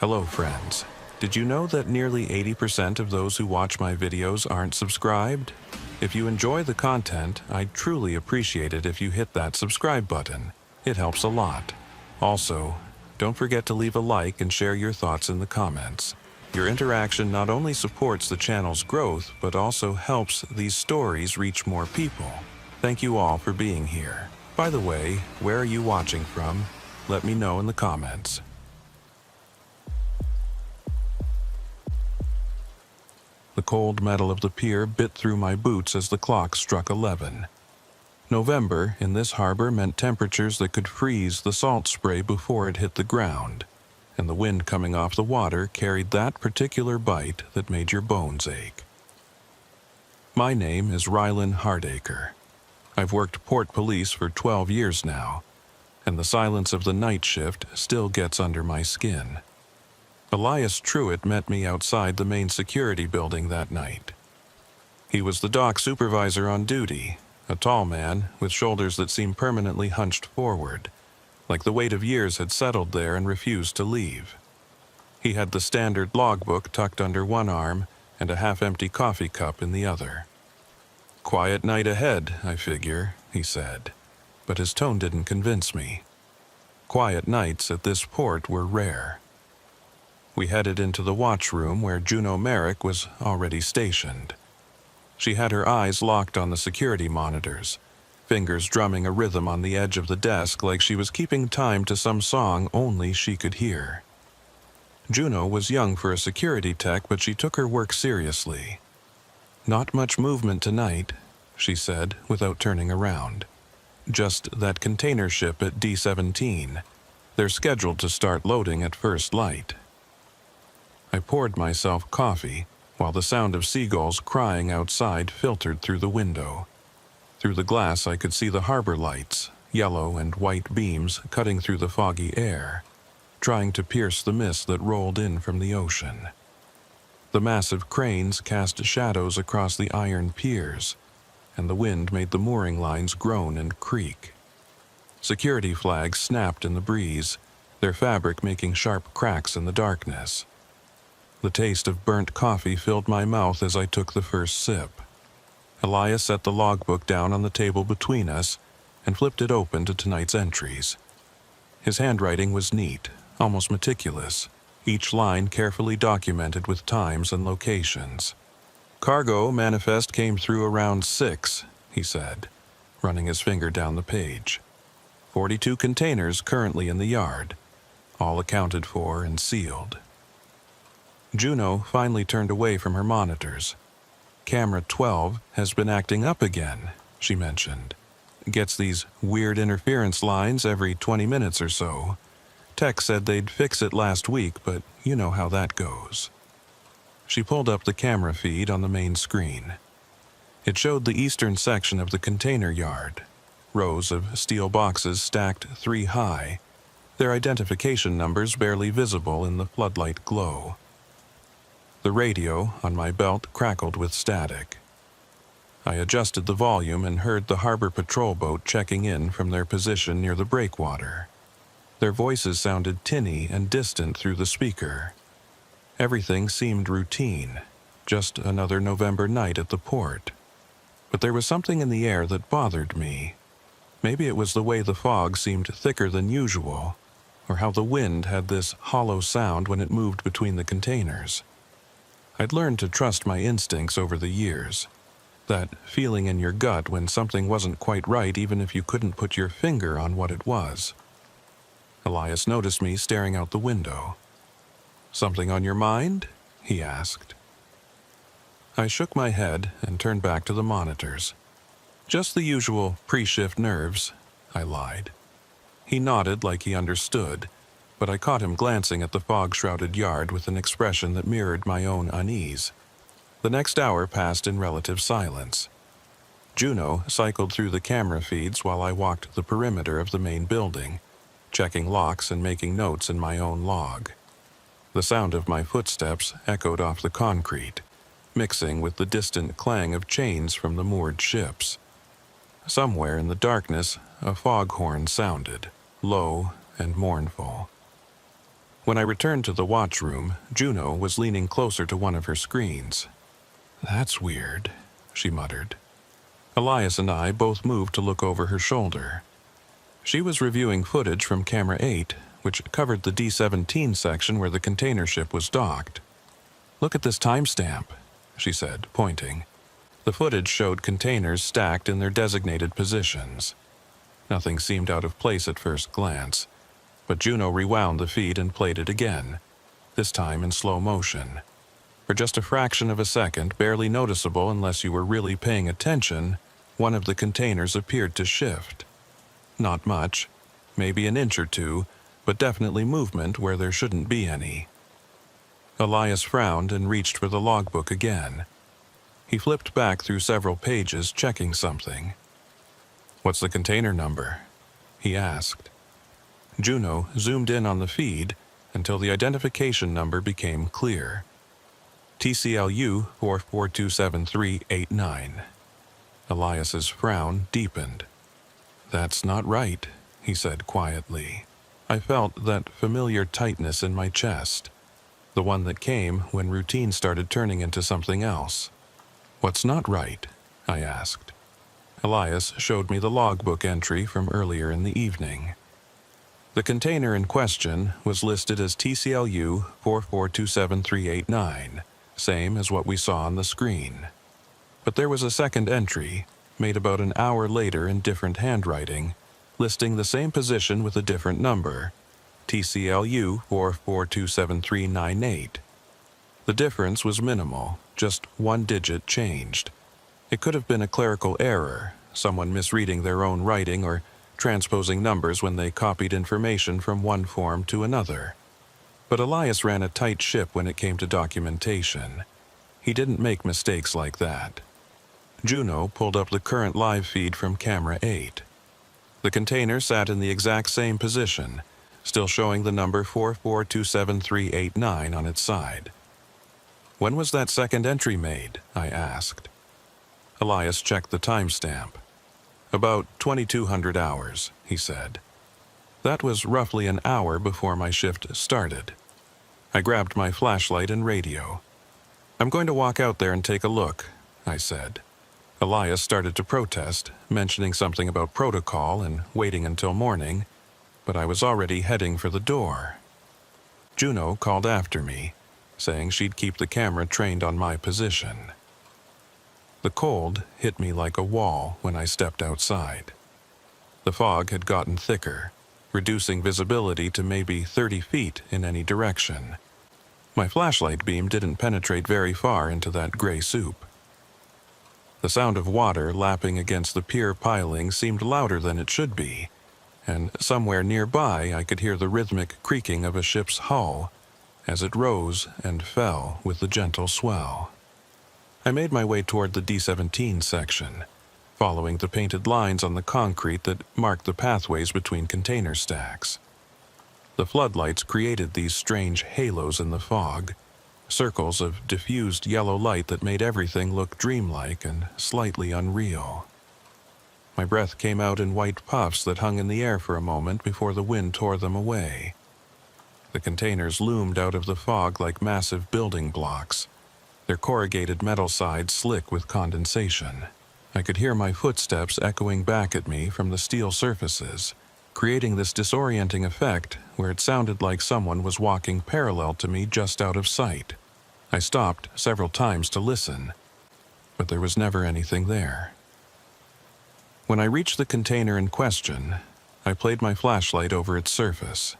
Hello, friends. Did you know that nearly 80% of those who watch my videos aren't subscribed? If you enjoy the content, I'd truly appreciate it if you hit that subscribe button. It helps a lot. Also, don't forget to leave a like and share your thoughts in the comments. Your interaction not only supports the channel's growth, but also helps these stories reach more people. Thank you all for being here. By the way, where are you watching from? Let me know in the comments. The cold metal of the pier bit through my boots as the clock struck 11. November in this harbor meant temperatures that could freeze the salt spray before it hit the ground, and the wind coming off the water carried that particular bite that made your bones ache. My name is Rylan Hardacre. I've worked port police for 12 years now, and the silence of the night shift still gets under my skin. Elias Truitt met me outside the main security building that night. He was the dock supervisor on duty, a tall man with shoulders that seemed permanently hunched forward, like the weight of years had settled there and refused to leave. He had the standard logbook tucked under one arm and a half-empty coffee cup in the other. "Quiet night ahead, I figure," he said, but his tone didn't convince me. Quiet nights at this port were rare. We headed into the watchroom where Juno Merrick was already stationed. She had her eyes locked on the security monitors, fingers drumming a rhythm on the edge of the desk like she was keeping time to some song only she could hear. Juno was young for a security tech, but she took her work seriously. "Not much movement tonight," she said without turning around. "Just that container ship at D-17. They're scheduled to start loading at first light." I poured myself coffee while the sound of seagulls crying outside filtered through the window. Through the glass I could see the harbor lights, yellow and white beams cutting through the foggy air, trying to pierce the mist that rolled in from the ocean. The massive cranes cast shadows across the iron piers, and the wind made the mooring lines groan and creak. Security flags snapped in the breeze, their fabric making sharp cracks in the darkness. The taste of burnt coffee filled my mouth as I took the first sip. Elias set the logbook down on the table between us and flipped it open to tonight's entries. His handwriting was neat, almost meticulous, each line carefully documented with times and locations. "Cargo manifest came through around 6, he said, running his finger down the page. 42 containers currently in the yard, all accounted for and sealed. Juno finally turned away from her monitors. "Camera 12 has been acting up again," she mentioned. "Gets these weird interference lines every 20 minutes or so. Tech said they'd fix it last week, but you know how that goes." She pulled up the camera feed on the main screen. It showed the eastern section of the container yard, rows of steel boxes stacked 3 high, their identification numbers barely visible in the floodlight glow. The radio on my belt crackled with static. I adjusted the volume and heard the harbor patrol boat checking in from their position near the breakwater. Their voices sounded tinny and distant through the speaker. Everything seemed routine, just another November night at the port. But there was something in the air that bothered me. Maybe it was the way the fog seemed thicker than usual, or how the wind had this hollow sound when it moved between the containers. I'd learned to trust my instincts over the years. That feeling in your gut when something wasn't quite right even if you couldn't put your finger on what it was. Elias noticed me staring out the window. "Something on your mind?" he asked. I shook my head and turned back to the monitors. "Just the usual pre-shift nerves," I lied. He nodded like he understood, but I caught him glancing at the fog-shrouded yard with an expression that mirrored my own unease. The next hour passed in relative silence. Juno cycled through the camera feeds while I walked the perimeter of the main building, checking locks and making notes in my own log. The sound of my footsteps echoed off the concrete, mixing with the distant clang of chains from the moored ships. Somewhere in the darkness, a foghorn sounded, low and mournful. When I returned to the watchroom, Juno was leaning closer to one of her screens. "That's weird," she muttered. Elias and I both moved to look over her shoulder. She was reviewing footage from Camera 8, which covered the D-17 section where the container ship was docked. "Look at this timestamp," she said, pointing. The footage showed containers stacked in their designated positions. Nothing seemed out of place at first glance, but Juno rewound the feed and played it again, this time in slow motion. For just a fraction of a second, barely noticeable unless you were really paying attention, one of the containers appeared to shift. Not much, maybe an inch or two, but definitely movement where there shouldn't be any. Elias frowned and reached for the logbook again. He flipped back through several pages, checking something. "What's the container number?" he asked. Juno zoomed in on the feed until the identification number became clear. TCLU 44273889. Elias's frown deepened. "That's not right," he said quietly. I felt that familiar tightness in my chest, the one that came when routine started turning into something else. "What's not right?" I asked. Elias showed me the logbook entry from earlier in the evening. The container in question was listed as TCLU 44273889, same as what we saw on the screen. But there was a second entry, made about an hour later in different handwriting, listing the same position with a different number, TCLU 44273898. The difference was minimal, just one digit changed. It could have been a clerical error, someone misreading their own writing or transposing numbers when they copied information from one form to another. But Elias ran a tight ship when it came to documentation. He didn't make mistakes like that. Juno pulled up the current live feed from Camera 8. The container sat in the exact same position, still showing the number 44273889 on its side. "When was that second entry made?" I asked. Elias checked the timestamp. "About 2200 hours, he said. That was roughly an hour before my shift started. I grabbed my flashlight and radio. "I'm going to walk out there and take a look," I said. Elias started to protest, mentioning something about protocol and waiting until morning, but I was already heading for the door. Juno called after me, saying she'd keep the camera trained on my position. The cold hit me like a wall when I stepped outside. The fog had gotten thicker, reducing visibility to maybe 30 feet in any direction. My flashlight beam didn't penetrate very far into that gray soup. The sound of water lapping against the pier piling seemed louder than it should be, and somewhere nearby I could hear the rhythmic creaking of a ship's hull as it rose and fell with the gentle swell. I made my way toward the D-17 section, following the painted lines on the concrete that marked the pathways between container stacks. The floodlights created these strange halos in the fog, circles of diffused yellow light that made everything look dreamlike and slightly unreal. My breath came out in white puffs that hung in the air for a moment before the wind tore them away. The containers loomed out of the fog like massive building blocks, their corrugated metal sides slick with condensation. I could hear my footsteps echoing back at me from the steel surfaces, creating this disorienting effect where it sounded like someone was walking parallel to me just out of sight. I stopped several times to listen, but there was never anything there. When I reached the container in question, I played my flashlight over its surface.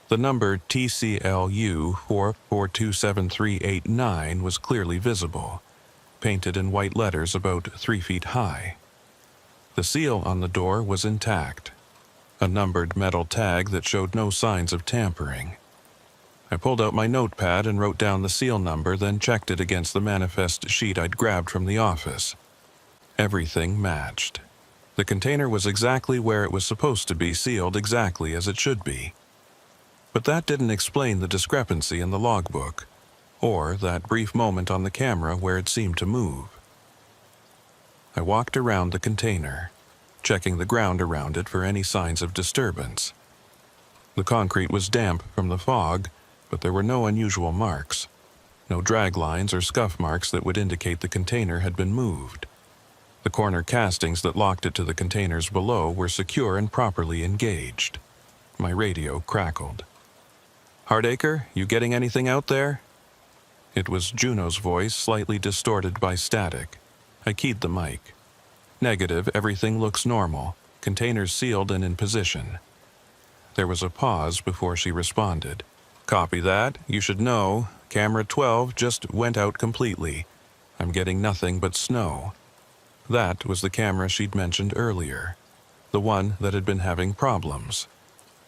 The number TCLU 44273889 was clearly visible, painted in white letters about 3 feet high. The seal on the door was intact, a numbered metal tag that showed no signs of tampering. I pulled out my notepad and wrote down the seal number, then checked it against the manifest sheet I'd grabbed from the office. Everything matched. The container was exactly where it was supposed to be, sealed exactly as it should be. But that didn't explain the discrepancy in the logbook, or that brief moment on the camera where it seemed to move. I walked around the container, checking the ground around it for any signs of disturbance. The concrete was damp from the fog, but there were no unusual marks. No drag lines or scuff marks that would indicate the container had been moved. The corner castings that locked it to the containers below were secure and properly engaged. My radio crackled. "Hardacre, you getting anything out there?" It was Juno's voice, slightly distorted by static. I keyed the mic. "Negative, everything looks normal. Containers sealed and in position." There was a pause before she responded. "Copy that. You should know. Camera 12 just went out completely. I'm getting nothing but snow." That was the camera she'd mentioned earlier, the one that had been having problems.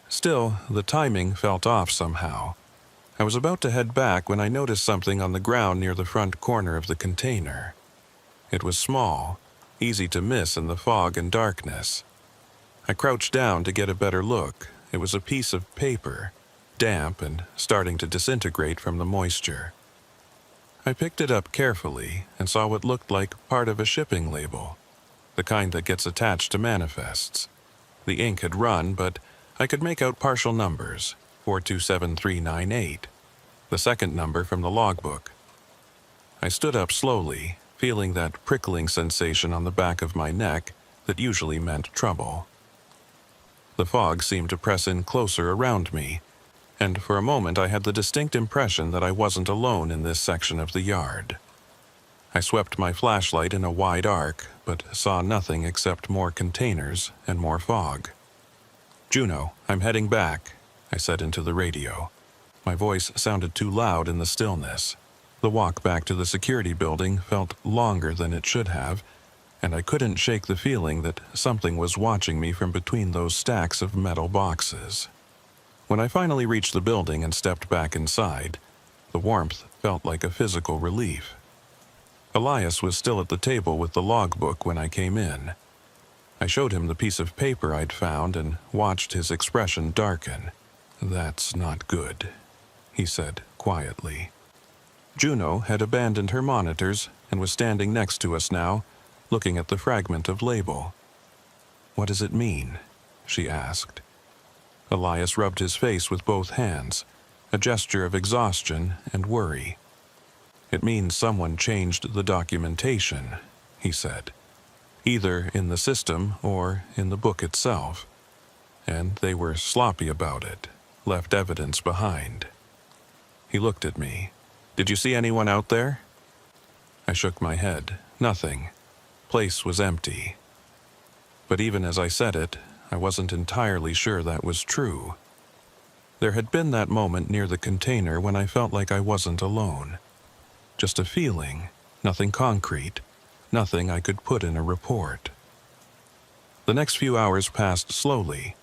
Still, the timing felt off somehow. I was about to head back when I noticed something on the ground near the front corner of the container. It was small, easy to miss in the fog and darkness. I crouched down to get a better look. It was a piece of paper, damp and starting to disintegrate from the moisture. I picked it up carefully and saw what looked like part of a shipping label, the kind that gets attached to manifests. The ink had run, but I could make out partial numbers, 427398, the second number from the logbook. I stood up slowly, feeling that prickling sensation on the back of my neck that usually meant trouble. The fog seemed to press in closer around me, and for a moment I had the distinct impression that I wasn't alone in this section of the yard. I swept my flashlight in a wide arc, but saw nothing except more containers and more fog. "Juno, I'm heading back," I said into the radio. My voice sounded too loud in the stillness. The walk back to the security building felt longer than it should have, and I couldn't shake the feeling that something was watching me from between those stacks of metal boxes. When I finally reached the building and stepped back inside, the warmth felt like a physical relief. Elias was still at the table with the logbook when I came in. I showed him the piece of paper I'd found and watched his expression darken. "That's not good," he said quietly. Juno had abandoned her monitors and was standing next to us now, looking at the fragment of label. "What does it mean?" she asked. Elias rubbed his face with both hands, a gesture of exhaustion and worry. "It means someone changed the documentation," he said, "either in the system or in the book itself. And they were sloppy about it, left evidence behind." He looked at me. "Did you see anyone out there?" I shook my head. Nothing. Place was empty. But even as I said it, I wasn't entirely sure that was true. There had been that moment near the container when I felt like I wasn't alone. Just a feeling, nothing concrete, nothing I could put in a report. The next few hours passed slowly.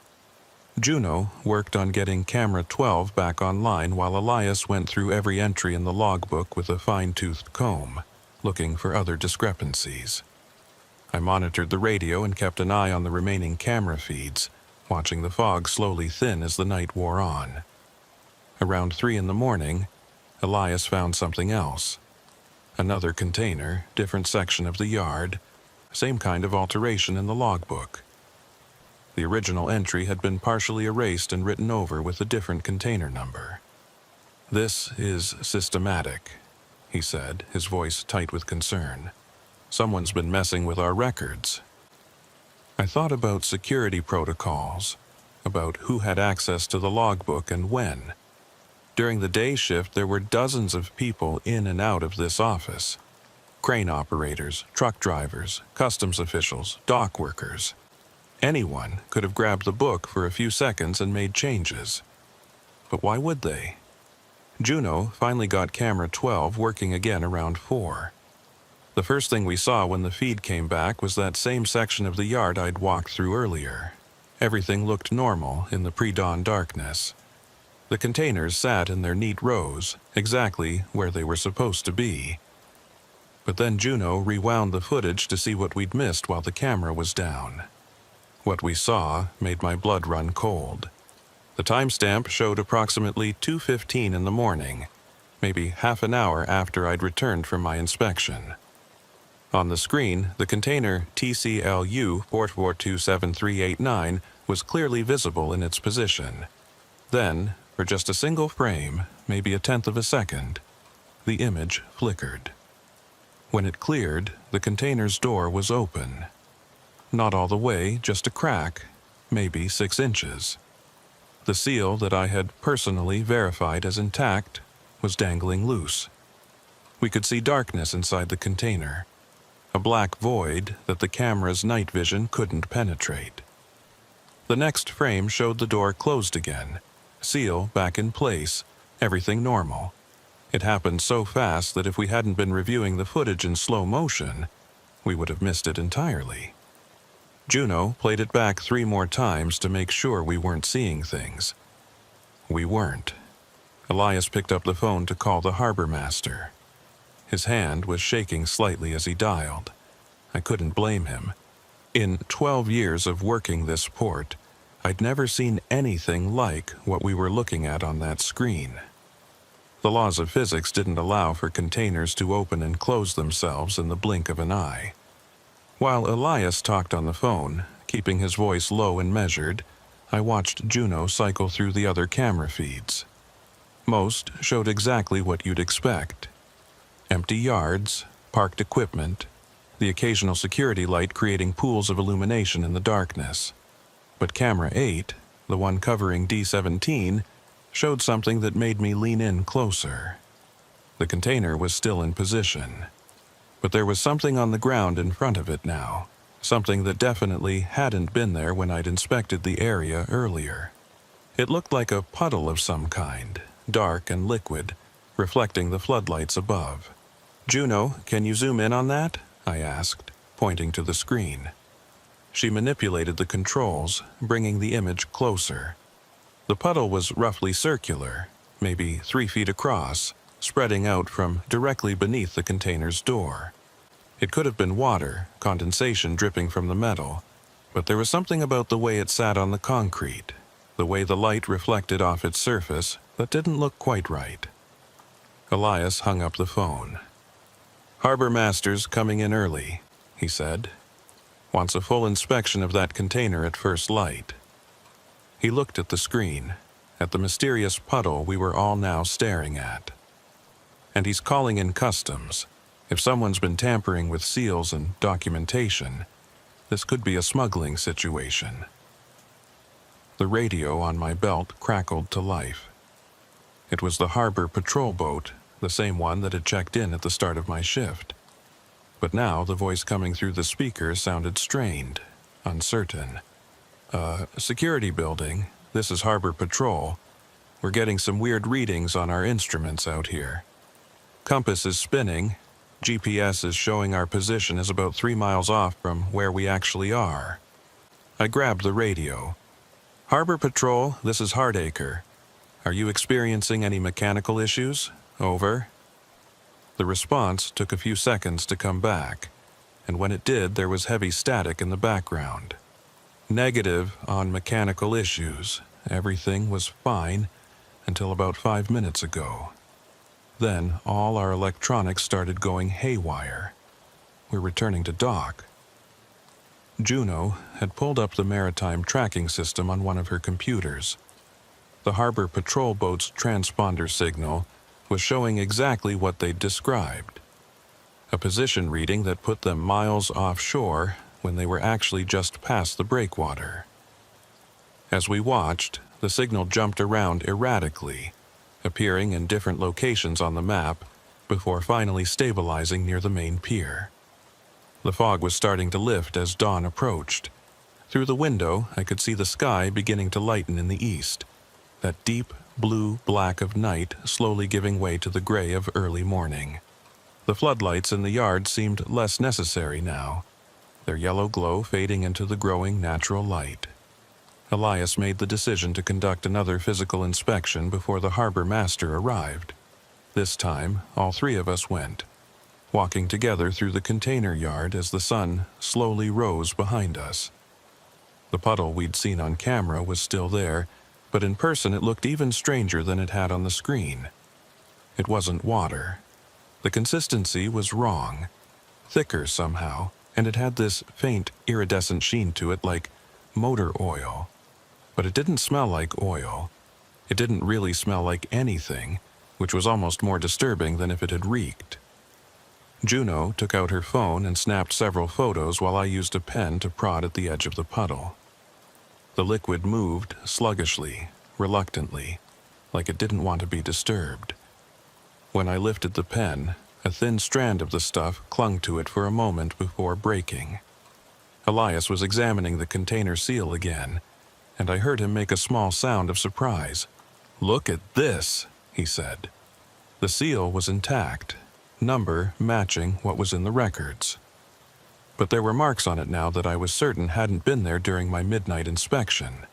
Juno worked on getting camera 12 back online while Elias went through every entry in the logbook with a fine-toothed comb, looking for other discrepancies. I monitored the radio and kept an eye on the remaining camera feeds, watching the fog slowly thin as the night wore on. Around 3 in the morning, Elias found something else. Another container, different section of the yard, same kind of alteration in the logbook. The original entry had been partially erased and written over with a different container number. "This is systematic," he said, his voice tight with concern. "Someone's been messing with our records." I thought about security protocols, about who had access to the logbook and when. During the day shift, there were dozens of people in and out of this office. Crane operators, truck drivers, customs officials, dock workers. Anyone could have grabbed the book for a few seconds and made changes. But why would they? Juno finally got camera 12 working again around 4. The first thing we saw when the feed came back was that same section of the yard I'd walked through earlier. Everything looked normal in the pre-dawn darkness. The containers sat in their neat rows, exactly where they were supposed to be. But then Juno rewound the footage to see what we'd missed while the camera was down. What we saw made my blood run cold. The timestamp showed approximately 2:15 in the morning, maybe half an hour after I'd returned from my inspection. On the screen, the container TCLU 442738 was clearly visible in its position. Then, for just a single frame, maybe a tenth of a second, the image flickered. When it cleared, the container's door was open. Not all the way, just a crack, maybe 6 inches. The seal that I had personally verified as intact was dangling loose. We could see darkness inside the container, a black void that the camera's night vision couldn't penetrate. The next frame showed the door closed again, seal back in place, everything normal. It happened so fast that if we hadn't been reviewing the footage in slow motion, we would have missed it entirely. Juno played it back 3 more times to make sure we weren't seeing things. We weren't. Elias picked up the phone to call the harbor master. His hand was shaking slightly as he dialed. I couldn't blame him. In 12 years of working this port, I'd never seen anything like what we were looking at on that screen. The laws of physics didn't allow for containers to open and close themselves in the blink of an eye. While Elias talked on the phone, keeping his voice low and measured, I watched Juno cycle through the other camera feeds. Most showed exactly what you'd expect. Empty yards, parked equipment, the occasional security light creating pools of illumination in the darkness. But camera 8, the one covering D-17, showed something that made me lean in closer. The container was still in position, but there was something on the ground in front of it now, something that definitely hadn't been there when I'd inspected the area earlier. It looked like a puddle of some kind, dark and liquid, reflecting the floodlights above. "Juno, can you zoom in on that?" I asked, pointing to the screen. She manipulated the controls, bringing the image closer. The puddle was roughly circular, maybe 3 feet across, spreading out from directly beneath the container's door. It could have been water, condensation dripping from the metal, but there was something about the way it sat on the concrete, the way the light reflected off its surface, that didn't look quite right. Elias hung up the phone. "Harbor master's coming in early," he said. "Wants a full inspection of that container at first light." He looked at the screen, at the mysterious puddle we were all now staring at. "And he's calling in customs. If someone's been tampering with seals and documentation, this could be a smuggling situation." The radio on my belt crackled to life. It was the harbor patrol boat, the same one that had checked in at the start of my shift. But now the voice coming through the speaker sounded strained, uncertain. Security building, this is Harbor Patrol. We're getting some weird readings on our instruments out here. Compass is spinning. GPS is showing our position is about 3 miles off from where we actually are." I grabbed the radio. "Harbor Patrol, this is Hardacre. Are you experiencing any mechanical issues? Over." The response took a few seconds to come back, and when it did, there was heavy static in the background. "Negative on mechanical issues. Everything was fine until about 5 minutes ago. Then all our electronics started going haywire. We're returning to dock." Juno had pulled up the maritime tracking system on one of her computers. The harbor patrol boat's transponder signal was showing exactly what they'd described. A position reading that put them miles offshore when they were actually just past the breakwater. As we watched, the signal jumped around erratically, appearing in different locations on the map before finally stabilizing near the main pier. The fog was starting to lift as dawn approached. Through the window, I could see the sky beginning to lighten in the east, that deep blue-black of night slowly giving way to the gray of early morning. The floodlights in the yard seemed less necessary now, their yellow glow fading into the growing natural light. Elias made the decision to conduct another physical inspection before the harbor master arrived. This time, all 3 of us went, walking together through the container yard as the sun slowly rose behind us. The puddle we'd seen on camera was still there, but in person it looked even stranger than it had on the screen. It wasn't water. The consistency was wrong, thicker somehow, and it had this faint iridescent sheen to it like motor oil. But it didn't smell like oil. It didn't really smell like anything, which was almost more disturbing than if it had reeked. Juno took out her phone and snapped several photos while I used a pen to prod at the edge of the puddle. The liquid moved sluggishly, reluctantly, like it didn't want to be disturbed. When I lifted the pen, a thin strand of the stuff clung to it for a moment before breaking. Elias was examining the container seal again, and I heard him make a small sound of surprise. "Look at this," he said. The seal was intact, number matching what was in the records. But there were marks on it now that I was certain hadn't been there during my midnight inspection.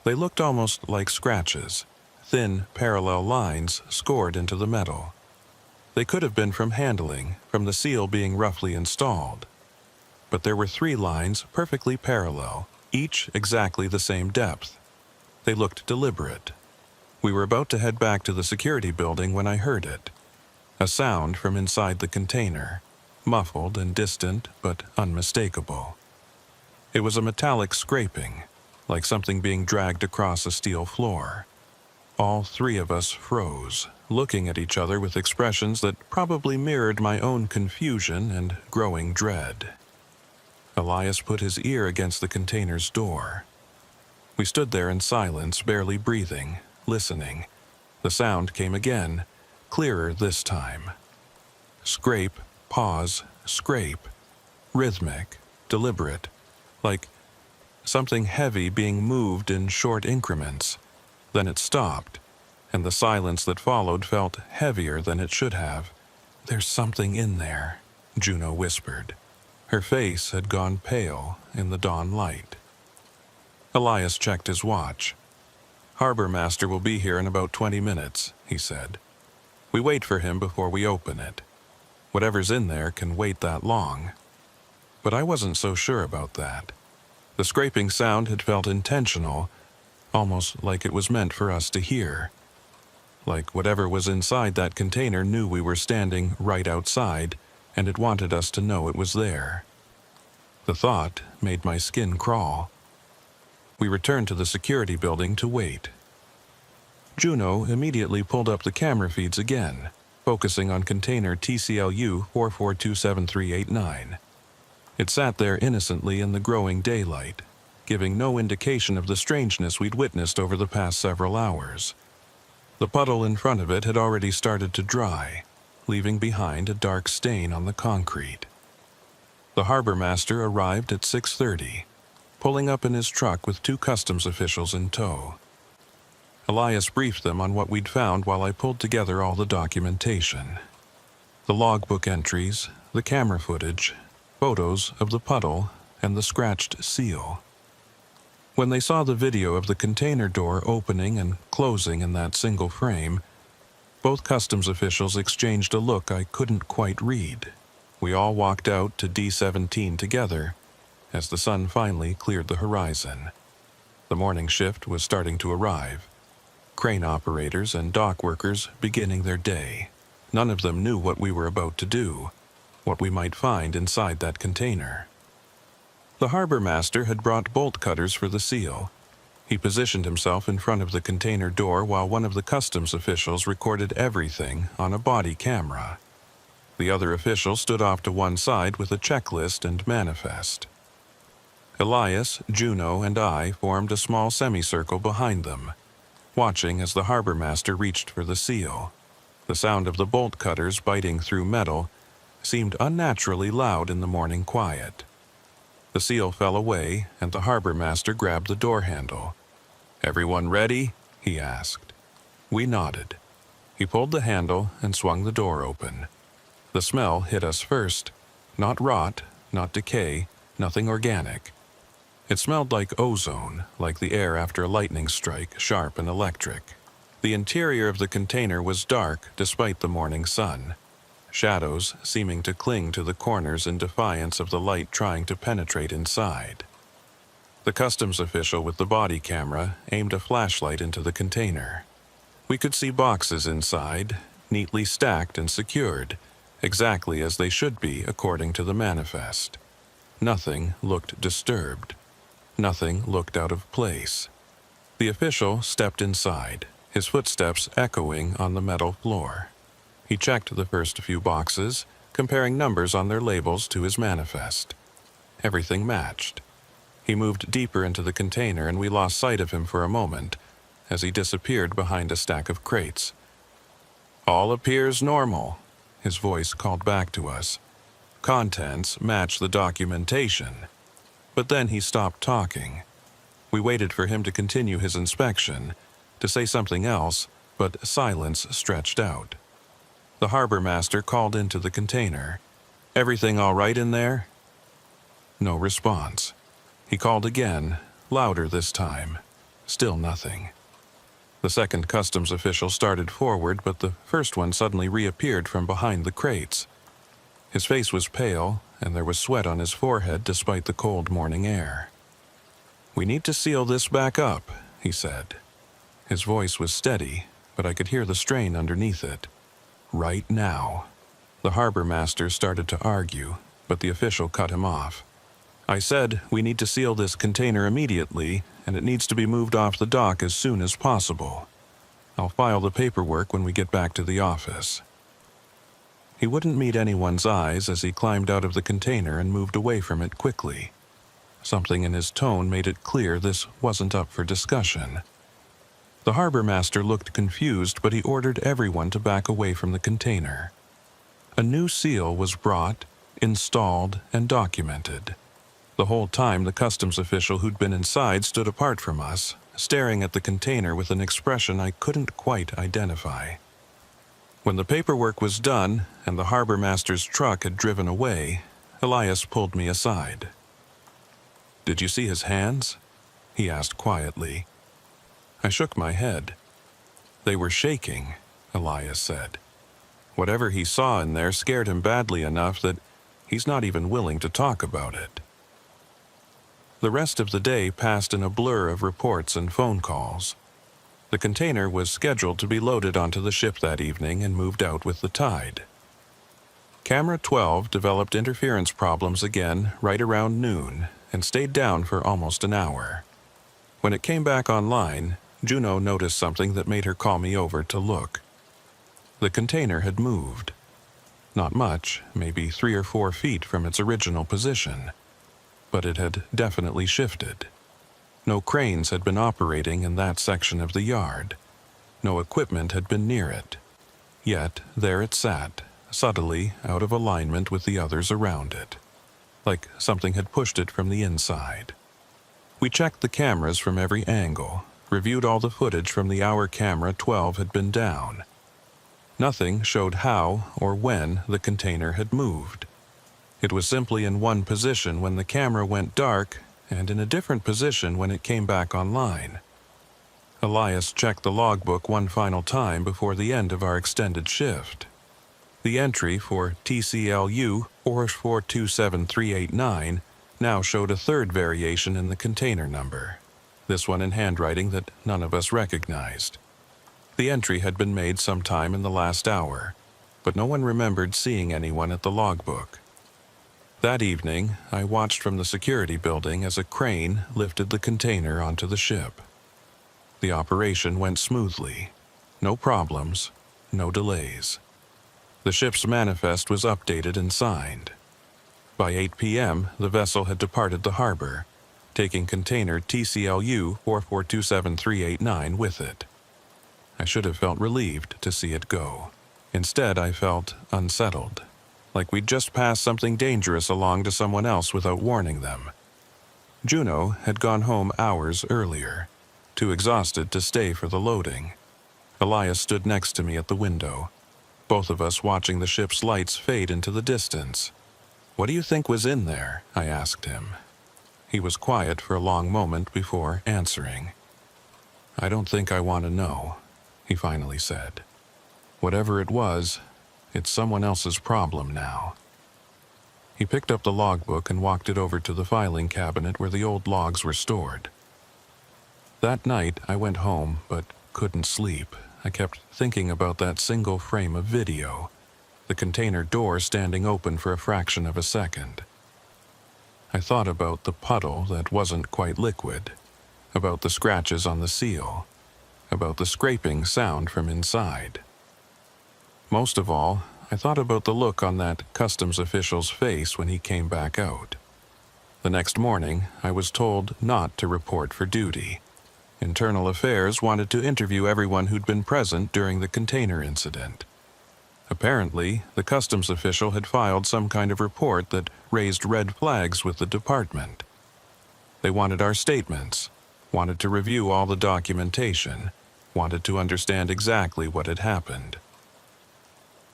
They looked almost like scratches, thin, parallel lines scored into the metal. They could have been from handling, from the seal being roughly installed. But there were 3 lines perfectly parallel, each exactly the same depth. They looked deliberate. We were about to head back to the security building when I heard it. A sound from inside the container, muffled and distant but unmistakable. It was a metallic scraping, like something being dragged across a steel floor. All 3 of us froze, looking at each other with expressions that probably mirrored my own confusion and growing dread. Elias put his ear against the container's door. We stood there in silence, barely breathing, listening. The sound came again, clearer this time. Scrape, pause, scrape. Rhythmic, deliberate, like something heavy being moved in short increments. Then it stopped, and the silence that followed felt heavier than it should have. "There's something in there," Juno whispered. Her face had gone pale in the dawn light. Elias checked his watch. "Harbor Master will be here in about 20 minutes, he said. "We wait for him before we open it. Whatever's in there can wait that long." But I wasn't so sure about that. The scraping sound had felt intentional, almost like it was meant for us to hear. Like whatever was inside that container knew we were standing right outside, and it wanted us to know it was there. The thought made my skin crawl. We returned to the security building to wait. Juno immediately pulled up the camera feeds again, focusing on container TCLU 44273889. It sat there innocently in the growing daylight, giving no indication of the strangeness we'd witnessed over the past several hours. The puddle in front of it had already started to dry, leaving behind a dark stain on the concrete. The harbor master arrived at 6:30, pulling up in his truck with 2 customs officials in tow. Elias briefed them on what we'd found while I pulled together all the documentation. The logbook entries, the camera footage, photos of the puddle, and the scratched seal. When they saw the video of the container door opening and closing in that single frame, both customs officials exchanged a look I couldn't quite read. We all walked out to D17 together as the sun finally cleared the horizon. The morning shift was starting to arrive. Crane operators and dock workers beginning their day. None of them knew what we were about to do, what we might find inside that container. The harbor master had brought bolt cutters for the seal. He positioned himself in front of the container door while one of the customs officials recorded everything on a body camera. The other official stood off to one side with a checklist and manifest. Elias, Juno, and I formed a small semicircle behind them, watching as the harbor master reached for the seal. The sound of the bolt cutters biting through metal seemed unnaturally loud in the morning quiet. The seal fell away, and the harbor master grabbed the door handle. "Everyone ready?" he asked. We nodded. He pulled the handle and swung the door open. The smell hit us first. Not rot, not decay, nothing organic. It smelled like ozone, like the air after a lightning strike, sharp and electric. The interior of the container was dark despite the morning sun, shadows seeming to cling to the corners in defiance of the light trying to penetrate inside. The customs official with the body camera aimed a flashlight into the container. We could see boxes inside, neatly stacked and secured, exactly as they should be according to the manifest. Nothing looked disturbed. Nothing looked out of place. The official stepped inside, his footsteps echoing on the metal floor. He checked the first few boxes, comparing numbers on their labels to his manifest. Everything matched. He moved deeper into the container and we lost sight of him for a moment as he disappeared behind a stack of crates. "All appears normal," his voice called back to us. "Contents match the documentation." But then he stopped talking. We waited for him to continue his inspection, to say something else, but silence stretched out. The harbor master called into the container. "Everything all right in there?" No response. He called again, louder this time. Still nothing. The second customs official started forward, but the first one suddenly reappeared from behind the crates. His face was pale, and there was sweat on his forehead despite the cold morning air. "We need to seal this back up," he said. His voice was steady, but I could hear the strain underneath it. "Right now." The harbor master started to argue, but the official cut him off. "I said we need to seal this container immediately, and it needs to be moved off the dock as soon as possible. I'll file the paperwork when we get back to the office." He wouldn't meet anyone's eyes as he climbed out of the container and moved away from it quickly. Something in his tone made it clear this wasn't up for discussion. The harbor master looked confused, but he ordered everyone to back away from the container. A new seal was brought, installed, and documented. The whole time, the customs official who'd been inside stood apart from us, staring at the container with an expression I couldn't quite identify. When the paperwork was done and the harbor master's truck had driven away, Elias pulled me aside. "Did you see his hands?" he asked quietly. I shook my head. "They were shaking," Elias said. "Whatever he saw in there scared him badly enough that he's not even willing to talk about it." The rest of the day passed in a blur of reports and phone calls. The container was scheduled to be loaded onto the ship that evening and moved out with the tide. Camera 12 developed interference problems again right around noon and stayed down for almost an hour. When it came back online, Juno noticed something that made her call me over to look. The container had moved. Not much, maybe 3 or 4 feet from its original position. But it had definitely shifted. No cranes had been operating in that section of the yard. No equipment had been near it. Yet there it sat, subtly out of alignment with the others around it, like something had pushed it from the inside. We checked the cameras from every angle, reviewed all the footage from the hour camera 12 had been down. Nothing showed how or when the container had moved. It was simply in one position when the camera went dark and in a different position when it came back online. Elias checked the logbook one final time before the end of our extended shift. The entry for TCLU or 427389 now showed a third variation in the container number, this one in handwriting that none of us recognized. The entry had been made sometime in the last hour, but no one remembered seeing anyone at the logbook. That evening, I watched from the security building as a crane lifted the container onto the ship. The operation went smoothly. No problems, no delays. The ship's manifest was updated and signed. By 8 p.m., the vessel had departed the harbor, taking container TCLU 4427-389 with it. I should have felt relieved to see it go. Instead, I felt unsettled, like we'd just passed something dangerous along to someone else without warning them. Juno had gone home hours earlier, too exhausted to stay for the loading. Elias stood next to me at the window, both of us watching the ship's lights fade into the distance. "What do you think was in there?" I asked him. He was quiet for a long moment before answering. "I don't think I want to know," he finally said. "Whatever it was, it's someone else's problem now." He picked up the logbook and walked it over to the filing cabinet where the old logs were stored. That night, I went home, but couldn't sleep. I kept thinking about that single frame of video, the container door standing open for a fraction of a second. I thought about the puddle that wasn't quite liquid, about the scratches on the seal, about the scraping sound from inside. Most of all, I thought about the look on that customs official's face when he came back out. The next morning, I was told not to report for duty. Internal Affairs wanted to interview everyone who'd been present during the container incident. Apparently, the customs official had filed some kind of report that raised red flags with the department. They wanted our statements, wanted to review all the documentation, wanted to understand exactly what had happened.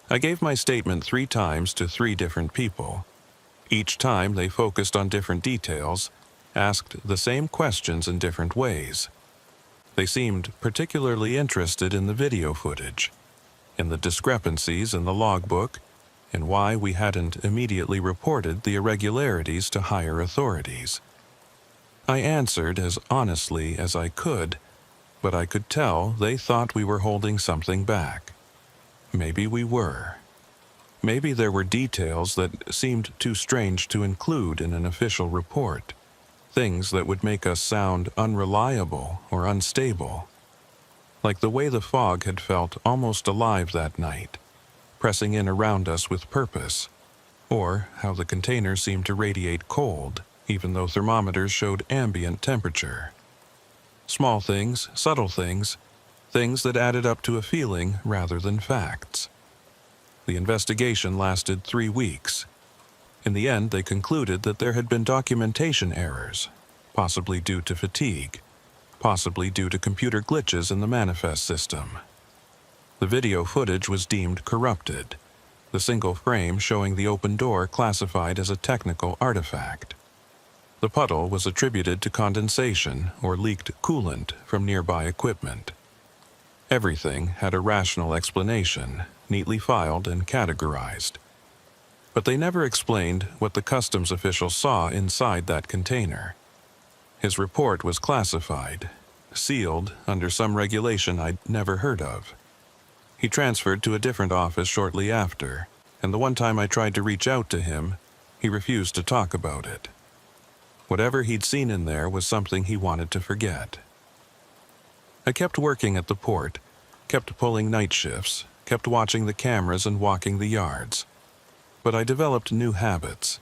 I gave my statement 3 times to 3 different people. Each time they focused on different details, asked the same questions in different ways. They seemed particularly interested in the video footage, in the discrepancies in the logbook, and why we hadn't immediately reported the irregularities to higher authorities. I answered as honestly as I could, but I could tell they thought we were holding something back. Maybe we were. Maybe there were details that seemed too strange to include in an official report, things that would make us sound unreliable or unstable. Like the way the fog had felt almost alive that night, pressing in around us with purpose, or how the container seemed to radiate cold, even though thermometers showed ambient temperature. Small things, subtle things, things that added up to a feeling rather than facts. The investigation lasted 3 weeks. In the end, they concluded that there had been documentation errors, possibly due to fatigue, possibly due to computer glitches in the manifest system. The video footage was deemed corrupted, the single frame showing the open door classified as a technical artifact. The puddle was attributed to condensation or leaked coolant from nearby equipment. Everything had a rational explanation, neatly filed and categorized. But they never explained what the customs official saw inside that container. His report was classified, sealed under some regulation I'd never heard of. He transferred to a different office shortly after, and the one time I tried to reach out to him, he refused to talk about it. Whatever he'd seen in there was something he wanted to forget. I kept working at the port, kept pulling night shifts, kept watching the cameras and walking the yards. But I developed new habits.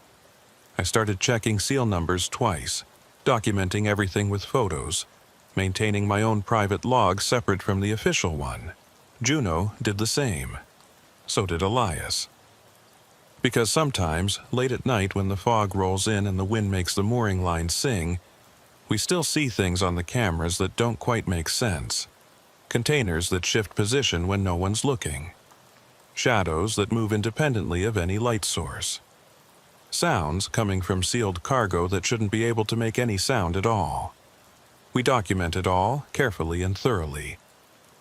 I started checking seal numbers twice, documenting everything with photos, maintaining my own private log separate from the official one. Juno did the same. So did Elias. Because sometimes, late at night when the fog rolls in and the wind makes the mooring line sing, we still see things on the cameras that don't quite make sense. Containers that shift position when no one's looking. Shadows that move independently of any light source. Sounds coming from sealed cargo that shouldn't be able to make any sound at all. We document it all, carefully and thoroughly.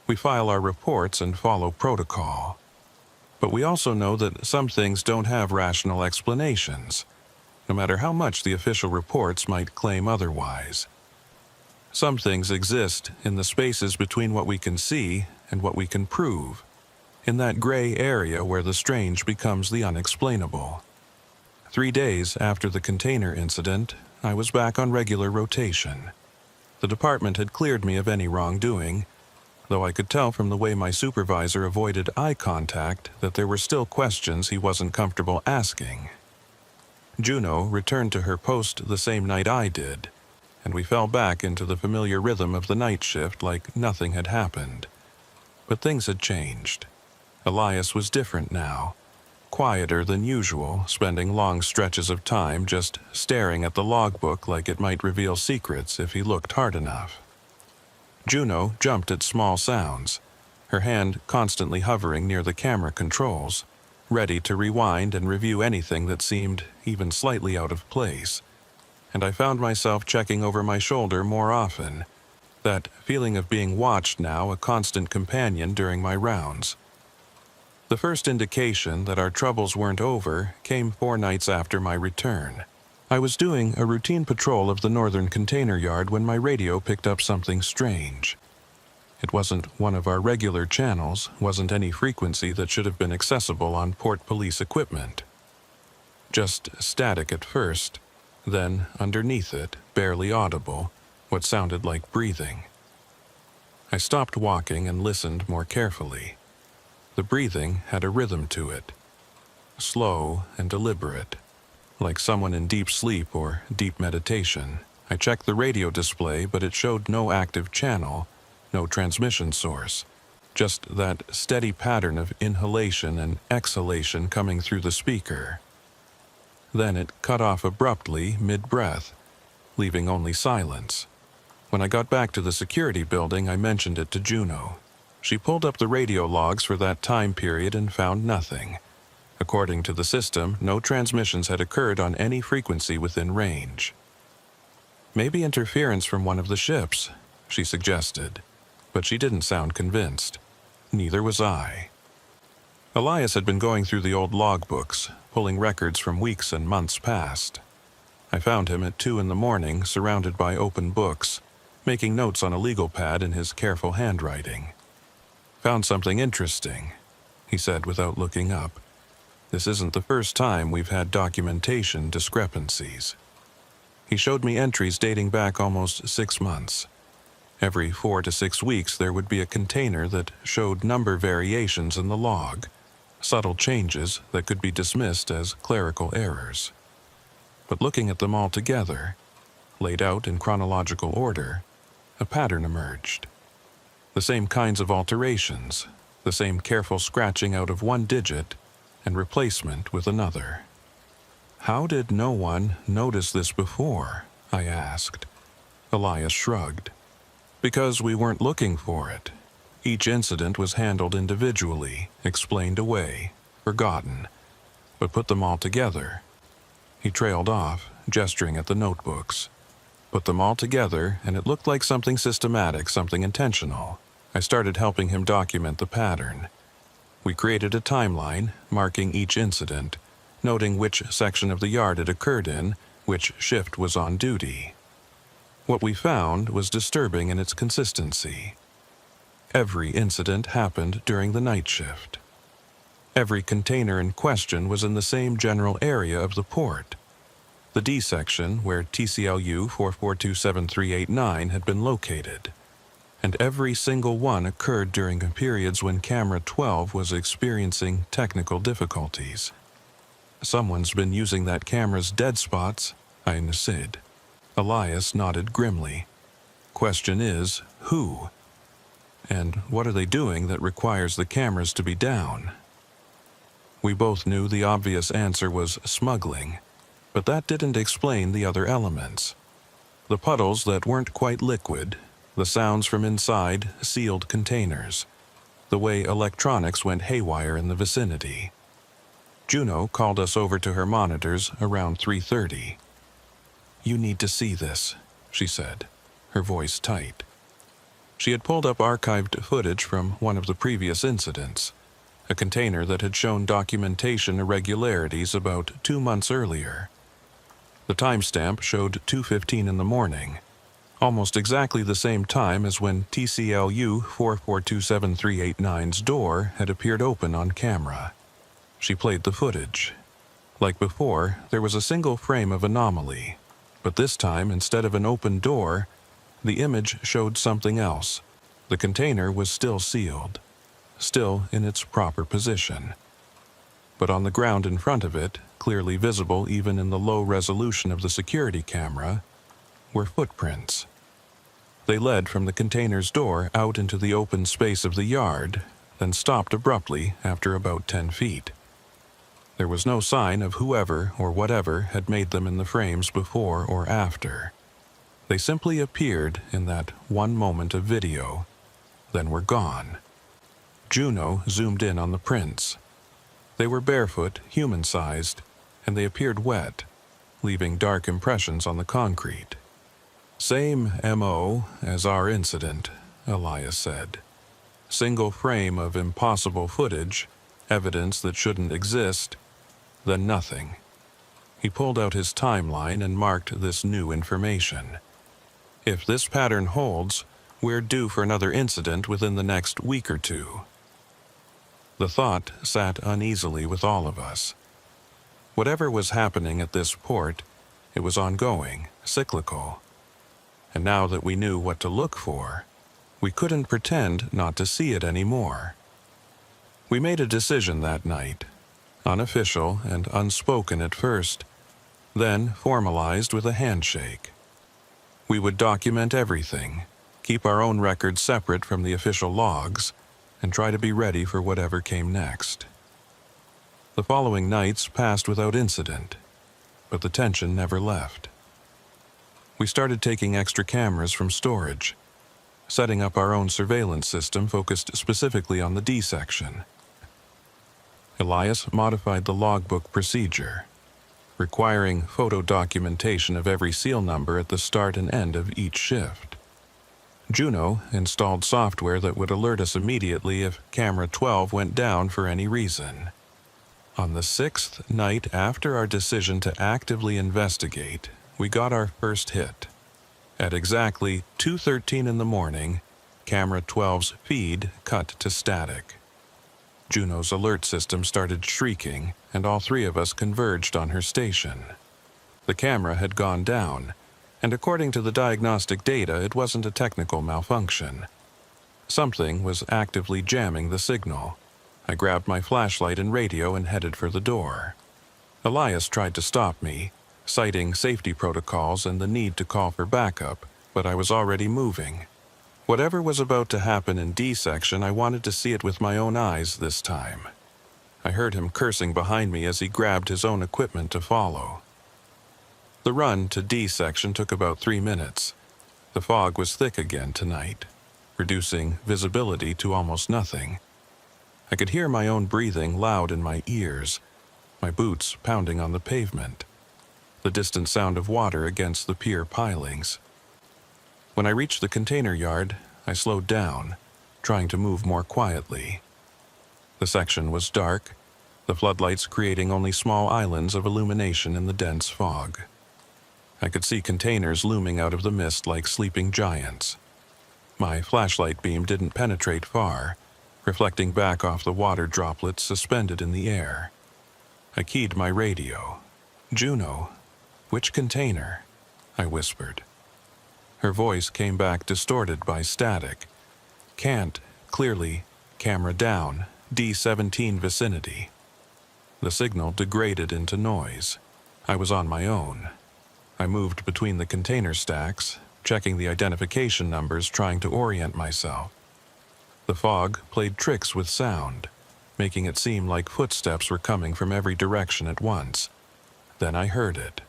We file our reports and follow protocol. But we also know that some things don't have rational explanations, no matter how much the official reports might claim otherwise. Some things exist in the spaces between what we can see and what we can prove, in that gray area where the strange becomes the unexplainable. 3 days after the container incident, I was back on regular rotation. The department had cleared me of any wrongdoing, though I could tell from the way my supervisor avoided eye contact that there were still questions he wasn't comfortable asking. Juno returned to her post the same night I did, and we fell back into the familiar rhythm of the night shift like nothing had happened. But things had changed. Elias was different now, quieter than usual, spending long stretches of time just staring at the logbook like it might reveal secrets if he looked hard enough. Juno jumped at small sounds, her hand constantly hovering near the camera controls, ready to rewind and review anything that seemed even slightly out of place. And I found myself checking over my shoulder more often, that feeling of being watched now a constant companion during my rounds. The first indication that our troubles weren't over came 4 nights after my return. I was doing a routine patrol of the northern container yard when my radio picked up something strange. It wasn't one of our regular channels, wasn't any frequency that should have been accessible on port police equipment. Just static at first, then underneath it, barely audible, what sounded like breathing. I stopped walking and listened more carefully. The breathing had a rhythm to it, slow and deliberate, like someone in deep sleep or deep meditation. I checked the radio display, but it showed no active channel, no transmission source, just that steady pattern of inhalation and exhalation coming through the speaker. Then it cut off abruptly mid-breath, leaving only silence. When I got back to the security building, I mentioned it to Juno. She pulled up the radio logs for that time period and found nothing. According to the system, no transmissions had occurred on any frequency within range. Maybe interference from one of the ships, she suggested, but she didn't sound convinced. Neither was I. Elias had been going through the old logbooks, pulling records from weeks and months past. I found him at 2 a.m, surrounded by open books, making notes on a legal pad in his careful handwriting. "Found something interesting," he said without looking up. "This isn't the first time we've had documentation discrepancies." He showed me entries dating back almost 6 months. Every 4 to 6 weeks there would be a container that showed number variations in the log, subtle changes that could be dismissed as clerical errors. But looking at them all together, laid out in chronological order, a pattern emerged. The same kinds of alterations, the same careful scratching out of one digit and replacement with another. "How did no one notice this before?" I asked. Elias shrugged. "Because we weren't looking for it. Each incident was handled individually, explained away, forgotten, but put them all together." He trailed off, gesturing at the notebooks. "Put them all together, and it looked like something systematic, something intentional." I started helping him document the pattern. We created a timeline, marking each incident, noting which section of the yard it occurred in, which shift was on duty. What we found was disturbing in its consistency. Every incident happened during the night shift. Every container in question was in the same general area of the port. The D section, where TCLU 4427389 had been located. And every single one occurred during periods when Camera 12 was experiencing technical difficulties. "Someone's been using that camera's dead spots," I said. Elias nodded grimly. "Question is, who? And what are they doing that requires the cameras to be down?" We both knew the obvious answer was smuggling, but that didn't explain the other elements. The puddles that weren't quite liquid, the sounds from inside sealed containers, the way electronics went haywire in the vicinity. Juno called us over to her monitors around 3:30. "You need to see this," she said, her voice tight. She had pulled up archived footage from one of the previous incidents, a container that had shown documentation irregularities about 2 months earlier. The timestamp showed 2:15 in the morning, almost exactly the same time as when TCLU 4427389's door had appeared open on camera. She played the footage. Like before, there was a single frame of anomaly, but this time, instead of an open door, the image showed something else. The container was still sealed, still in its proper position. But on the ground in front of it, clearly visible even in the low resolution of the security camera, were footprints. They led from the container's door out into the open space of the yard, then stopped abruptly after about 10 feet. There was no sign of whoever or whatever had made them in the frames before or after. They simply appeared in that one moment of video, then were gone. Juno zoomed in on the prints. They were barefoot, human-sized, and they appeared wet, leaving dark impressions on the concrete. "Same MO as our incident," Elias said. "Single frame of impossible footage, evidence that shouldn't exist, then nothing." He pulled out his timeline and marked this new information. "If this pattern holds, we're due for another incident within the next week or two." The thought sat uneasily with all of us. Whatever was happening at this port, it was ongoing, cyclical. And now that we knew what to look for, We couldn't pretend not to see it anymore. We made a decision that night, unofficial and unspoken at first, then formalized with a handshake. We would document everything, keep our own records separate from the official logs, and try to be ready for whatever came next. The following nights passed without incident, but the tension never left. We started taking extra cameras from storage, setting up our own surveillance system focused specifically on the D section. Elias modified the logbook procedure, requiring photo documentation of every seal number at the start and end of each shift. Juno installed software that would alert us immediately if camera 12 went down for any reason. On the 6th night after our decision to actively investigate, we got our first hit. At exactly 2:13 in the morning, camera 12's feed cut to static. Juno's alert system started shrieking, and all three of us converged on her station. The camera had gone down, and according to the diagnostic data, it wasn't a technical malfunction. Something was actively jamming the signal. I grabbed my flashlight and radio and headed for the door. Elias tried to stop me, citing safety protocols and the need to call for backup, but I was already moving. Whatever was about to happen in D section, I wanted to see it with my own eyes this time. I heard him cursing behind me as he grabbed his own equipment to follow. The run to D section took about 3 minutes. The fog was thick again tonight, reducing visibility to almost nothing. I could hear my own breathing loud in my ears, my boots pounding on the pavement, the distant sound of water against the pier pilings. When I reached the container yard, I slowed down, trying to move more quietly. The section was dark, the floodlights creating only small islands of illumination in the dense fog. I could see containers looming out of the mist like sleeping giants. My flashlight beam didn't penetrate far, reflecting back off the water droplets suspended in the air. I keyed my radio. "Juno, which container?" I whispered. Her voice came back distorted by static. "Can't, clearly, camera down, D17 vicinity." The signal degraded into noise. I was on my own. I moved between the container stacks, checking the identification numbers, trying to orient myself. The fog played tricks with sound, making it seem like footsteps were coming from every direction at once. Then I heard it.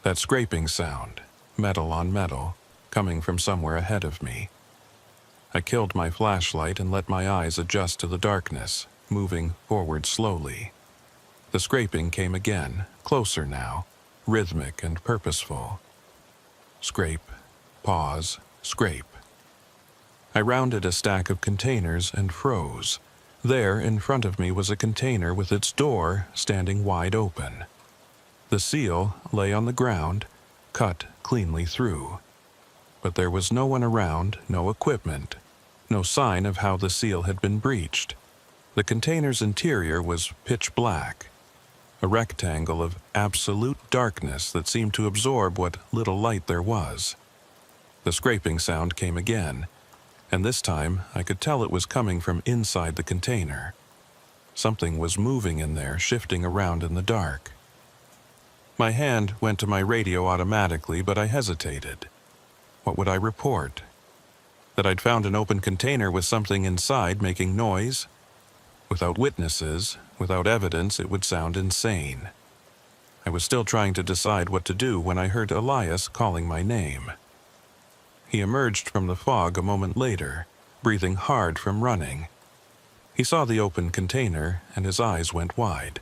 That scraping sound, metal on metal, coming from somewhere ahead of me. I killed my flashlight and let my eyes adjust to the darkness, moving forward slowly. The scraping came again, closer now, rhythmic and purposeful. Scrape, pause, scrape. I rounded a stack of containers and froze. There, in front of me, was a container with its door standing wide open. The seal lay on the ground, cut cleanly through. But there was no one around, no equipment, no sign of how the seal had been breached. The container's interior was pitch black, a rectangle of absolute darkness that seemed to absorb what little light there was. The scraping sound came again, and this time I could tell it was coming from inside the container. Something was moving in there, shifting around in the dark. My hand went to my radio automatically, but I hesitated. What would I report? That I'd found an open container with something inside making noise? Without witnesses, without evidence, it would sound insane. I was still trying to decide what to do when I heard Elias calling my name. He emerged from the fog a moment later, breathing hard from running. He saw the open container, and his eyes went wide.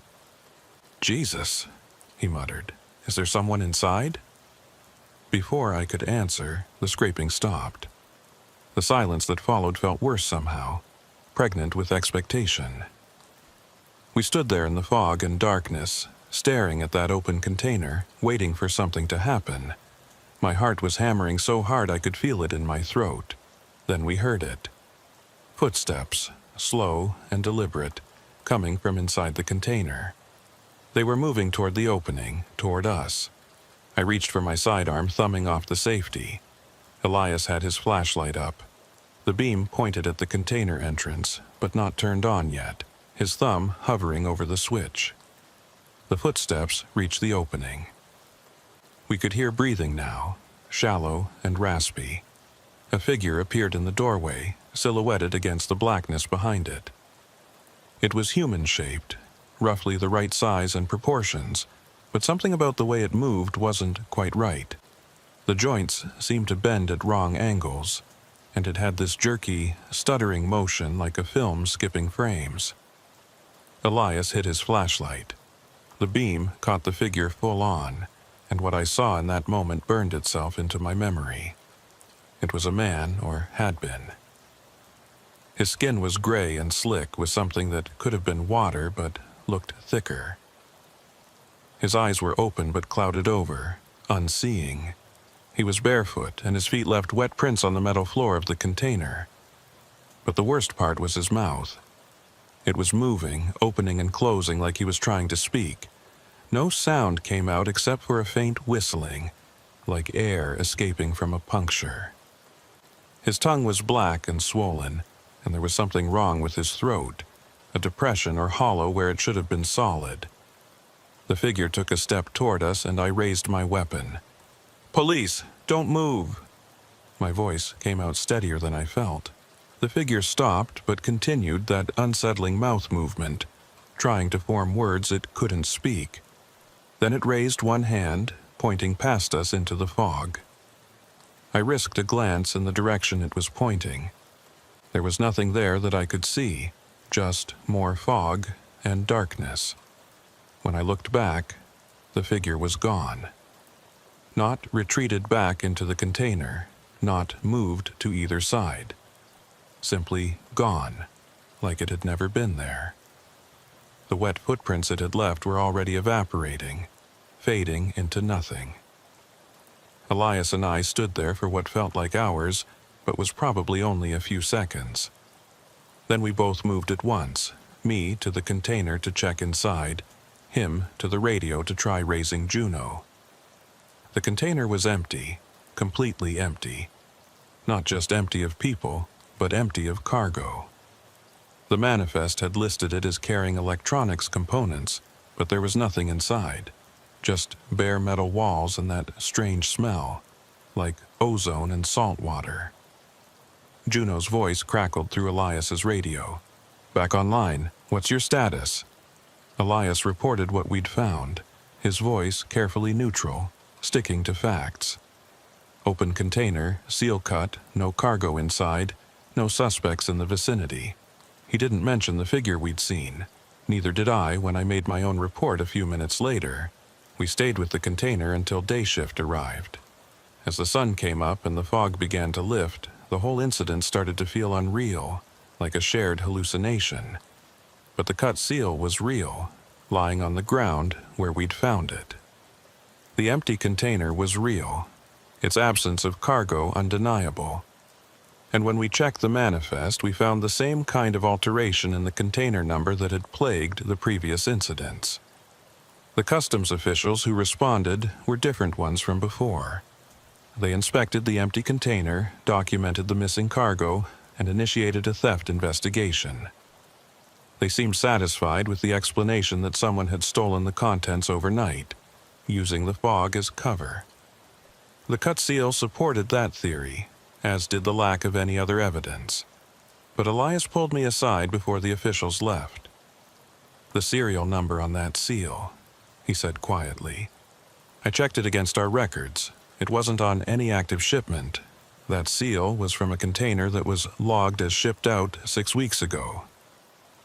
"Jesus," he muttered. "Is there someone inside?" Before I could answer, the scraping stopped. The silence that followed felt worse somehow, pregnant with expectation. We stood there in the fog and darkness, staring at that open container, waiting for something to happen. My heart was hammering so hard I could feel it in my throat. Then we heard it. Footsteps, slow and deliberate, coming from inside the container. They were moving toward the opening, toward us. I reached for my sidearm, thumbing off the safety. Elias had his flashlight up. The beam pointed at the container entrance, but not turned on yet, his thumb hovering over the switch. The footsteps reached the opening. We could hear breathing now, shallow and raspy. A figure appeared in the doorway, silhouetted against the blackness behind it. It was human-shaped, roughly the right size and proportions, but something about the way it moved wasn't quite right. The joints seemed to bend at wrong angles, and it had this jerky, stuttering motion like a film skipping frames. Elias hit his flashlight. The beam caught the figure full on, and what I saw in that moment burned itself into my memory. It was a man, or had been. His skin was gray and slick with something that could have been water but looked thicker. His eyes were open but clouded over, unseeing. He was barefoot, and his feet left wet prints on the metal floor of the container. But the worst part was his mouth. It was moving, opening and closing like he was trying to speak. No sound came out except for a faint whistling, like air escaping from a puncture. His tongue was black and swollen, and there was something wrong with his throat, a depression or hollow where it should have been solid. The figure took a step toward us, and I raised my weapon. "Police, don't move!" My voice came out steadier than I felt. The figure stopped, but continued that unsettling mouth movement, trying to form words it couldn't speak. Then it raised one hand, pointing past us into the fog. I risked a glance in the direction it was pointing. There was nothing there that I could see, just more fog and darkness. When I looked back, the figure was gone. Not retreated back into the container, not moved to either side. Simply gone, like it had never been there. The wet footprints it had left were already evaporating, fading into nothing. Elias and I stood there for what felt like hours, but was probably only a few seconds. Then we both moved at once, me to the container to check inside, him to the radio to try raising Juno. The container was empty, completely empty. Not just empty of people, but empty of cargo. The manifest had listed it as carrying electronics components, but there was nothing inside. Just bare metal walls and that strange smell, like ozone and salt water. Juno's voice crackled through Elias's radio. "Back online. What's your status?" Elias reported what we'd found, his voice carefully neutral, sticking to facts. Open container, seal cut, no cargo inside, no suspects in the vicinity. He didn't mention the figure we'd seen. Neither did I when I made my own report a few minutes later. We stayed with the container until day shift arrived. As the sun came up and the fog began to lift, the whole incident started to feel unreal, like a shared hallucination. But the cut seal was real, lying on the ground where we'd found it. The empty container was real, its absence of cargo undeniable. And when we checked the manifest, we found the same kind of alteration in the container number that had plagued the previous incidents. The customs officials who responded were different ones from before. They inspected the empty container, documented the missing cargo, and initiated a theft investigation. They seemed satisfied with the explanation that someone had stolen the contents overnight, using the fog as cover. The cut seal supported that theory, as did the lack of any other evidence. But Elias pulled me aside before the officials left. "The serial number on that seal," he said quietly. "I checked it against our records. It wasn't on any active shipment. That seal was from a container that was logged as shipped out 6 weeks ago."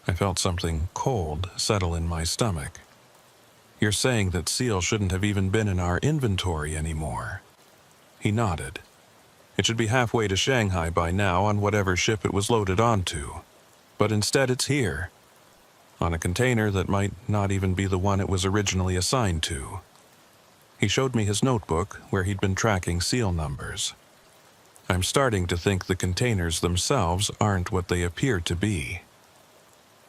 I felt something cold settle in my stomach. "You're saying that seal shouldn't have even been in our inventory anymore?" He nodded. "It should be halfway to Shanghai by now on whatever ship it was loaded onto. But instead it's here, on a container that might not even be the one it was originally assigned to." He showed me his notebook where he'd been tracking seal numbers. "I'm starting to think the containers themselves aren't what they appear to be."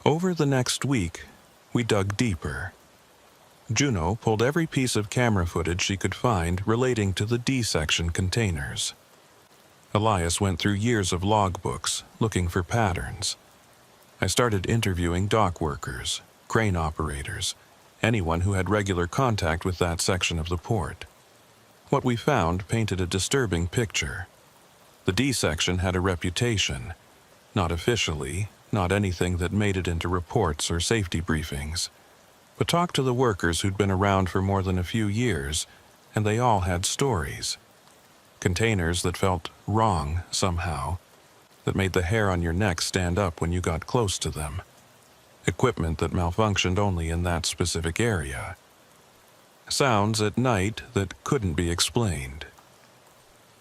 Over the next week, we dug deeper. Juno pulled every piece of camera footage she could find relating to the D-section containers. Elias went through years of logbooks, looking for patterns. I started interviewing dock workers, crane operators, anyone who had regular contact with that section of the port. What we found painted a disturbing picture. The D section had a reputation, not officially, not anything that made it into reports or safety briefings, but talk to the workers who'd been around for more than a few years, and they all had stories. Containers that felt wrong somehow, that made the hair on your neck stand up when you got close to them. Equipment that malfunctioned only in that specific area. Sounds at night that couldn't be explained.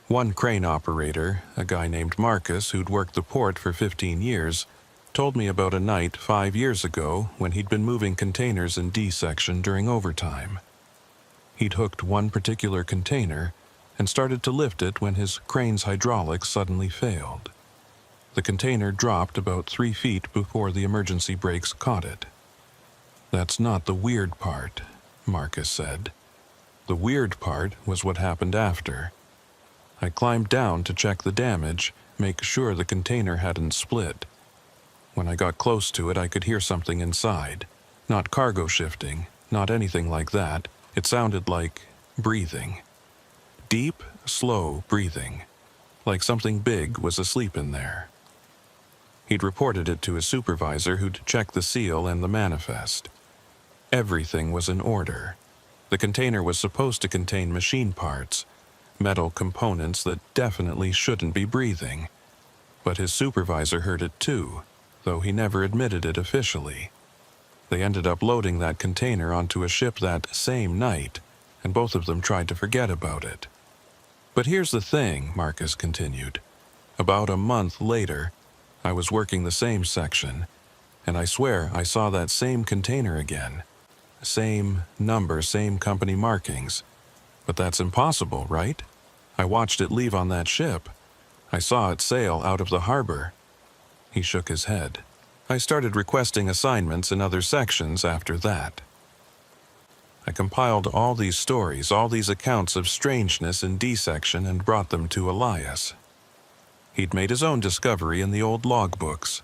One crane operator, a guy named Marcus who'd worked the port for 15 years, told me about a night 5 years ago when he'd been moving containers in D section during overtime. He'd hooked one particular container and started to lift it when his crane's hydraulics suddenly failed. The container dropped about 3 feet before the emergency brakes caught it. "That's not the weird part," Marcus said. "The weird part was what happened after. I climbed down to check the damage, make sure the container hadn't split. When I got close to it, I could hear something inside. Not cargo shifting, not anything like that. It sounded like breathing. Deep, slow breathing. Like something big was asleep in there." He'd reported it to his supervisor who'd checked the seal and the manifest. Everything was in order. The container was supposed to contain machine parts, metal components that definitely shouldn't be breathing. But his supervisor heard it too, though he never admitted it officially. They ended up loading that container onto a ship that same night, and both of them tried to forget about it. "But here's the thing," Marcus continued. "About a month later, I was working the same section, and I swear I saw that same container again. Same number, same company markings. But that's impossible, right? I watched it leave on that ship. I saw it sail out of the harbor." He shook his head. "I started requesting assignments in other sections after that." I compiled all these stories, all these accounts of strangeness in D section and brought them to Elias. He'd made his own discovery in the old logbooks.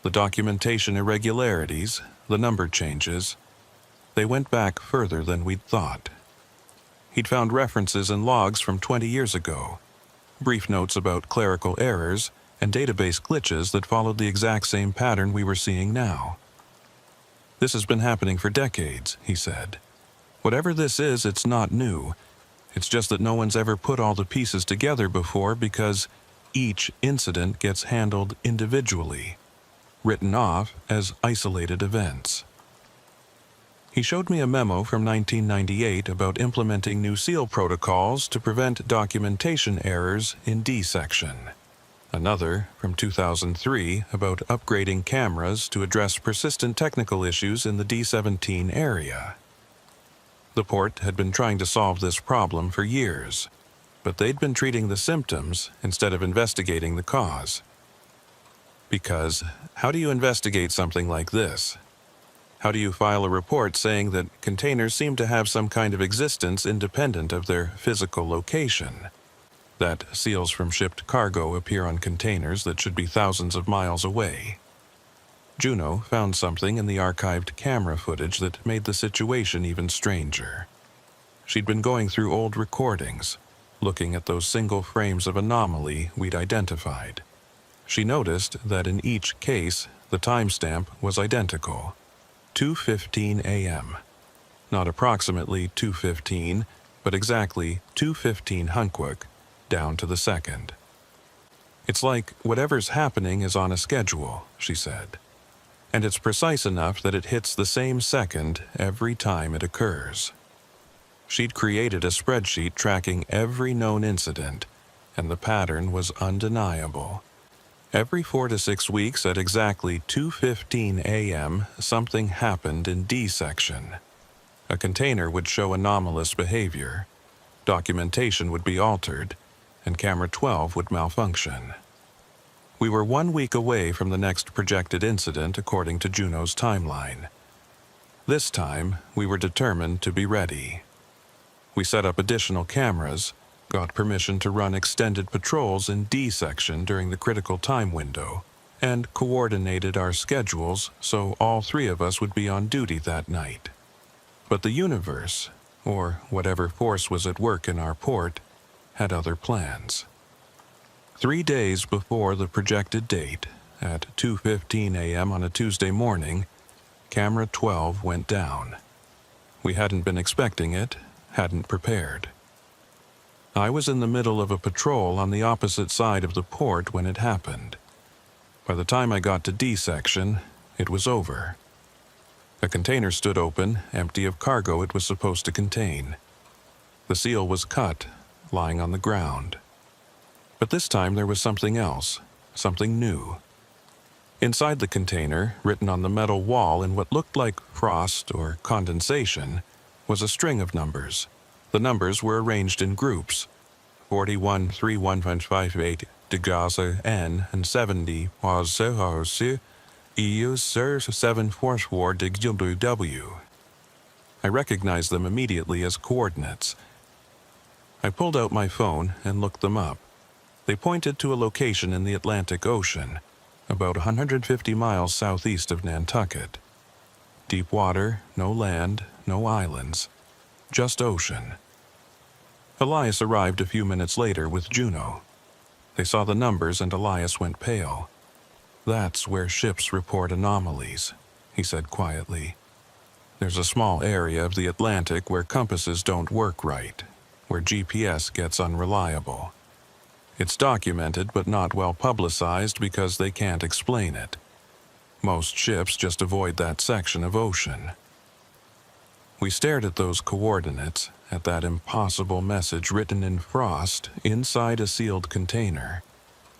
The documentation irregularities, the number changes, they went back further than we'd thought. He'd found references in logs from 20 years ago, brief notes about clerical errors, and database glitches that followed the exact same pattern we were seeing now. "This has been happening for decades," he said. "Whatever this is, it's not new. It's just that no one's ever put all the pieces together before because each incident gets handled individually, written off as isolated events." He showed me a memo from 1998 about implementing new SEAL protocols to prevent documentation errors in D section. Another from 2003 about upgrading cameras to address persistent technical issues in the D-17 area. The port had been trying to solve this problem for years, but they'd been treating the symptoms instead of investigating the cause. Because how do you investigate something like this? How do you file a report saying that containers seem to have some kind of existence independent of their physical location? That seals from shipped cargo appear on containers that should be thousands of miles away. Juno found something in the archived camera footage that made the situation even stranger. She'd been going through old recordings, looking at those single frames of anomaly we'd identified. She noticed that in each case, the timestamp was identical. 2:15 a.m. Not approximately 2:15, but exactly 2:15 Hunkwuk, down to the second. "It's like whatever's happening is on a schedule," she said. "And it's precise enough that it hits the same second every time it occurs." She'd created a spreadsheet tracking every known incident, and the pattern was undeniable. Every 4 to 6 weeks at exactly 2:15 a.m., something happened in D section. A container would show anomalous behavior, documentation would be altered, and camera 12 would malfunction. We were 1 week away from the next projected incident according to Juno's timeline. This time, we were determined to be ready. We set up additional cameras, got permission to run extended patrols in D section during the critical time window, and coordinated our schedules so all three of us would be on duty that night. But the universe, or whatever force was at work in our port, had other plans. 3 days before the projected date, at 2:15 a.m. on a Tuesday morning, Camera 12 went down. We hadn't been expecting it, hadn't prepared. I was in the middle of a patrol on the opposite side of the port when it happened. By the time I got to D section, it was over. A container stood open, empty of cargo it was supposed to contain. The seal was cut, lying on the ground. But this time there was something else, something new. Inside the container, written on the metal wall in what looked like frost or condensation, was a string of numbers. The numbers were arranged in groups: 41 31558 Degaza N and 70 was EU 744 W. I recognized them immediately as coordinates. I pulled out my phone and looked them up. They pointed to a location in the Atlantic Ocean, about 150 miles southeast of Nantucket. Deep water, no land, no islands, just ocean. Elias arrived a few minutes later with Juno. They saw the numbers and Elias went pale. "That's where ships report anomalies," he said quietly. "There's a small area of the Atlantic where compasses don't work right, where GPS gets unreliable. It's documented but not well publicized because they can't explain it. Most ships just avoid that section of ocean." We stared at those coordinates, at that impossible message written in frost inside a sealed container,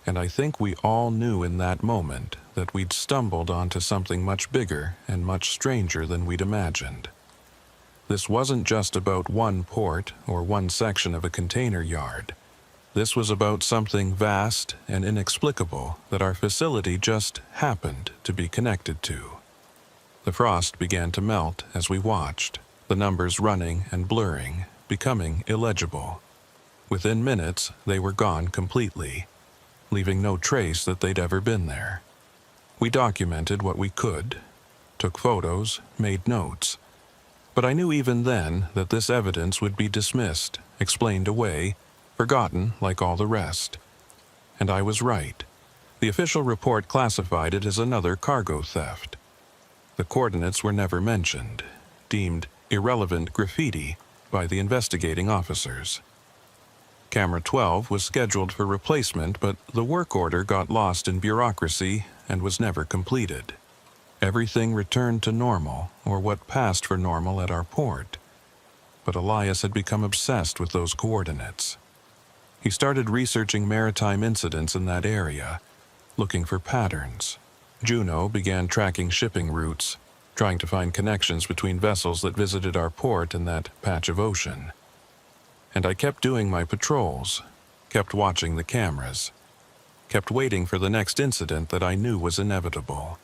and I think we all knew in that moment that we'd stumbled onto something much bigger and much stranger than we'd imagined. This wasn't just about one port or one section of a container yard. This was about something vast and inexplicable that our facility just happened to be connected to. The frost began to melt as we watched, the numbers running and blurring, becoming illegible. Within minutes, they were gone completely, leaving no trace that they'd ever been there. We documented what we could, took photos, made notes. But I knew even then that this evidence would be dismissed, explained away, forgotten like all the rest. And I was right. The official report classified it as another cargo theft. The coordinates were never mentioned, deemed irrelevant graffiti by the investigating officers. Camera 12 was scheduled for replacement, but the work order got lost in bureaucracy and was never completed. Everything returned to normal, or what passed for normal at our port. But Elias had become obsessed with those coordinates. He started researching maritime incidents in that area, looking for patterns. Juno began tracking shipping routes, trying to find connections between vessels that visited our port and that patch of ocean. And I kept doing my patrols, kept watching the cameras, kept waiting for the next incident that I knew was inevitable.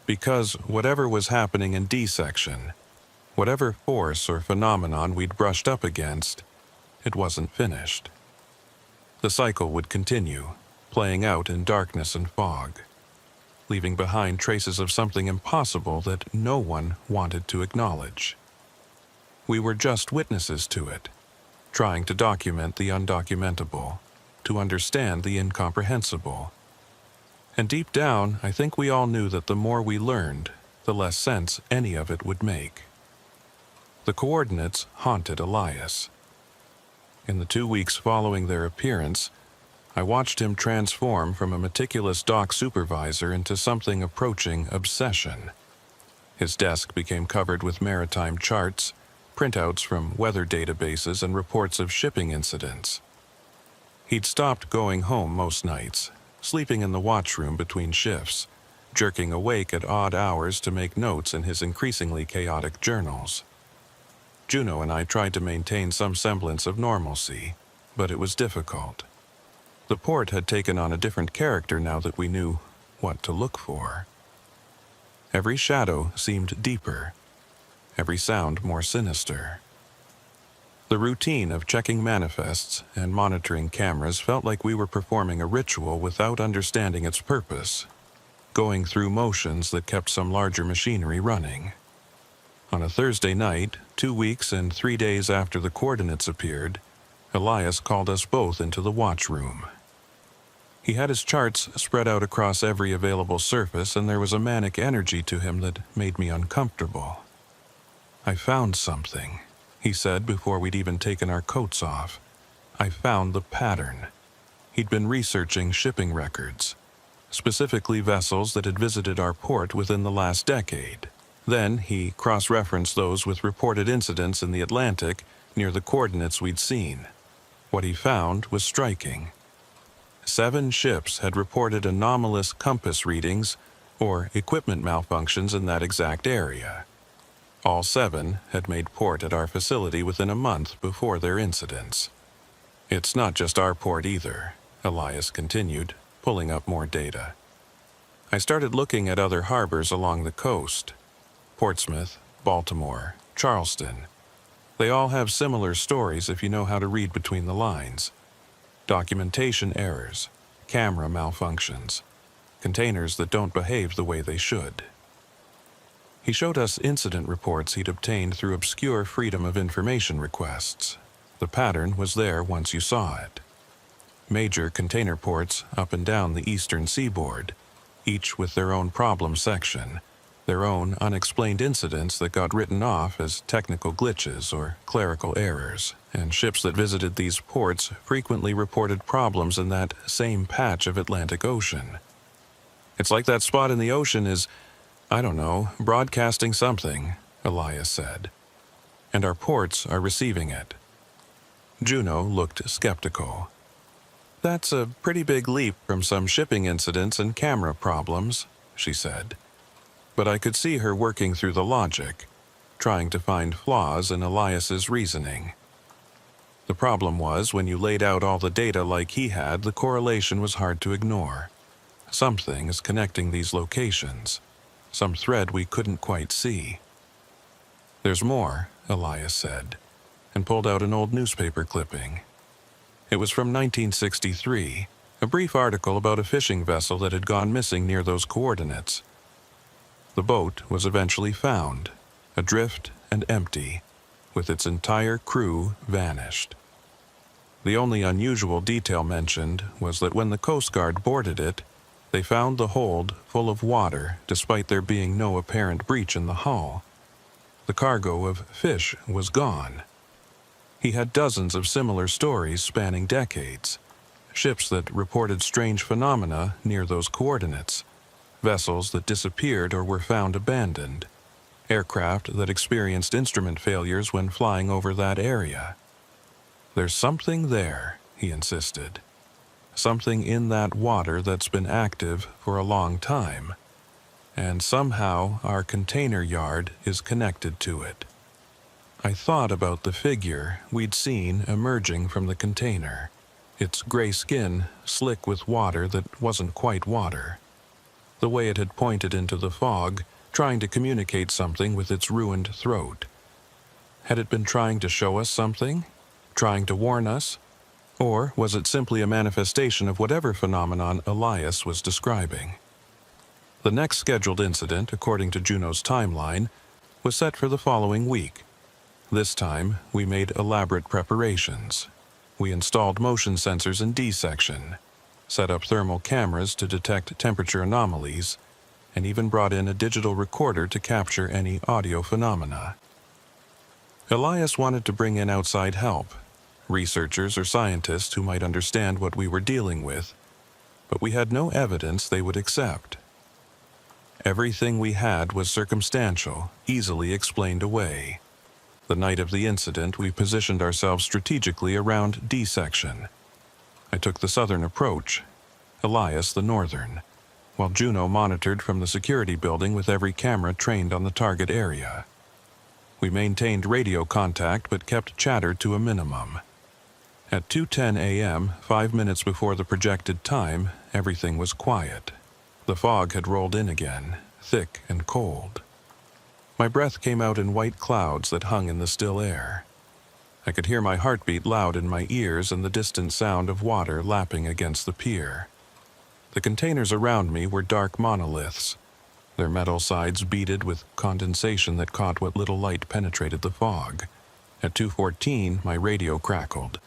Because whatever was happening in D section, whatever force or phenomenon we'd brushed up against, it wasn't finished. The cycle would continue, playing out in darkness and fog, leaving behind traces of something impossible that no one wanted to acknowledge. We were just witnesses to it, trying to document the undocumentable, to understand the incomprehensible. And deep down, I think we all knew that the more we learned, the less sense any of it would make. The coordinates haunted Elias. In the 2 weeks following their appearance, I watched him transform from a meticulous dock supervisor into something approaching obsession. His desk became covered with maritime charts, printouts from weather databases, and reports of shipping incidents. He'd stopped going home most nights, sleeping in the watchroom between shifts, jerking awake at odd hours to make notes in his increasingly chaotic journals. Juno and I tried to maintain some semblance of normalcy, but it was difficult. The port had taken on a different character now that we knew what to look for. Every shadow seemed deeper, every sound more sinister. The routine of checking manifests and monitoring cameras felt like we were performing a ritual without understanding its purpose, going through motions that kept some larger machinery running. On a Thursday night, 2 weeks and 3 days after the coordinates appeared, Elias called us both into the watch room. He had his charts spread out across every available surface, and there was a manic energy to him that made me uncomfortable. "I found something," he said before we'd even taken our coats off. "I found the pattern." He'd been researching shipping records, specifically vessels that had visited our port within the last decade. Then he cross-referenced those with reported incidents in the Atlantic near the coordinates we'd seen. What he found was striking. 7 ships had reported anomalous compass readings or equipment malfunctions in that exact area. All 7 had made port at our facility within a month before their incidents. "It's not just our port either," Elias continued, pulling up more data. "I started looking at other harbors along the coast. Portsmouth, Baltimore, Charleston. They all have similar stories if you know how to read between the lines. Documentation errors, camera malfunctions, containers that don't behave the way they should." He showed us incident reports he'd obtained through obscure Freedom of Information requests. The pattern was there once you saw it. Major container ports up and down the eastern seaboard, each with their own problem section, their own unexplained incidents that got written off as technical glitches or clerical errors, and ships that visited these ports frequently reported problems in that same patch of Atlantic Ocean. "It's like that spot in the ocean is, I don't know, broadcasting something," Elias said. "And our ports are receiving it." Juno looked skeptical. "That's a pretty big leap from some shipping incidents and camera problems," she said. But I could see her working through the logic, trying to find flaws in Elias's reasoning. The problem was, when you laid out all the data like he had, the correlation was hard to ignore. Something is connecting these locations, some thread we couldn't quite see. "There's more," Elias said, and pulled out an old newspaper clipping. It was from 1963, a brief article about a fishing vessel that had gone missing near those coordinates. The boat was eventually found, adrift and empty, with its entire crew vanished. The only unusual detail mentioned was that when the Coast Guard boarded it, they found the hold full of water despite there being no apparent breach in the hull. The cargo of fish was gone. He had dozens of similar stories spanning decades, ships that reported strange phenomena near those coordinates, vessels that disappeared or were found abandoned, aircraft that experienced instrument failures when flying over that area. "There's something there," he insisted. "Something in that water that's been active for a long time. And somehow our container yard is connected to it." I thought about the figure we'd seen emerging from the container, its gray skin slick with water that wasn't quite water. The way it had pointed into the fog, trying to communicate something with its ruined throat. Had it been trying to show us something? Trying to warn us? Or was it simply a manifestation of whatever phenomenon Elias was describing? The next scheduled incident, according to Juno's timeline, was set for the following week. This time, we made elaborate preparations. We installed motion sensors in D section, set up thermal cameras to detect temperature anomalies, and even brought in a digital recorder to capture any audio phenomena. Elias wanted to bring in outside help, researchers or scientists who might understand what we were dealing with, but we had no evidence they would accept. Everything we had was circumstantial, easily explained away. The night of the incident, we positioned ourselves strategically around D section. I took the southern approach, Elias the northern, while Juno monitored from the security building with every camera trained on the target area. We maintained radio contact but kept chatter to a minimum. At 2:10 a.m., 5 minutes before the projected time, everything was quiet. The fog had rolled in again, thick and cold. My breath came out in white clouds that hung in the still air. I could hear my heartbeat loud in my ears and the distant sound of water lapping against the pier. The containers around me were dark monoliths, their metal sides beaded with condensation that caught what little light penetrated the fog. At 2:14, my radio crackled.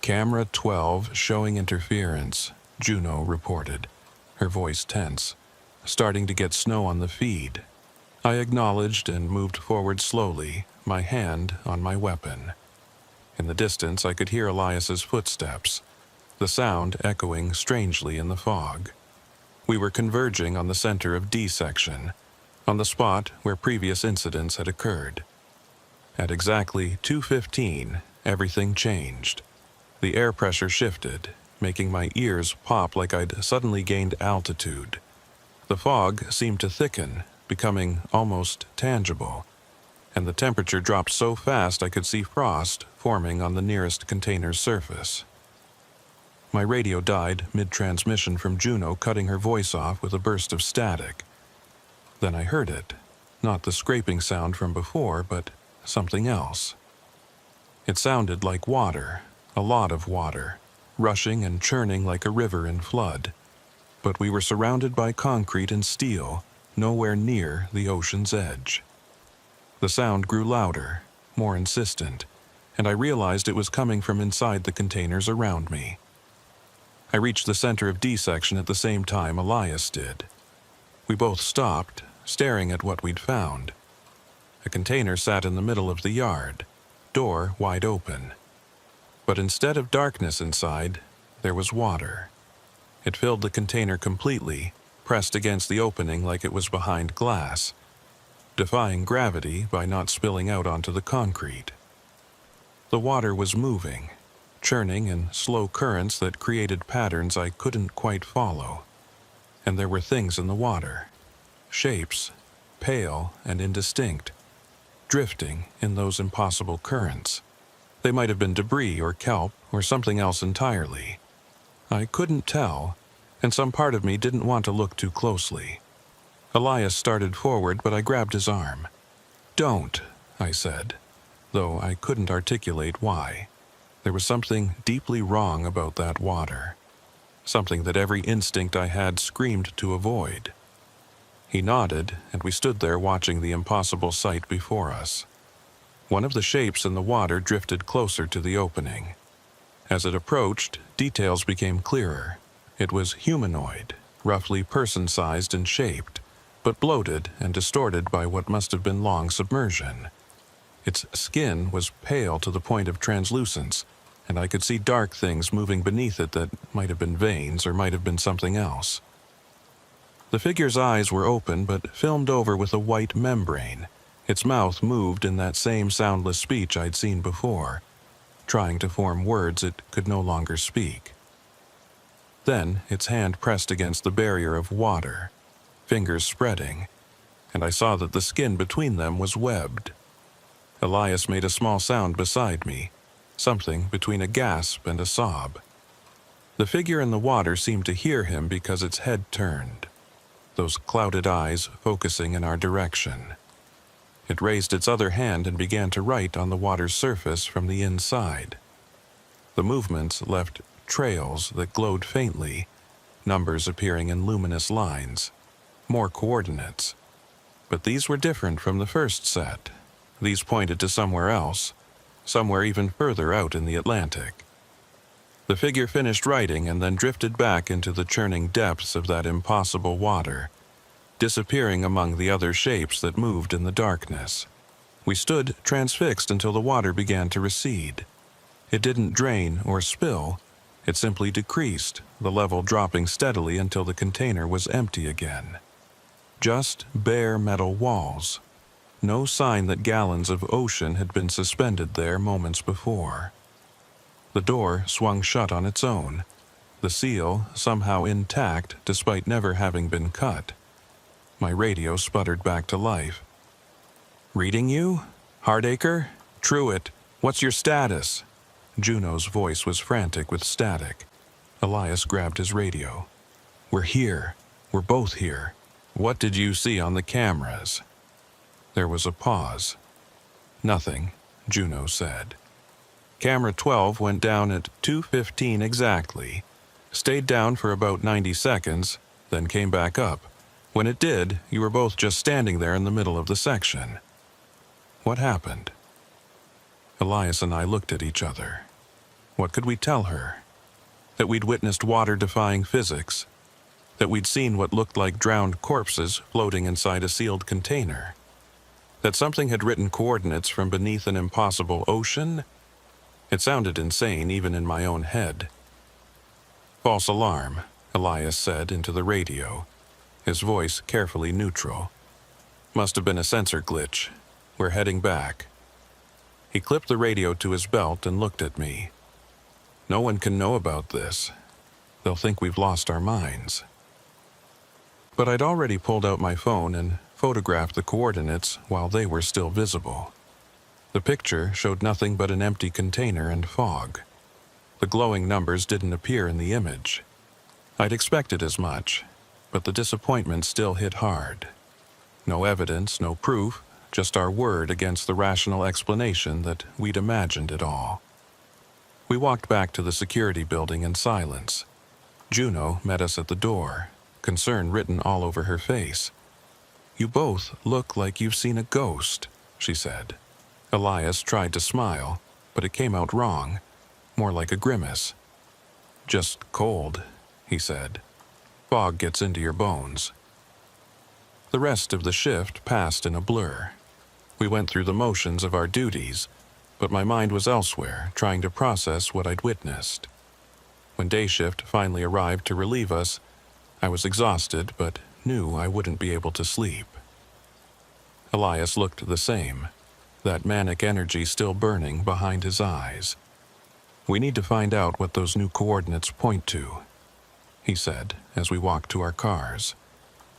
"Camera 12 showing interference," Juno reported, her voice tense. "Starting to get snow on the feed." I acknowledged and moved forward slowly, my hand on my weapon. In the distance, I could hear Elias's footsteps, the sound echoing strangely in the fog. We were converging on the center of D section, on the spot where previous incidents had occurred. At exactly 2:15, everything changed. The air pressure shifted, making my ears pop like I'd suddenly gained altitude. The fog seemed to thicken, becoming almost tangible, and the temperature dropped so fast I could see frost forming on the nearest container's surface. My radio died mid-transmission from Juno cutting her voice off with a burst of static. Then I heard it, not the scraping sound from before, but something else. It sounded like water, a lot of water, rushing and churning like a river in flood. But we were surrounded by concrete and steel, nowhere near the ocean's edge. The sound grew louder, more insistent, and I realized it was coming from inside the containers around me. I reached the center of D section at the same time Elias did. We both stopped, staring at what we'd found. A container sat in the middle of the yard, door wide open. But instead of darkness inside, there was water. It filled the container completely, pressed against the opening like it was behind glass, defying gravity by not spilling out onto the concrete. The water was moving, churning in slow currents that created patterns I couldn't quite follow. And there were things in the water, shapes, pale and indistinct, drifting in those impossible currents. They might have been debris or kelp or something else entirely. I couldn't tell, and some part of me didn't want to look too closely. Elias started forward, but I grabbed his arm. "Don't," I said, though I couldn't articulate why. There was something deeply wrong about that water, something that every instinct I had screamed to avoid. He nodded, and we stood there watching the impossible sight before us. One of the shapes in the water drifted closer to the opening. As it approached, details became clearer. It was humanoid, roughly person-sized and shaped, but bloated and distorted by what must have been long submersion. Its skin was pale to the point of translucence, and I could see dark things moving beneath it that might have been veins or might have been something else. The figure's eyes were open but filmed over with a white membrane. Its mouth moved in that same soundless speech I'd seen before, trying to form words it could no longer speak. Then its hand pressed against the barrier of water, fingers spreading, and I saw that the skin between them was webbed. Elias made a small sound beside me, something between a gasp and a sob. The figure in the water seemed to hear him because its head turned, those clouded eyes focusing in our direction. It raised its other hand and began to write on the water's surface from the inside. The movements left trails that glowed faintly, numbers appearing in luminous lines, more coordinates. But these were different from the first set. These pointed to somewhere else, somewhere even further out in the Atlantic. The figure finished writing and then drifted back into the churning depths of that impossible water, disappearing among the other shapes that moved in the darkness. We stood transfixed until the water began to recede. It didn't drain or spill, it simply decreased, the level dropping steadily until the container was empty again. Just bare metal walls. No sign that gallons of ocean had been suspended there moments before. The door swung shut on its own, the seal somehow intact despite never having been cut. My radio sputtered back to life. "Reading you? Hardacre? Truett, what's your status?" Juno's voice was frantic with static. Elias grabbed his radio. "We're here. We're both here. What did you see on the cameras?" There was a pause. "Nothing," Juno said. Camera 12 went down at 2:15 exactly, stayed down for about 90 seconds, then came back up. When it did, you were both just standing there in the middle of the section. What happened? Elias and I looked at each other. What could we tell her? That we'd witnessed water-defying physics? That we'd seen what looked like drowned corpses floating inside a sealed container? That something had written coordinates from beneath an impossible ocean? It sounded insane even in my own head. "False alarm," Elias said into the radio, his voice carefully neutral. "Must have been a sensor glitch. We're heading back." He clipped the radio to his belt and looked at me. "No one can know about this. They'll think we've lost our minds." But I'd already pulled out my phone and photographed the coordinates while they were still visible. The picture showed nothing but an empty container and fog. The glowing numbers didn't appear in the image. I'd expected as much, but the disappointment still hit hard. No evidence, no proof, just our word against the rational explanation that we'd imagined it all. We walked back to the security building in silence. Juno met us at the door, concern written all over her face. "You both look like you've seen a ghost," she said. Elias tried to smile, but it came out wrong, more like a grimace. "Just cold," he said. "Fog gets into your bones." The rest of the shift passed in a blur. We went through the motions of our duties, but my mind was elsewhere, trying to process what I'd witnessed. When day shift finally arrived to relieve us, I was exhausted, but knew I wouldn't be able to sleep. Elias looked the same, that manic energy still burning behind his eyes. "We need to find out what those new coordinates point to," he said as we walked to our cars.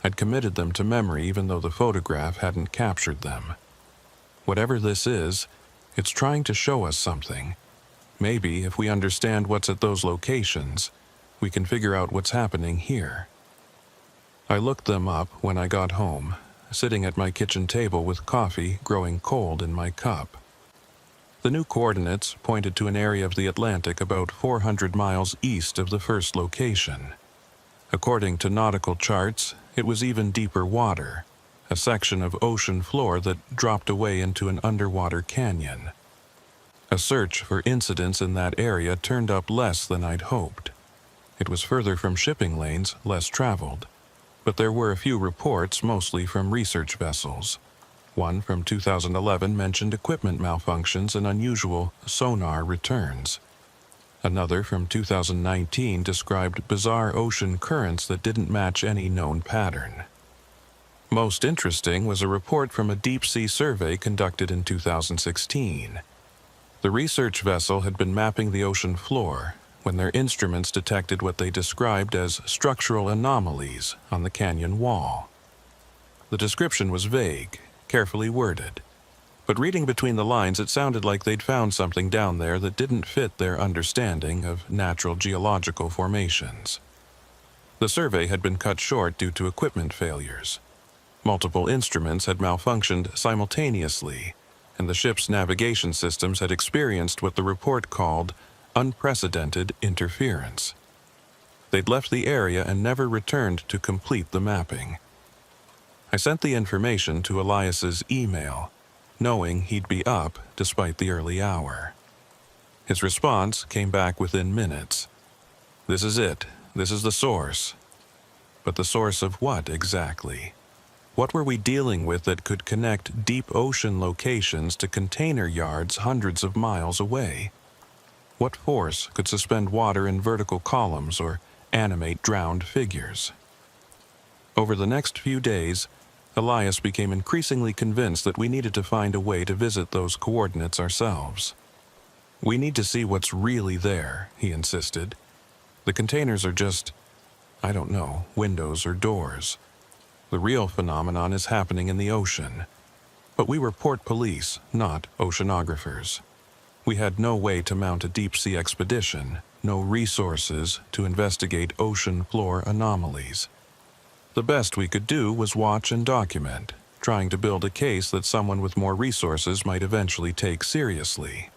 I'd committed them to memory even though the photograph hadn't captured them. Whatever this is, it's trying to show us something. Maybe if we understand what's at those locations, we can figure out what's happening here. I looked them up when I got home, sitting at my kitchen table with coffee growing cold in my cup. The new coordinates pointed to an area of the Atlantic about 400 miles east of the first location. According to nautical charts, it was even deeper water, a section of ocean floor that dropped away into an underwater canyon. A search for incidents in that area turned up less than I'd hoped. It was further from shipping lanes, less traveled, but there were a few reports, mostly from research vessels. One from 2011 mentioned equipment malfunctions and unusual sonar returns. Another from 2019 described bizarre ocean currents that didn't match any known pattern. Most interesting was a report from a deep-sea survey conducted in 2016. The research vessel had been mapping the ocean floor when their instruments detected what they described as structural anomalies on the canyon wall. The description was vague, carefully worded, but reading between the lines it sounded like they'd found something down there that didn't fit their understanding of natural geological formations. The survey had been cut short due to equipment failures. Multiple instruments had malfunctioned simultaneously, and the ship's navigation systems had experienced what the report called unprecedented interference. They'd left the area and never returned to complete the mapping. I sent the information to Elias's email, knowing he'd be up despite the early hour. His response came back within minutes. "This is it. This is the source." But the source of what exactly? What were we dealing with that could connect deep ocean locations to container yards hundreds of miles away? What force could suspend water in vertical columns or animate drowned figures? Over the next few days, Elias became increasingly convinced that we needed to find a way to visit those coordinates ourselves. "We need to see what's really there," he insisted. "The containers are just, I don't know, windows or doors. The real phenomenon is happening in the ocean." But we were port police, not oceanographers. We had no way to mount a deep-sea expedition, no resources to investigate ocean floor anomalies. The best we could do was watch and document, trying to build a case that someone with more resources might eventually take seriously.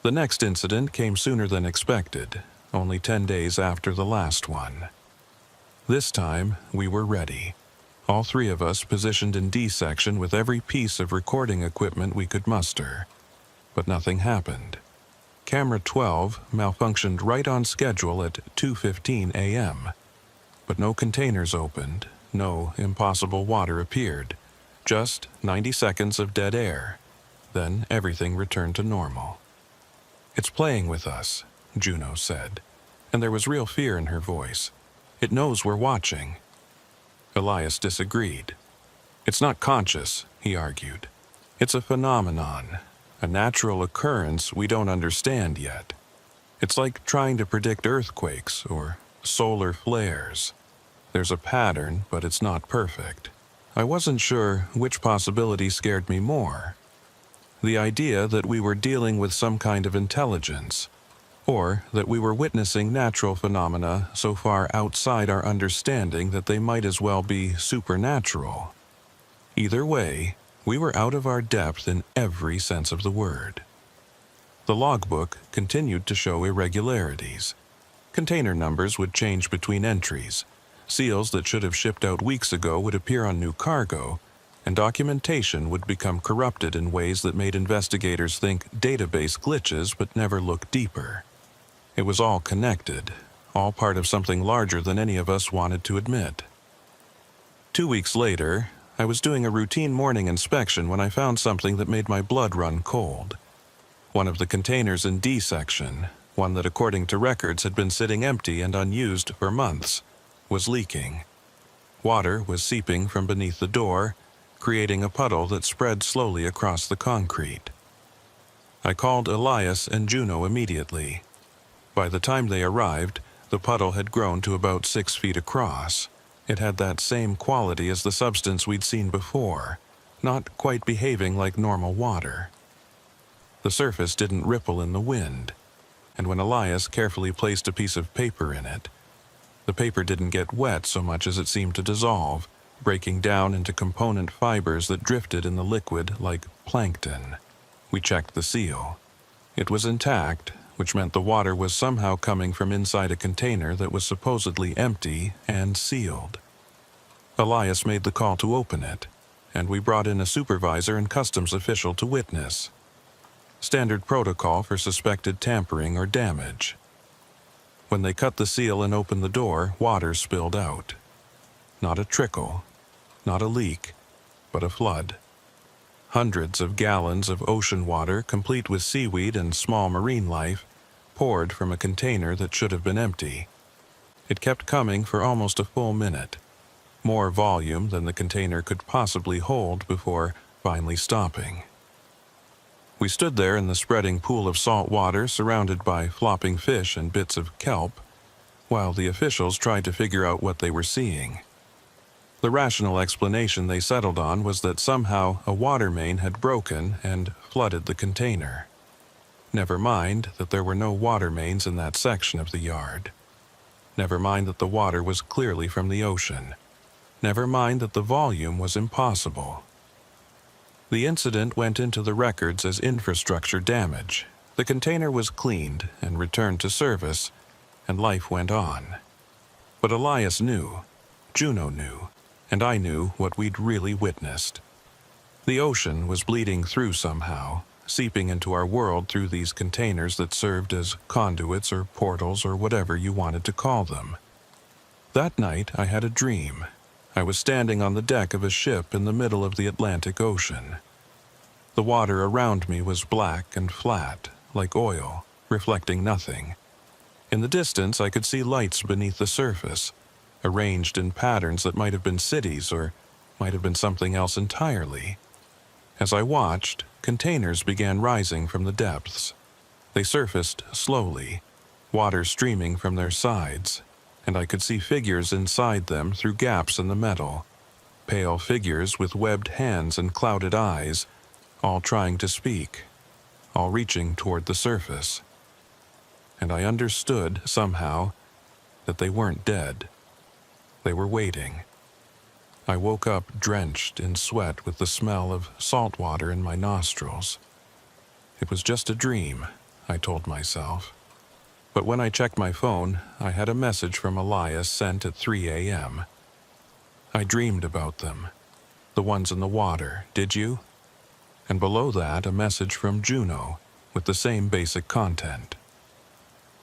The next incident came sooner than expected, only 10 days after the last one. This time, we were ready. All three of us positioned in D section with every piece of recording equipment we could muster. But nothing happened. Camera 12 malfunctioned right on schedule at 2:15 a.m. But no containers opened, no impossible water appeared. Just 90 seconds of dead air. Then everything returned to normal. "It's playing with us," Juno said, and there was real fear in her voice. "It knows we're watching." Elias disagreed. "It's not conscious," he argued. "It's a phenomenon, a natural occurrence we don't understand yet. It's like trying to predict earthquakes or solar flares. There's a pattern, but it's not perfect." I wasn't sure which possibility scared me more. The idea that we were dealing with some kind of intelligence, or that we were witnessing natural phenomena so far outside our understanding that they might as well be supernatural. Either way, we were out of our depth in every sense of the word. The logbook continued to show irregularities. Container numbers would change between entries. Seals that should have shipped out weeks ago would appear on new cargo, and documentation would become corrupted in ways that made investigators think database glitches but never look deeper. It was all connected, all part of something larger than any of us wanted to admit. 2 weeks later, I was doing a routine morning inspection when I found something that made my blood run cold. One of the containers in D section, one that according to records had been sitting empty and unused for months, was leaking. Water was seeping from beneath the door, creating a puddle that spread slowly across the concrete. I called Elias and Juno immediately. By the time they arrived, the puddle had grown to about 6 feet across. It had that same quality as the substance we'd seen before, not quite behaving like normal water. The surface didn't ripple in the wind, and when Elias carefully placed a piece of paper in it, the paper didn't get wet so much as it seemed to dissolve, breaking down into component fibers that drifted in the liquid like plankton. We checked the seal. It was intact, which meant the water was somehow coming from inside a container that was supposedly empty and sealed. Elias made the call to open it, and we brought in a supervisor and customs official to witness. Standard protocol for suspected tampering or damage. When they cut the seal and opened the door, water spilled out. Not a trickle, not a leak, but a flood. Hundreds of gallons of ocean water, complete with seaweed and small marine life, poured from a container that should have been empty. It kept coming for almost a full minute, more volume than the container could possibly hold before finally stopping. We stood there in the spreading pool of salt water surrounded by flopping fish and bits of kelp, while the officials tried to figure out what they were seeing. The rational explanation they settled on was that somehow a water main had broken and flooded the container. Never mind that there were no water mains in that section of the yard. Never mind that the water was clearly from the ocean. Never mind that the volume was impossible. The incident went into the records as infrastructure damage. The container was cleaned and returned to service, and life went on. But Elias knew, Juno knew, and I knew what we'd really witnessed. The ocean was bleeding through somehow, seeping into our world through these containers that served as conduits or portals or whatever you wanted to call them. That night I had a dream. I was standing on the deck of a ship in the middle of the Atlantic Ocean. The water around me was black and flat, like oil, reflecting nothing. In the distance I could see lights beneath the surface, arranged in patterns that might have been cities or might have been something else entirely. As I watched, containers began rising from the depths. They surfaced slowly, water streaming from their sides, and I could see figures inside them through gaps in the metal, pale figures with webbed hands and clouded eyes, all trying to speak, all reaching toward the surface. And I understood, somehow, that they weren't dead. They were waiting. I woke up drenched in sweat with the smell of salt water in my nostrils. It was just a dream, I told myself. But when I checked my phone, I had a message from Elias sent at 3 a.m. I dreamed about them. The ones in the water, did you? And below that, a message from Juno with the same basic content.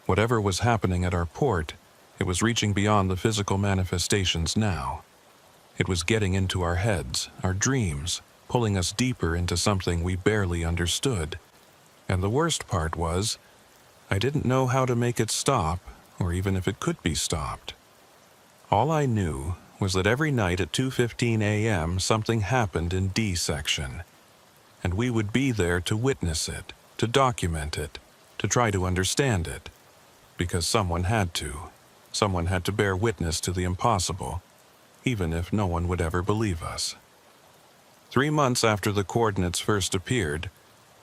Whatever was happening at our port, it was reaching beyond the physical manifestations now. It was getting into our heads, our dreams, pulling us deeper into something we barely understood. And the worst part was, I didn't know how to make it stop, or even if it could be stopped. All I knew was that every night at 2:15 a.m. something happened in D section, and we would be there to witness it, to document it, to try to understand it, because someone had to. Someone had to bear witness to the impossible, even if no one would ever believe us. 3 months after the coordinates first appeared,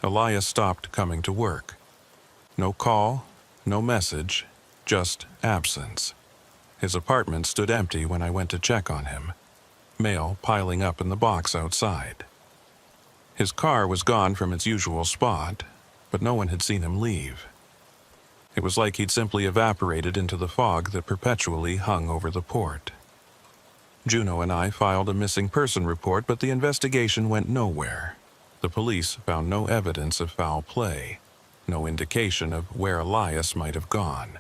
Elias stopped coming to work. No call, no message, just absence. His apartment stood empty when I went to check on him, mail piling up in the box outside. His car was gone from its usual spot, but no one had seen him leave. It was like he'd simply evaporated into the fog that perpetually hung over the port. Juno and I filed a missing person report, but the investigation went nowhere. The police found no evidence of foul play, no indication of where Elias might have gone.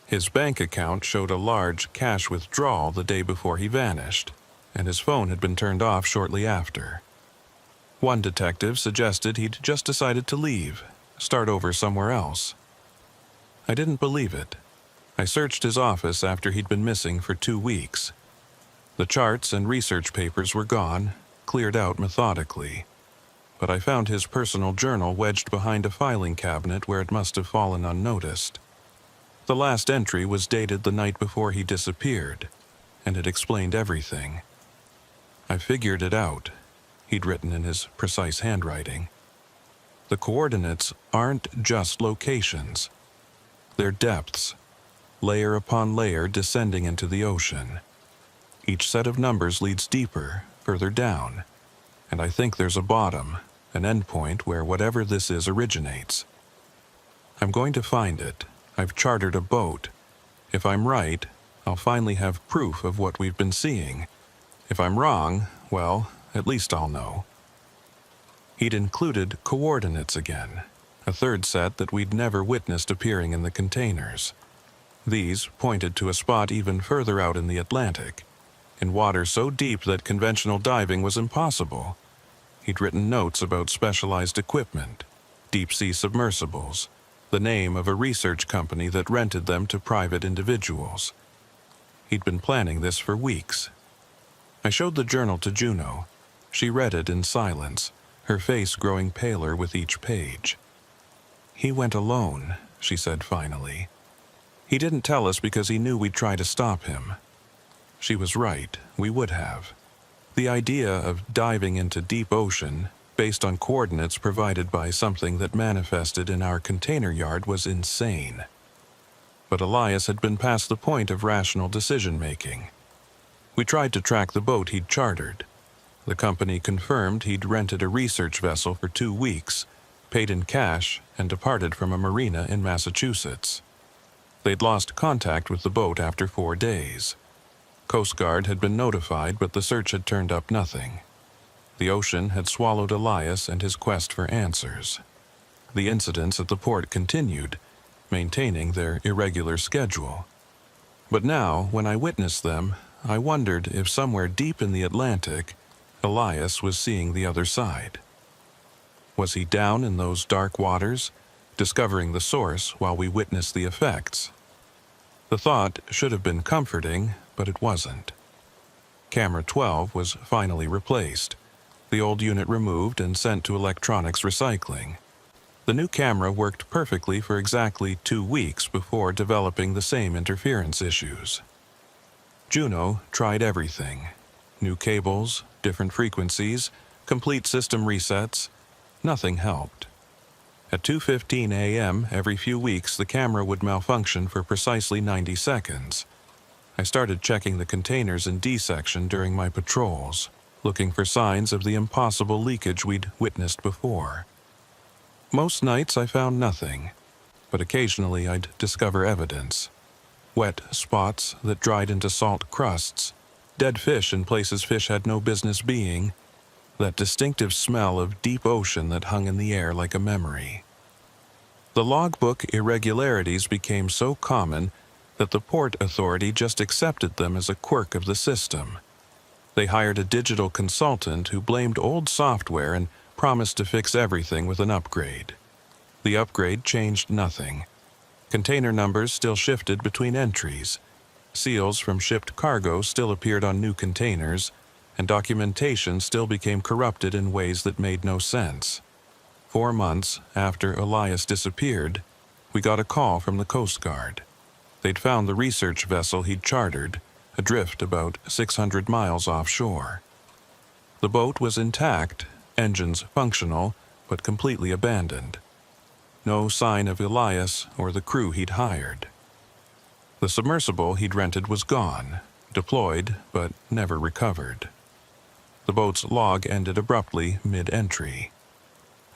His bank account showed a large cash withdrawal the day before he vanished, and his phone had been turned off shortly after. One detective suggested he'd just decided to leave, start over somewhere else. I didn't believe it. I searched his office after he'd been missing for 2 weeks. The charts and research papers were gone, cleared out methodically. But I found his personal journal wedged behind a filing cabinet where it must have fallen unnoticed. The last entry was dated the night before he disappeared, and it explained everything. I figured it out, he'd written in his precise handwriting. The coordinates aren't just locations. They're depths, layer upon layer descending into the ocean. Each set of numbers leads deeper, further down, and I think there's a bottom, an endpoint where whatever this is originates. I'm going to find it. I've chartered a boat. If I'm right, I'll finally have proof of what we've been seeing. If I'm wrong, well, at least I'll know. He'd included coordinates again, a third set that we'd never witnessed appearing in the containers. These pointed to a spot even further out in the Atlantic, in water so deep that conventional diving was impossible. He'd written notes about specialized equipment, deep-sea submersibles, the name of a research company that rented them to private individuals. He'd been planning this for weeks. I showed the journal to Juno. She read it in silence, her face growing paler with each page. "He went alone," she said finally. "He didn't tell us because he knew we'd try to stop him." She was right, we would have. The idea of diving into deep ocean, based on coordinates provided by something that manifested in our container yard, was insane. But Elias had been past the point of rational decision-making. We tried to track the boat he'd chartered. The company confirmed he'd rented a research vessel for 2 weeks, paid in cash, and departed from a marina in Massachusetts. They'd lost contact with the boat after 4 days. Coast Guard had been notified, but the search had turned up nothing. The ocean had swallowed Elias and his quest for answers. The incidents at the port continued, maintaining their irregular schedule. But now, when I witnessed them, I wondered if somewhere deep in the Atlantic, Elias was seeing the other side. Was he down in those dark waters, discovering the source while we witnessed the effects? The thought should have been comforting, but it wasn't. Camera 12 was finally replaced, the old unit removed and sent to electronics recycling. The new camera worked perfectly for exactly 2 weeks before developing the same interference issues. Juno tried everything. New cables, different frequencies, complete system resets. Nothing helped. At 2:15 a.m. every few weeks, the camera would malfunction for precisely 90 seconds. I started checking the containers in D section during my patrols, looking for signs of the impossible leakage we'd witnessed before. Most nights I found nothing, but occasionally I'd discover evidence. Wet spots that dried into salt crusts, dead fish in places fish had no business being, that distinctive smell of deep ocean that hung in the air like a memory. The logbook irregularities became so common that the Port Authority just accepted them as a quirk of the system. They hired a digital consultant who blamed old software and promised to fix everything with an upgrade. The upgrade changed nothing. Container numbers still shifted between entries. Seals from shipped cargo still appeared on new containers, and documentation still became corrupted in ways that made no sense. 4 months after Elias disappeared, we got a call from the Coast Guard. They'd found the research vessel he'd chartered, adrift about 600 miles offshore. The boat was intact, engines functional, but completely abandoned. No sign of Elias or the crew he'd hired. The submersible he'd rented was gone, deployed, but never recovered. The boat's log ended abruptly mid-entry.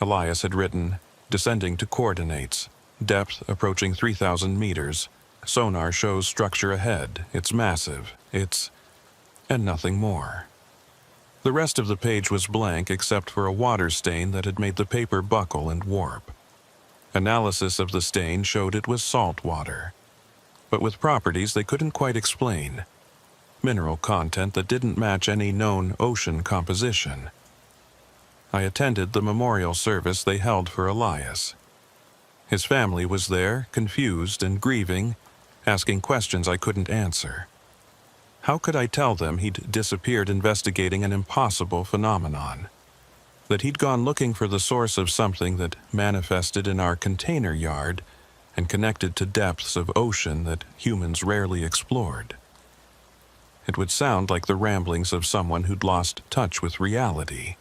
Elias had written, "Descending to coordinates, depth approaching 3,000 meters. Sonar shows structure ahead. It's massive. It's..." and nothing more. The rest of the page was blank except for a water stain that had made the paper buckle and warp. Analysis of the stain showed it was salt water, but with properties they couldn't quite explain. Mineral content that didn't match any known ocean composition. I attended the memorial service they held for Elias. His family was there, confused and grieving, asking questions I couldn't answer. How could I tell them he'd disappeared investigating an impossible phenomenon? That he'd gone looking for the source of something that manifested in our container yard and connected to depths of ocean that humans rarely explored? It would sound like the ramblings of someone who'd lost touch with reality.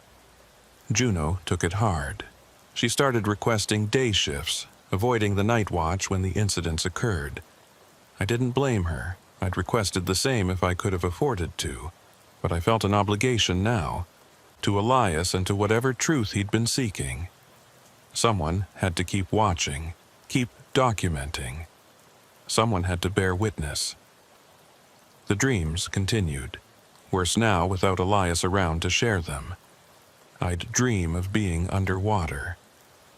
Juno took it hard. She started requesting day shifts, avoiding the night watch when the incidents occurred. I didn't blame her. I'd requested the same if I could have afforded to, but I felt an obligation now, to Elias and to whatever truth he'd been seeking. Someone had to keep watching, keep documenting. Someone had to bear witness. The dreams continued, worse now without Elias around to share them. I'd dream of being underwater,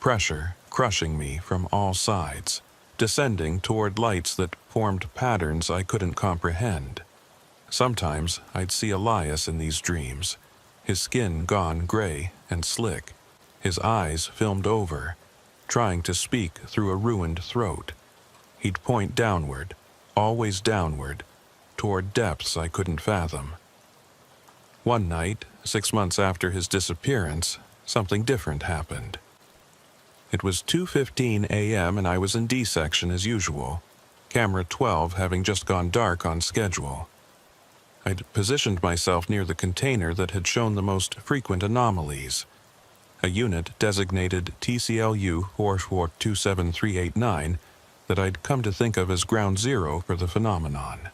pressure crushing me from all sides, descending toward lights that formed patterns I couldn't comprehend. Sometimes I'd see Elias in these dreams, his skin gone gray and slick, his eyes filmed over, trying to speak through a ruined throat. He'd point downward, always downward, toward depths I couldn't fathom. One night, 6 months after his disappearance, something different happened. It was 2:15 a.m. and I was in D section as usual, camera 12 having just gone dark on schedule. I'd positioned myself near the container that had shown the most frequent anomalies, a unit designated TCLU 4427389 that I'd come to think of as ground zero for the phenomenon.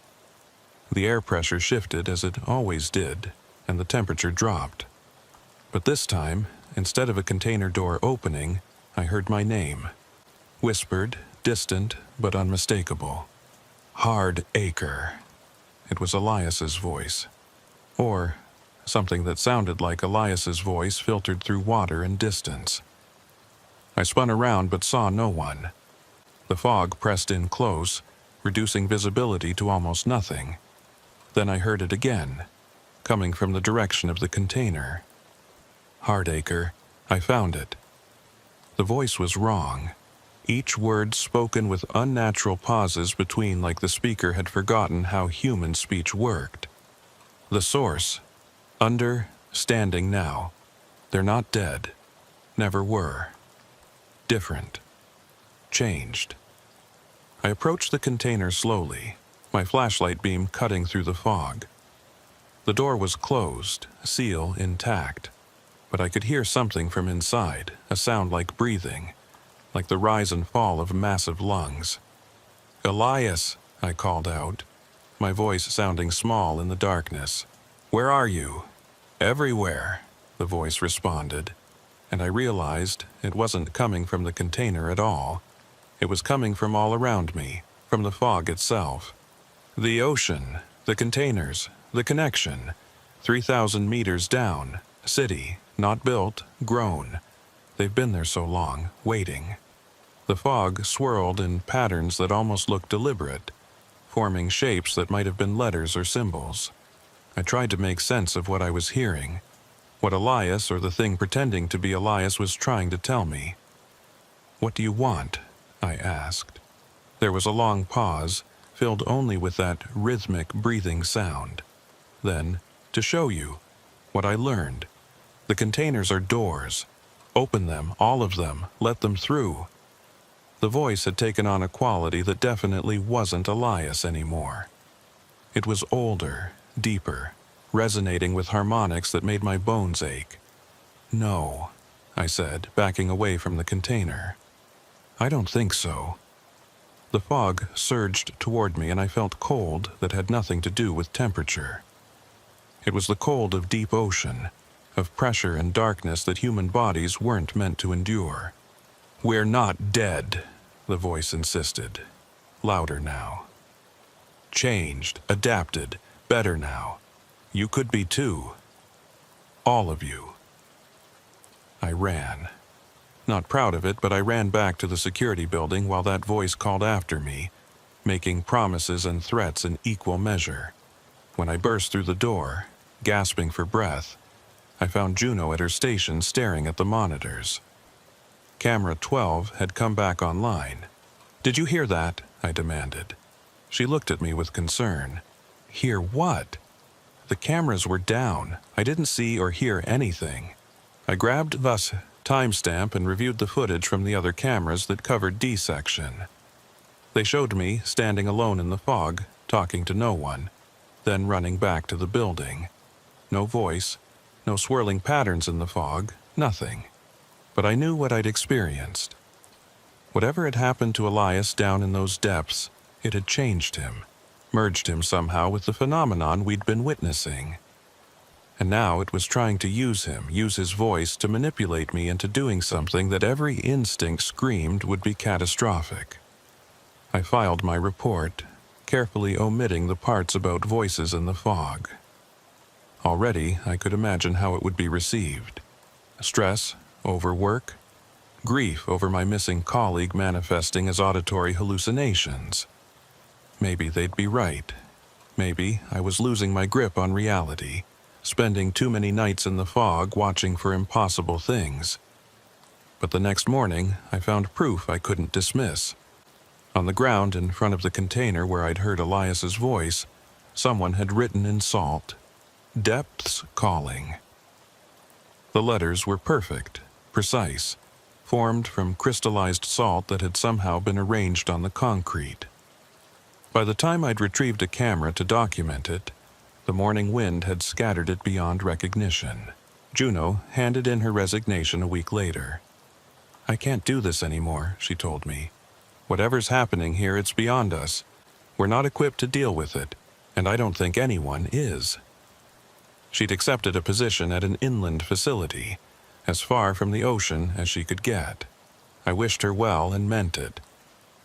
The air pressure shifted as it always did, and the temperature dropped. But this time, instead of a container door opening, I heard my name. Whispered, distant, but unmistakable. Hard Acre. It was Elias's voice. Or something that sounded like Elias's voice filtered through water and distance. I spun around but saw no one. The fog pressed in close, reducing visibility to almost nothing. Then I heard it again, coming from the direction of the container. Hardacre, I found it. The voice was wrong, each word spoken with unnatural pauses between, like the speaker had forgotten how human speech worked. The source, standing now. They're not dead. Never were. Different. Changed. I approached the container slowly, my flashlight beam cutting through the fog. The door was closed, seal intact, but I could hear something from inside, a sound like breathing, like the rise and fall of massive lungs. "Elias," I called out, my voice sounding small in the darkness. "Where are you?" "Everywhere," the voice responded. and I realized it wasn't coming from the container at all. It was coming from all around me, from the fog itself. The ocean, the containers, the connection. 3,000 meters down, city, not built, grown. They've been there so long, waiting. The fog swirled in patterns that almost looked deliberate, forming shapes that might have been letters or symbols. I tried to make sense of what I was hearing, what Elias, or the thing pretending to be Elias, was trying to tell me. "What do you want?" I asked. There was a long pause, filled only with that rhythmic breathing sound. Then, "To show you what I learned. The containers are doors. Open them, all of them, let them through." The voice had taken on a quality that definitely wasn't Elias anymore. It was older, deeper, resonating with harmonics that made my bones ache. "No," I said, backing away from the container. "I don't think so." The fog surged toward me and I felt cold that had nothing to do with temperature. It was the cold of deep ocean, of pressure and darkness that human bodies weren't meant to endure. "We're not dead," the voice insisted, louder now. "Changed, adapted, better now. You could be too. All of you." I ran. Not proud of it, but I ran back to the security building while that voice called after me, making promises and threats in equal measure. When I burst through the door, gasping for breath, I found Juno at her station staring at the monitors. Camera 12 had come back online. "Did you hear that?" I demanded. She looked at me with concern. "Hear what?" "The cameras were down. I didn't see or hear anything." I grabbed the timestamp and reviewed the footage from the other cameras that covered D section. They showed me standing alone in the fog, talking to no one, then running back to the building. No voice, no swirling patterns in the fog, nothing. But I knew what I'd experienced. Whatever had happened to Elias down in those depths, it had changed him, merged him somehow with the phenomenon we'd been witnessing. And now it was trying to use him, use his voice to manipulate me into doing something that every instinct screamed would be catastrophic. I filed my report, carefully omitting the parts about voices in the fog. Already I could imagine how it would be received. Stress, overwork, grief over my missing colleague manifesting as auditory hallucinations. Maybe they'd be right. Maybe I was losing my grip on reality, spending too many nights in the fog watching for impossible things. But the next morning, I found proof I couldn't dismiss. On the ground in front of the container where I'd heard Elias's voice, someone had written in salt, "Depths Calling." The letters were perfect, precise, formed from crystallized salt that had somehow been arranged on the concrete. By the time I'd retrieved a camera to document it, the morning wind had scattered it beyond recognition. Juno handed in her resignation a week later. "I can't do this anymore," she told me. "Whatever's happening here, it's beyond us. We're not equipped to deal with it, and I don't think anyone is." She'd accepted a position at an inland facility, as far from the ocean as she could get. I wished her well and meant it.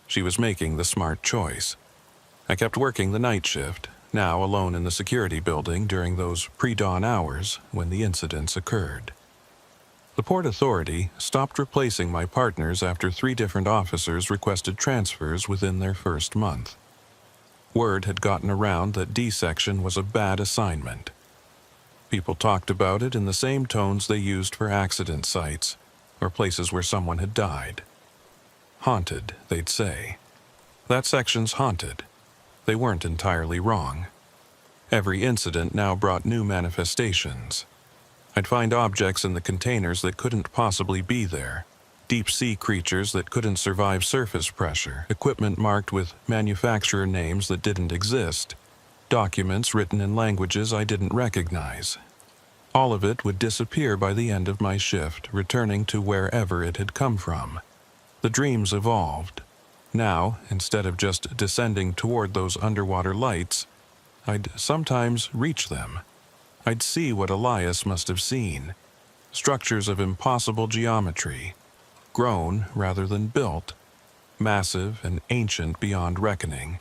She was making the smart choice. I kept working the night shift, now alone in the security building during those pre-dawn hours when the incidents occurred. The Port Authority stopped replacing my partners after 3 different officers requested transfers within their first month. Word had gotten around that D section was a bad assignment. People talked about it in the same tones they used for accident sites or places where someone had died. Haunted, they'd say. That section's haunted. They weren't entirely wrong. Every incident now brought new manifestations. I'd find objects in the containers that couldn't possibly be there, deep-sea creatures that couldn't survive surface pressure, equipment marked with manufacturer names that didn't exist, documents written in languages I didn't recognize. All of it would disappear by the end of my shift, returning to wherever it had come from. The dreams evolved. Now, instead of just descending toward those underwater lights, I'd sometimes reach them. I'd see what Elias must have seen. structures of impossible geometry, grown rather than built, massive and ancient beyond reckoning,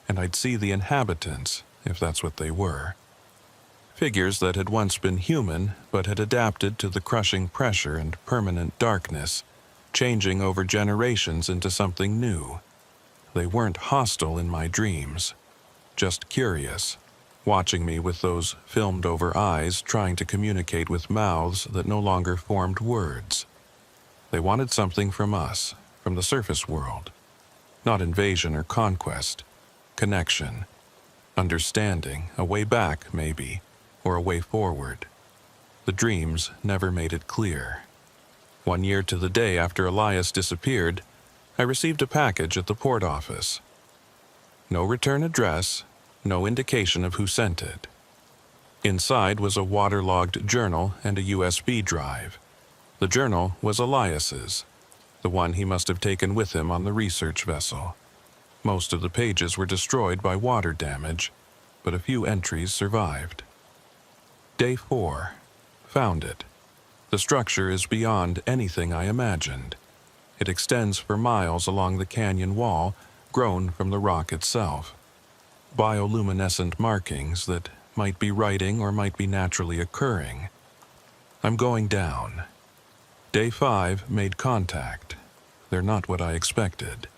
and I'd see the inhabitants, if that's what they were. Figures that had once been human but had adapted to the crushing pressure and permanent darkness, changing over generations into something new. They weren't hostile in my dreams, just curious, watching me with those filmed-over eyes trying to communicate with mouths that no longer formed words. They wanted something from us, from the surface world. Not invasion or conquest, connection, understanding, a way back, maybe, or a way forward. The dreams never made it clear. 1 year to the day after Elias disappeared, I received a package at the port office. No return address, no indication of who sent it. Inside was a waterlogged journal and a USB drive. The journal was Elias's, the one he must have taken with him on the research vessel. Most of the pages were destroyed by water damage, but a few entries survived. Day 4. Found it. The structure is beyond anything I imagined. It extends for miles along the canyon wall, grown from the rock itself. Bioluminescent markings that might be writing or might be naturally occurring. I'm going down. Day 5 made contact. They're not what I expected.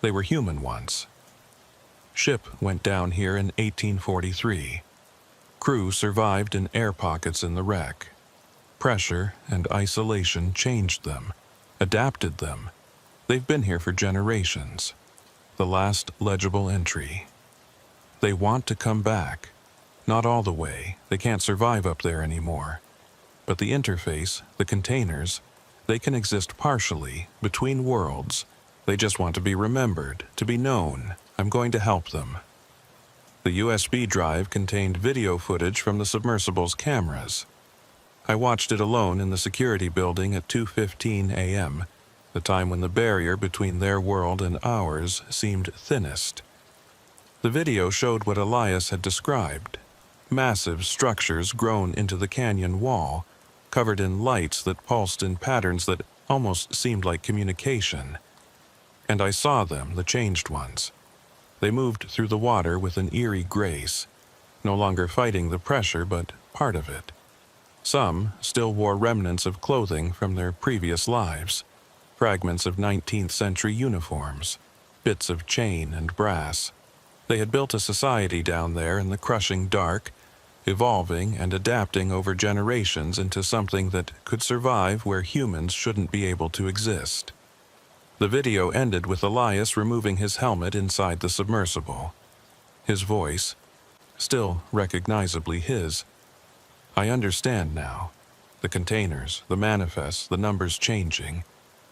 They were human once. Ship went down here in 1843. Crew survived in air pockets in the wreck. Pressure and isolation changed them, adapted them. They've been here for generations. The last legible entry. They want to come back. Not all the way, they can't survive up there anymore. But the interface, the containers, they can exist partially, between worlds. They just want to be remembered, to be known. I'm going to help them. The USB drive contained video footage from the submersible's cameras. I watched it alone in the security building at 2:15 a.m., the time when the barrier between their world and ours seemed thinnest. The video showed what Elias had described. Massive structures grown into the canyon wall, covered in lights that pulsed in patterns that almost seemed like communication. And I saw them, the changed ones. They moved through the water with an eerie grace, no longer fighting the pressure, but part of it. Some still wore remnants of clothing from their previous lives, fragments of 19th century uniforms, bits of chain and brass. They had built a society down there in the crushing dark, evolving and adapting over generations into something that could survive where humans shouldn't be able to exist. The video ended with Elias removing his helmet inside the submersible. His voice, still recognizably his. I understand now. The containers, the manifests, the numbers changing.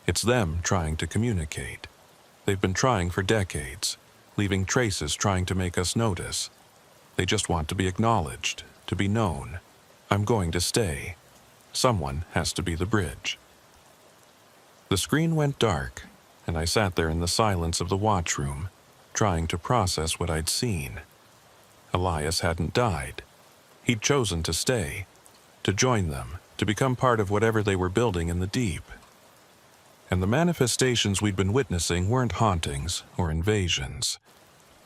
It's them trying to communicate. They've been trying for decades, leaving traces trying to make us notice. They just want to be acknowledged, to be known. I'm going to stay. Someone has to be the bridge. The screen went dark, and I sat there in the silence of the watchroom, trying to process what I'd seen. Elias hadn't died. He'd chosen to stay, to join them, to become part of whatever they were building in the deep. And the manifestations we'd been witnessing weren't hauntings or invasions.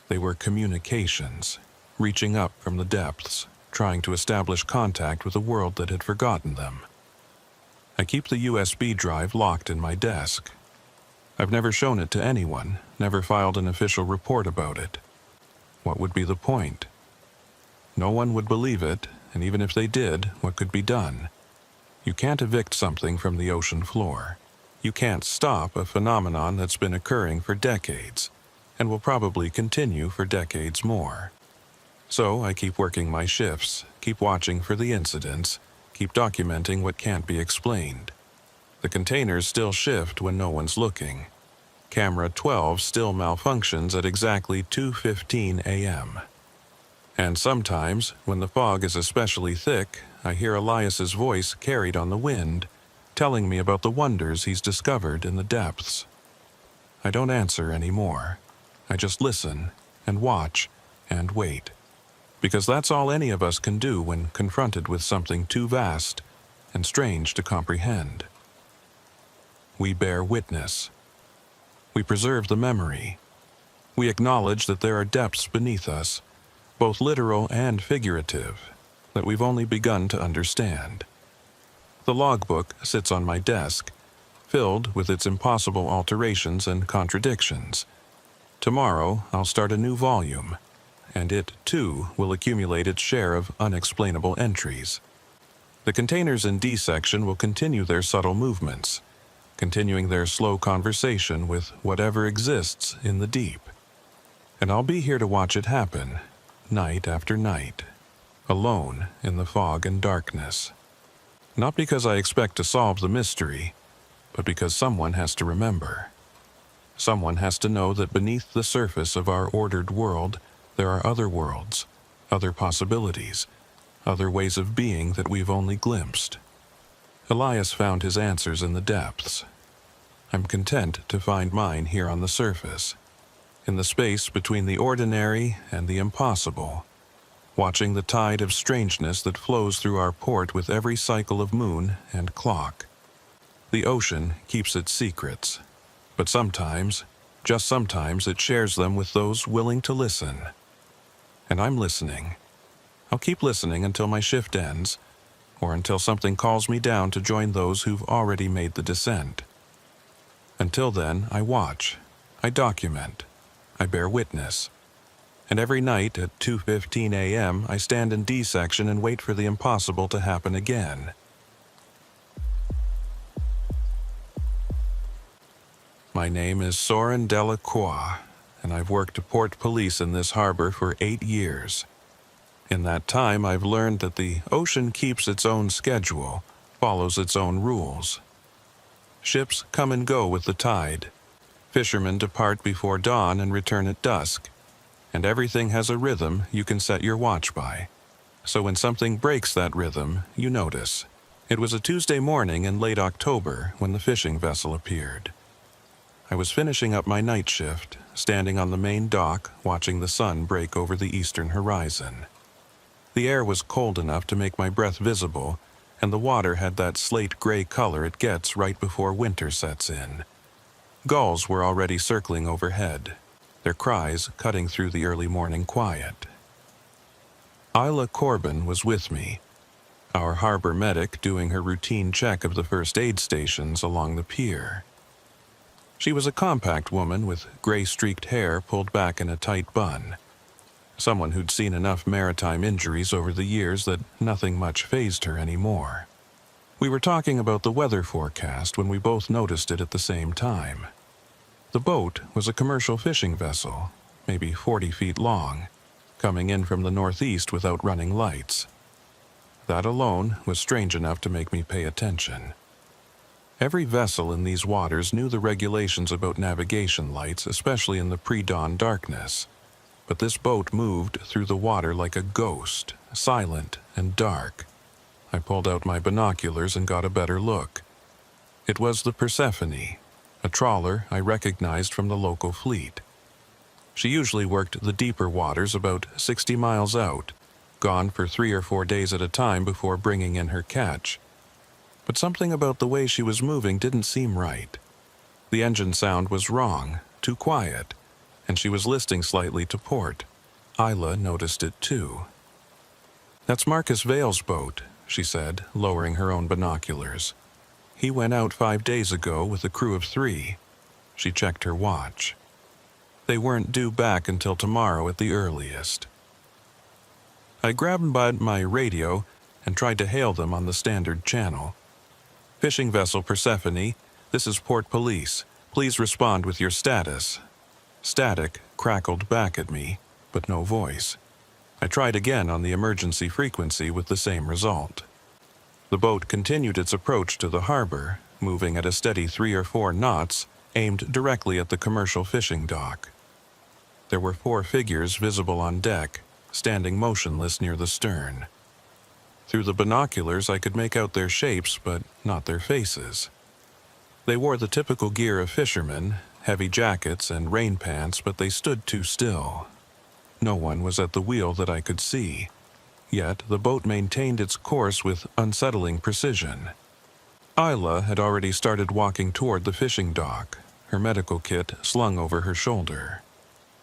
They were communications, reaching up from the depths, trying to establish contact with a world that had forgotten them. I keep the USB drive locked in my desk. I've never shown it to anyone, never filed an official report about it. What would be the point? No one would believe it, and even if they did, what could be done? You can't evict something from the ocean floor. You can't stop a phenomenon that's been occurring for decades, and will probably continue for decades more. So I keep working my shifts, keep watching for the incidents, keep documenting what can't be explained. The containers still shift when no one's looking. Camera 12 still malfunctions at exactly 2:15 a.m. And sometimes, when the fog is especially thick, I hear Elias's voice carried on the wind, telling me about the wonders he's discovered in the depths. I don't answer anymore. I just listen and watch and wait. Because that's all any of us can do when confronted with something too vast, and strange to comprehend. We bear witness. We preserve the memory. We acknowledge that there are depths beneath us, both literal and figurative, that we've only begun to understand. The logbook sits on my desk, filled with its impossible alterations and contradictions. Tomorrow, I'll start a new volume, and it, too, will accumulate its share of unexplainable entries. The containers in D section will continue their subtle movements, continuing their slow conversation with whatever exists in the deep. And I'll be here to watch it happen, night after night, alone in the fog and darkness. Not because I expect to solve the mystery, but because someone has to remember. Someone has to know that beneath the surface of our ordered world, there are other worlds, other possibilities, other ways of being that we've only glimpsed. Elias found his answers in the depths. I'm content to find mine here on the surface, in the space between the ordinary and the impossible, watching the tide of strangeness that flows through our port with every cycle of moon and clock. The ocean keeps its secrets, but sometimes, just sometimes, it shares them with those willing to listen. And I'm listening. I'll keep listening until my shift ends, or until something calls me down to join those who've already made the descent. Until then, I watch, I document, I bear witness. And every night at 2:15 a.m. I stand in D section and wait for the impossible to happen again. My name is Soren Delacroix, and I've worked port police in this harbor for 8 years. In that time, I've learned that the ocean keeps its own schedule, follows its own rules. Ships come and go with the tide. Fishermen depart before dawn and return at dusk. And everything has a rhythm you can set your watch by. So when something breaks that rhythm, you notice. It was a Tuesday morning in late October when the fishing vessel appeared. I was finishing up my night shift, standing on the main dock, watching the sun break over the eastern horizon. The air was cold enough to make my breath visible, and the water had that slate-gray color it gets right before winter sets in. Gulls were already circling overhead, their cries cutting through the early morning quiet. Isla Corbin was with me, our harbor medic doing her routine check of the first aid stations along the pier. She was a compact woman with gray-streaked hair pulled back in a tight bun, someone who'd seen enough maritime injuries over the years that nothing much fazed her anymore. We were talking about the weather forecast when we both noticed it at the same time. The boat was a commercial fishing vessel, maybe 40 feet long, coming in from the northeast without running lights. That alone was strange enough to make me pay attention. Every vessel in these waters knew the regulations about navigation lights, especially in the pre-dawn darkness. But this boat moved through the water like a ghost, silent and dark. I pulled out my binoculars and got a better look. It was the Persephone, a trawler I recognized from the local fleet. She usually worked the deeper waters about 60 miles out, gone for 3 or 4 days at a time before bringing in her catch. But something about the way she was moving didn't seem right. The engine sound was wrong, too quiet, and she was listing slightly to port. Isla noticed it too. "That's Marcus Vale's boat," she said, lowering her own binoculars. "He went out 5 days ago with a crew of 3. She checked her watch. They weren't due back until tomorrow at the earliest. I grabbed my radio and tried to hail them on the standard channel. "Fishing vessel Persephone, this is Port Police. Please respond with your status." Static crackled back at me, but no voice. I tried again on the emergency frequency with the same result. The boat continued its approach to the harbor, moving at a steady 3 or 4 knots, aimed directly at the commercial fishing dock. There were 4 figures visible on deck, standing motionless near the stern. Through the binoculars I could make out their shapes, but not their faces. They wore the typical gear of fishermen, heavy jackets and rain pants, but they stood too still. No one was at the wheel that I could see. Yet the boat maintained its course with unsettling precision. Isla had already started walking toward the fishing dock, her medical kit slung over her shoulder.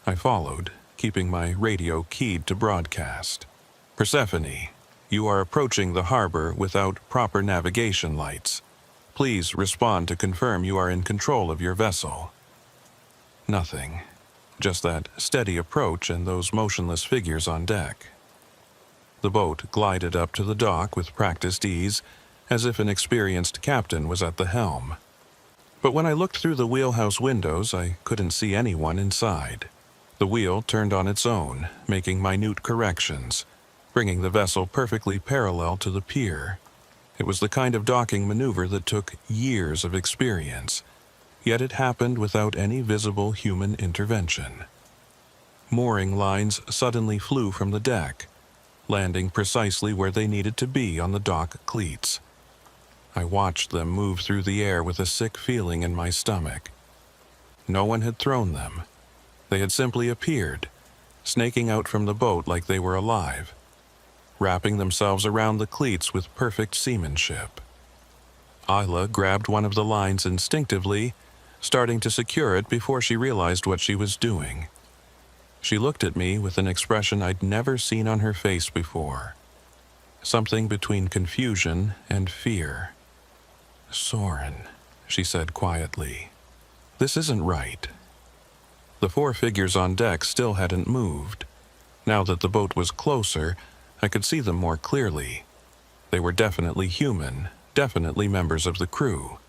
I followed, keeping my radio keyed to broadcast. "Persephone, you are approaching the harbor without proper navigation lights. Please respond to confirm you are in control of your vessel." Nothing. Just that steady approach and those motionless figures on deck. The boat glided up to the dock with practiced ease, as if an experienced captain was at the helm. But when I looked through the wheelhouse windows, I couldn't see anyone inside. The wheel turned on its own, making minute corrections, bringing the vessel perfectly parallel to the pier. It was the kind of docking maneuver that took years of experience, yet it happened without any visible human intervention. Mooring lines suddenly flew from the deck, landing precisely where they needed to be on the dock cleats. I watched them move through the air with a sick feeling in my stomach. No one had thrown them. They had simply appeared, snaking out from the boat like they were alive, wrapping themselves around the cleats with perfect seamanship. Isla grabbed one of the lines instinctively, starting to secure it before she realized what she was doing. She looked at me with an expression I'd never seen on her face before. Something between confusion and fear. "Soren," she said quietly, "this isn't right." The 4 figures on deck still hadn't moved. Now that the boat was closer, I could see them more clearly. They were definitely human, definitely members of the crew.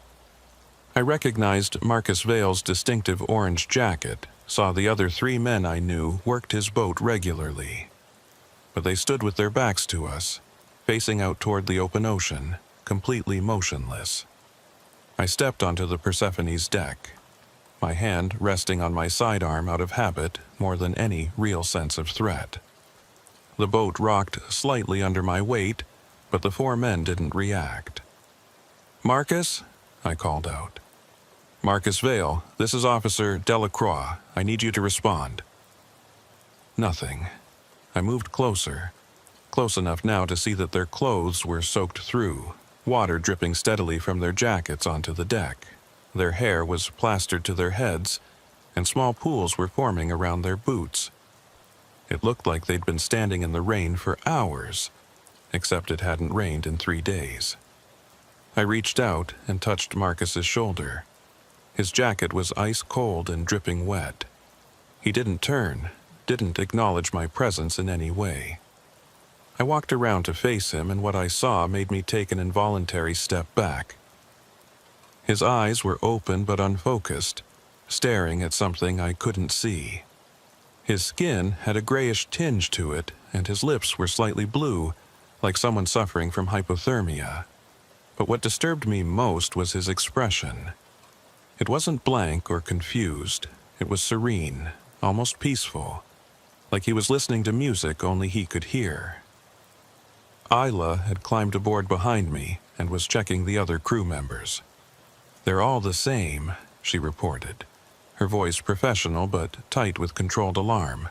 I recognized Marcus Vale's distinctive orange jacket, saw the other 3 men I knew worked his boat regularly. But they stood with their backs to us, facing out toward the open ocean, completely motionless. I stepped onto the Persephone's deck, my hand resting on my sidearm out of habit more than any real sense of threat. The boat rocked slightly under my weight, but the 4 men didn't react. "Marcus?" I called out. "Marcus Vale, this is Officer Delacroix. I need you to respond." Nothing. I moved closer, close enough now to see that their clothes were soaked through, water dripping steadily from their jackets onto the deck. Their hair was plastered to their heads, and small pools were forming around their boots. It looked like they'd been standing in the rain for hours, except it hadn't rained in 3 days. I reached out and touched Marcus's shoulder. His jacket was ice cold and dripping wet. He didn't turn, didn't acknowledge my presence in any way. I walked around to face him, and what I saw made me take an involuntary step back. His eyes were open but unfocused, staring at something I couldn't see. His skin had a grayish tinge to it, and his lips were slightly blue, like someone suffering from hypothermia. But what disturbed me most was his expression. It wasn't blank or confused. It was serene, almost peaceful, like he was listening to music only he could hear. Isla had climbed aboard behind me and was checking the other crew members. "They're all the same," she reported, her voice professional but tight with controlled alarm.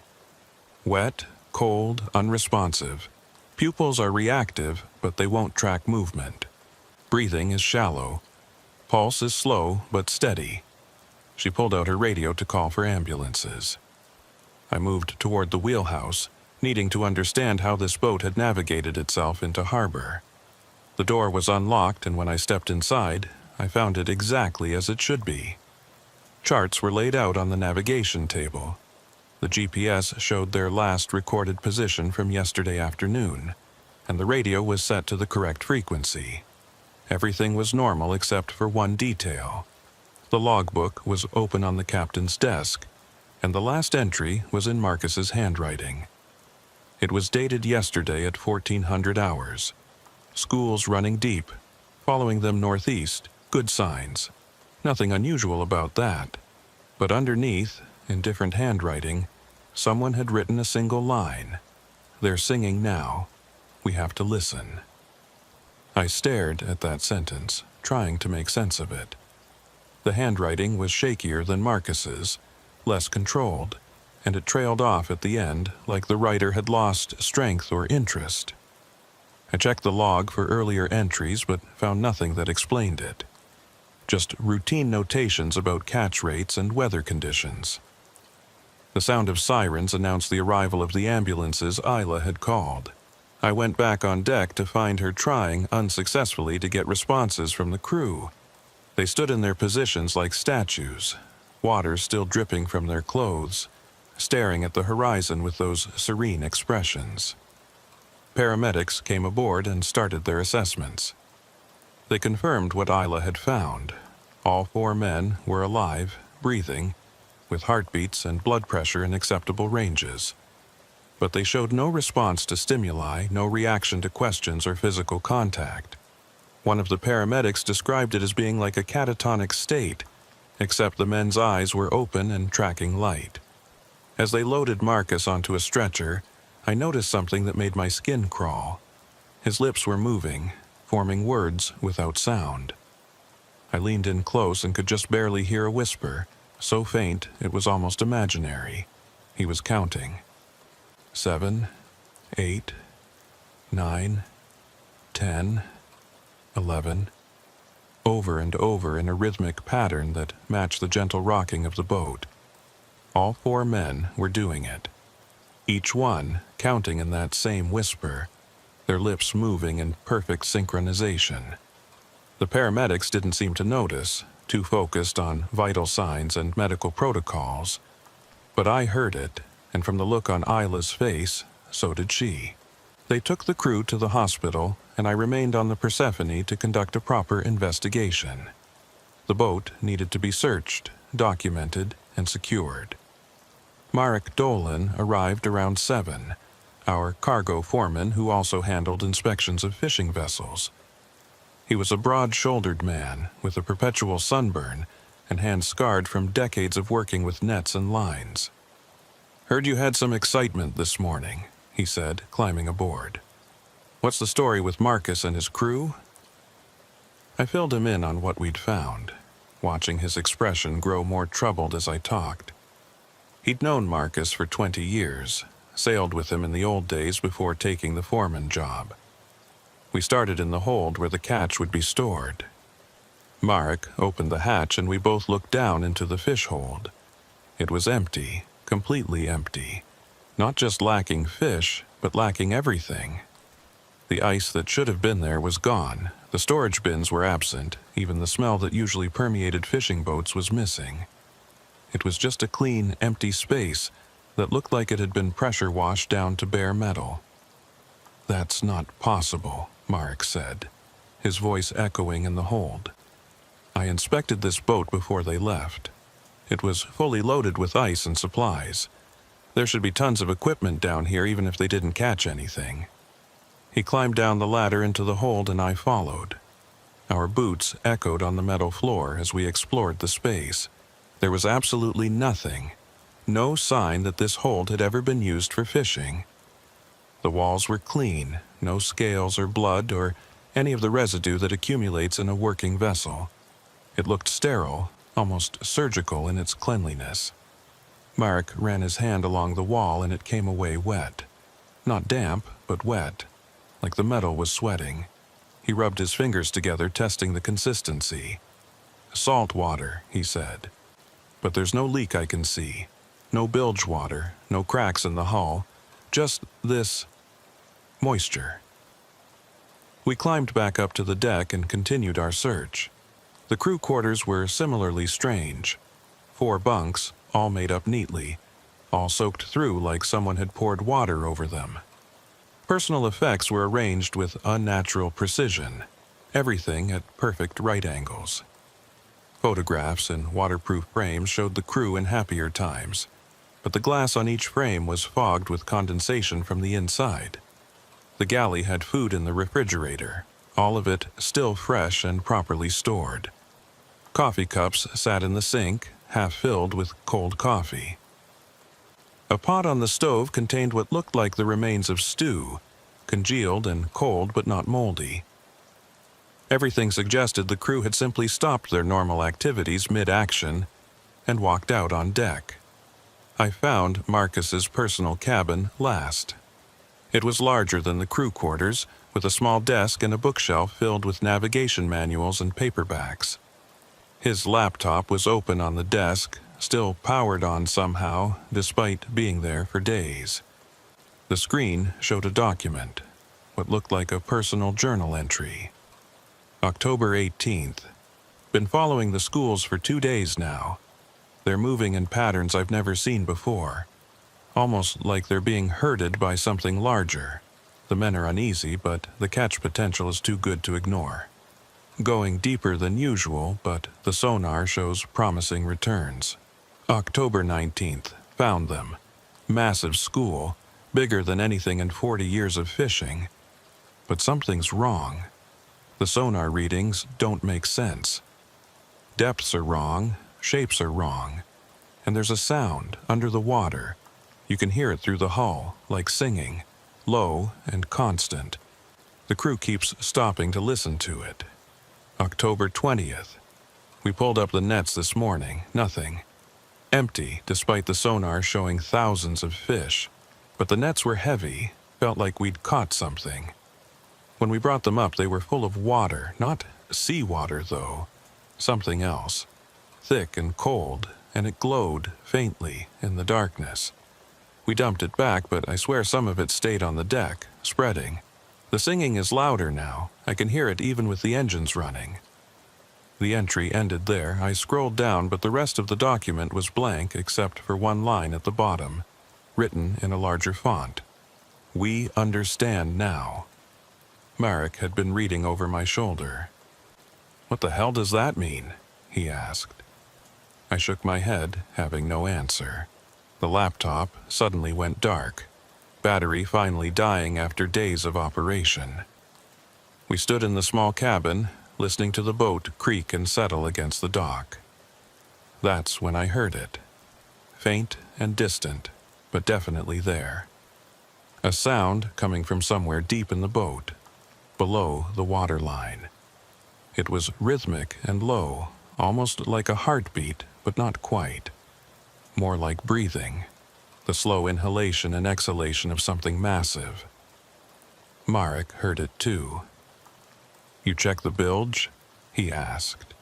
"Wet, cold, unresponsive. Pupils are reactive, but they won't track movement. Breathing is shallow. Pulse is slow but steady." She pulled out her radio to call for ambulances. I moved toward the wheelhouse, needing to understand how this boat had navigated itself into harbor. The door was unlocked, and when I stepped inside, I found it exactly as it should be. Charts were laid out on the navigation table. The GPS showed their last recorded position from yesterday afternoon, and the radio was set to the correct frequency. Everything was normal except for one detail. The logbook was open on the captain's desk, and the last entry was in Marcus's handwriting. It was dated yesterday at 1400 hours. Schools running deep, following them northeast, good signs. Nothing unusual about that. But underneath, in different handwriting, someone had written a single line. "They're singing now. We have to listen." I stared at that sentence, trying to make sense of it. The handwriting was shakier than Marcus's, less controlled, and it trailed off at the end like the writer had lost strength or interest. I checked the log for earlier entries but found nothing that explained it. Just routine notations about catch rates and weather conditions. The sound of sirens announced the arrival of the ambulances Isla had called. I went back on deck to find her trying unsuccessfully to get responses from the crew. They stood in their positions like statues, water still dripping from their clothes, staring at the horizon with those serene expressions. Paramedics came aboard and started their assessments. They confirmed what Isla had found. All 4 men were alive, breathing, with heartbeats and blood pressure in acceptable ranges. But they showed no response to stimuli, no reaction to questions or physical contact. One of the paramedics described it as being like a catatonic state, except the men's eyes were open and tracking light. As they loaded Marcus onto a stretcher, I noticed something that made my skin crawl. His lips were moving, forming words without sound. I leaned in close and could just barely hear a whisper, so faint it was almost imaginary. He was counting. 7, 8, 9, 10, 11, over and over in a rhythmic pattern that matched the gentle rocking of the boat. All 4 men were doing it, each one counting in that same whisper, their lips moving in perfect synchronization. The paramedics didn't seem to notice, too focused on vital signs and medical protocols, but I heard it, and from the look on Isla's face, so did she. They took the crew to the hospital, and I remained on the Persephone to conduct a proper investigation. The boat needed to be searched, documented, and secured. Marek Dolan arrived around 7, our cargo foreman who also handled inspections of fishing vessels. He was a broad-shouldered man with a perpetual sunburn and hands scarred from decades of working with nets and lines. "Heard you had some excitement this morning," he said, climbing aboard. "What's the story with Marcus and his crew?" I filled him in on what we'd found, watching his expression grow more troubled as I talked. He'd known Marcus for 20 years, sailed with him in the old days before taking the foreman job. We started in the hold where the catch would be stored. Marek opened the hatch and we both looked down into the fish hold. It was empty, completely empty. Not just lacking fish, but lacking everything. The ice that should have been there was gone. The storage bins were absent. Even the smell that usually permeated fishing boats was missing. It was just a clean, empty space that looked like it had been pressure washed down to bare metal. "That's not possible," Marek said, his voice echoing in the hold. I inspected this boat before they left. It was fully loaded with ice and supplies. There should be tons of equipment down here even if they didn't catch anything. He climbed down the ladder into the hold and I followed. Our boots echoed on the metal floor as we explored the space. There was absolutely nothing, no sign that this hold had ever been used for fishing. The walls were clean, no scales or blood or any of the residue that accumulates in a working vessel. It looked sterile, almost surgical in its cleanliness. Marek ran his hand along the wall and it came away wet. Not damp, but wet, like the metal was sweating. He rubbed his fingers together, testing the consistency. "Salt water," he said. "But there's no leak I can see. No bilge water, no cracks in the hull. Just this moisture." We climbed back up to the deck and continued our search. The crew quarters were similarly strange. 4 bunks, all made up neatly, all soaked through like someone had poured water over them. Personal effects were arranged with unnatural precision, everything at perfect right angles. Photographs in waterproof frames showed the crew in happier times, but the glass on each frame was fogged with condensation from the inside. The galley had food in the refrigerator, all of it still fresh and properly stored. Coffee cups sat in the sink, half filled with cold coffee. A pot on the stove contained what looked like the remains of stew, congealed and cold but not moldy. Everything suggested the crew had simply stopped their normal activities mid-action and walked out on deck. I found Marcus's personal cabin last. It was larger than the crew quarters, with a small desk and a bookshelf filled with navigation manuals and paperbacks. His laptop was open on the desk, still powered on somehow, despite being there for days. The screen showed a document, what looked like a personal journal entry. October 18th. Been following the schools for 2 days now. They're moving in patterns I've never seen before, almost like they're being herded by something larger. The men are uneasy, but the catch potential is too good to ignore. Going deeper than usual, but the sonar shows promising returns. October 19th. Found them. Massive school, bigger than anything in 40 years of fishing. But something's wrong. The sonar readings don't make sense. Depths are wrong, shapes are wrong, and there's a sound under the water. You can hear it through the hull, like singing, low and constant. The crew keeps stopping to listen to it. October 20th. We pulled up the nets this morning, nothing. Empty, despite the sonar showing thousands of fish. But the nets were heavy, felt like we'd caught something. When we brought them up, they were full of water, not seawater though, something else. Thick and cold, and it glowed faintly in the darkness. We dumped it back, but I swear some of it stayed on the deck, spreading. The singing is louder now. I can hear it even with the engines running. The entry ended there. I scrolled down, but the rest of the document was blank except for one line at the bottom, written in a larger font. We understand now. Marek had been reading over my shoulder. What the hell does that mean? He asked. I shook my head, having no answer. The laptop suddenly went dark, battery finally dying after days of operation. We stood in the small cabin, listening to the boat creak and settle against the dock. That's when I heard it. Faint and distant, but definitely there. A sound coming from somewhere deep in the boat, below the waterline. It was rhythmic and low, almost like a heartbeat, but not quite. More like breathing, the slow inhalation and exhalation of something massive. Marek heard it too. You check the bilge? He asked.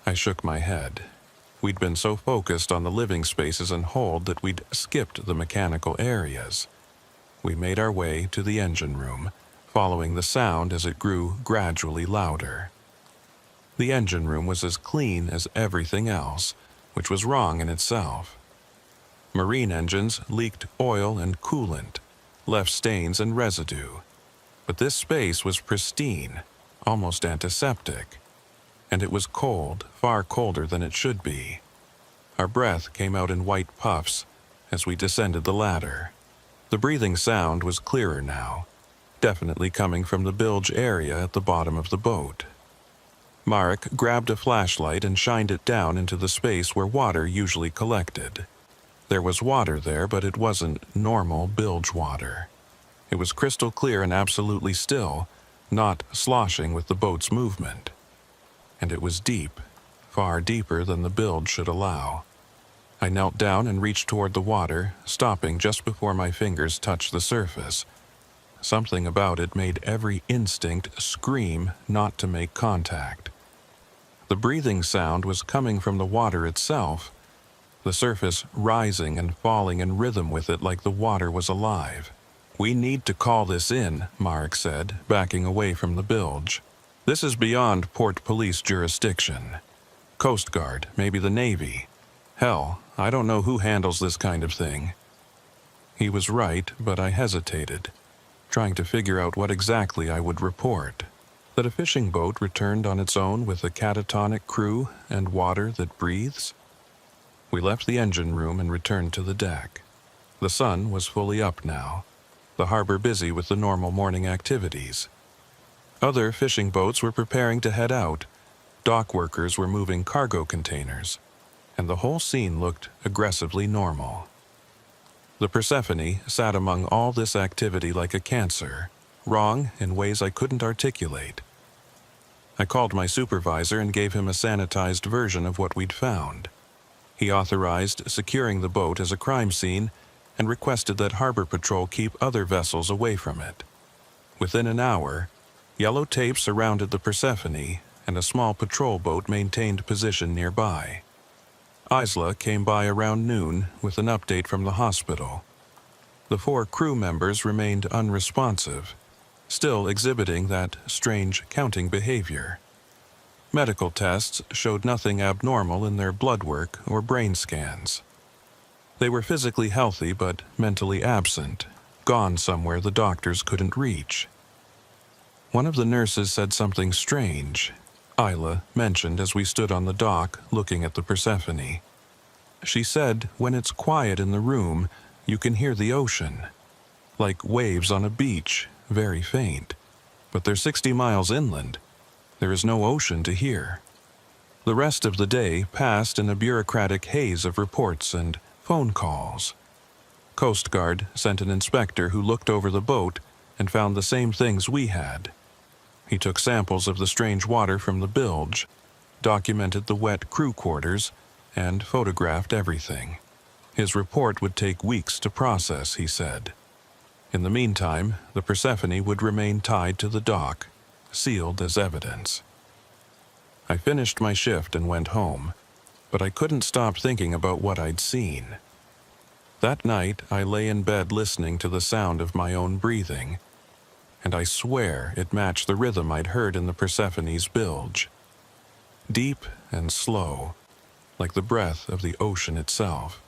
I shook my head. We'd been so focused on the living spaces and hold that we'd skipped the mechanical areas. We made our way to the engine room, following the sound as it grew gradually louder. The engine room was as clean as everything else, which was wrong in itself. Marine engines leaked oil and coolant, left stains and residue. But this space was pristine, almost antiseptic. And it was cold, far colder than it should be. Our breath came out in white puffs as we descended the ladder. The breathing sound was clearer now, definitely coming from the bilge area at the bottom of the boat. Marek grabbed a flashlight and shined it down into the space where water usually collected. There was water there, but it wasn't normal bilge water. It was crystal clear and absolutely still, not sloshing with the boat's movement. And it was deep, far deeper than the bilge should allow. I knelt down and reached toward the water, stopping just before my fingers touched the surface. Something about it made every instinct scream not to make contact. The breathing sound was coming from the water itself, the surface rising and falling in rhythm with it like the water was alive. We need to call this in, Marek said, backing away from the bilge. This is beyond port police jurisdiction. Coast Guard, maybe the Navy. Hell, I don't know who handles this kind of thing. He was right, but I hesitated, trying to figure out what exactly I would report. That a fishing boat returned on its own with a catatonic crew and water that breathes? We left the engine room and returned to the deck. The sun was fully up now, the harbor busy with the normal morning activities. Other fishing boats were preparing to head out. Dock workers were moving cargo containers, and the whole scene looked aggressively normal. The Persephone sat among all this activity like a cancer, wrong in ways I couldn't articulate. I called my supervisor and gave him a sanitized version of what we'd found. He authorized securing the boat as a crime scene and requested that Harbor Patrol keep other vessels away from it. Within an hour, yellow tape surrounded the Persephone, and a small patrol boat maintained position nearby. Isla came by around noon with an update from the hospital. The 4 crew members remained unresponsive, still exhibiting that strange counting behavior. Medical tests showed nothing abnormal in their blood work or brain scans. They were physically healthy but mentally absent, gone somewhere the doctors couldn't reach. One of the nurses said something strange, Isla mentioned as we stood on the dock looking at the Persephone. She said when it's quiet in the room, you can hear the ocean, like waves on a beach, very faint. But they're 60 miles inland. There is no ocean to hear. The rest of the day passed in a bureaucratic haze of reports and phone calls. Coast Guard sent an inspector who looked over the boat and found the same things we had. He took samples of the strange water from the bilge, documented the wet crew quarters, and photographed everything. His report would take weeks to process, he said. In the meantime, the Persephone would remain tied to the dock, sealed as evidence. I finished my shift and went home, but I couldn't stop thinking about what I'd seen. That night, I lay in bed listening to the sound of my own breathing, and I swear it matched the rhythm I'd heard in the Persephone's bilge. Deep and slow, like the breath of the ocean itself.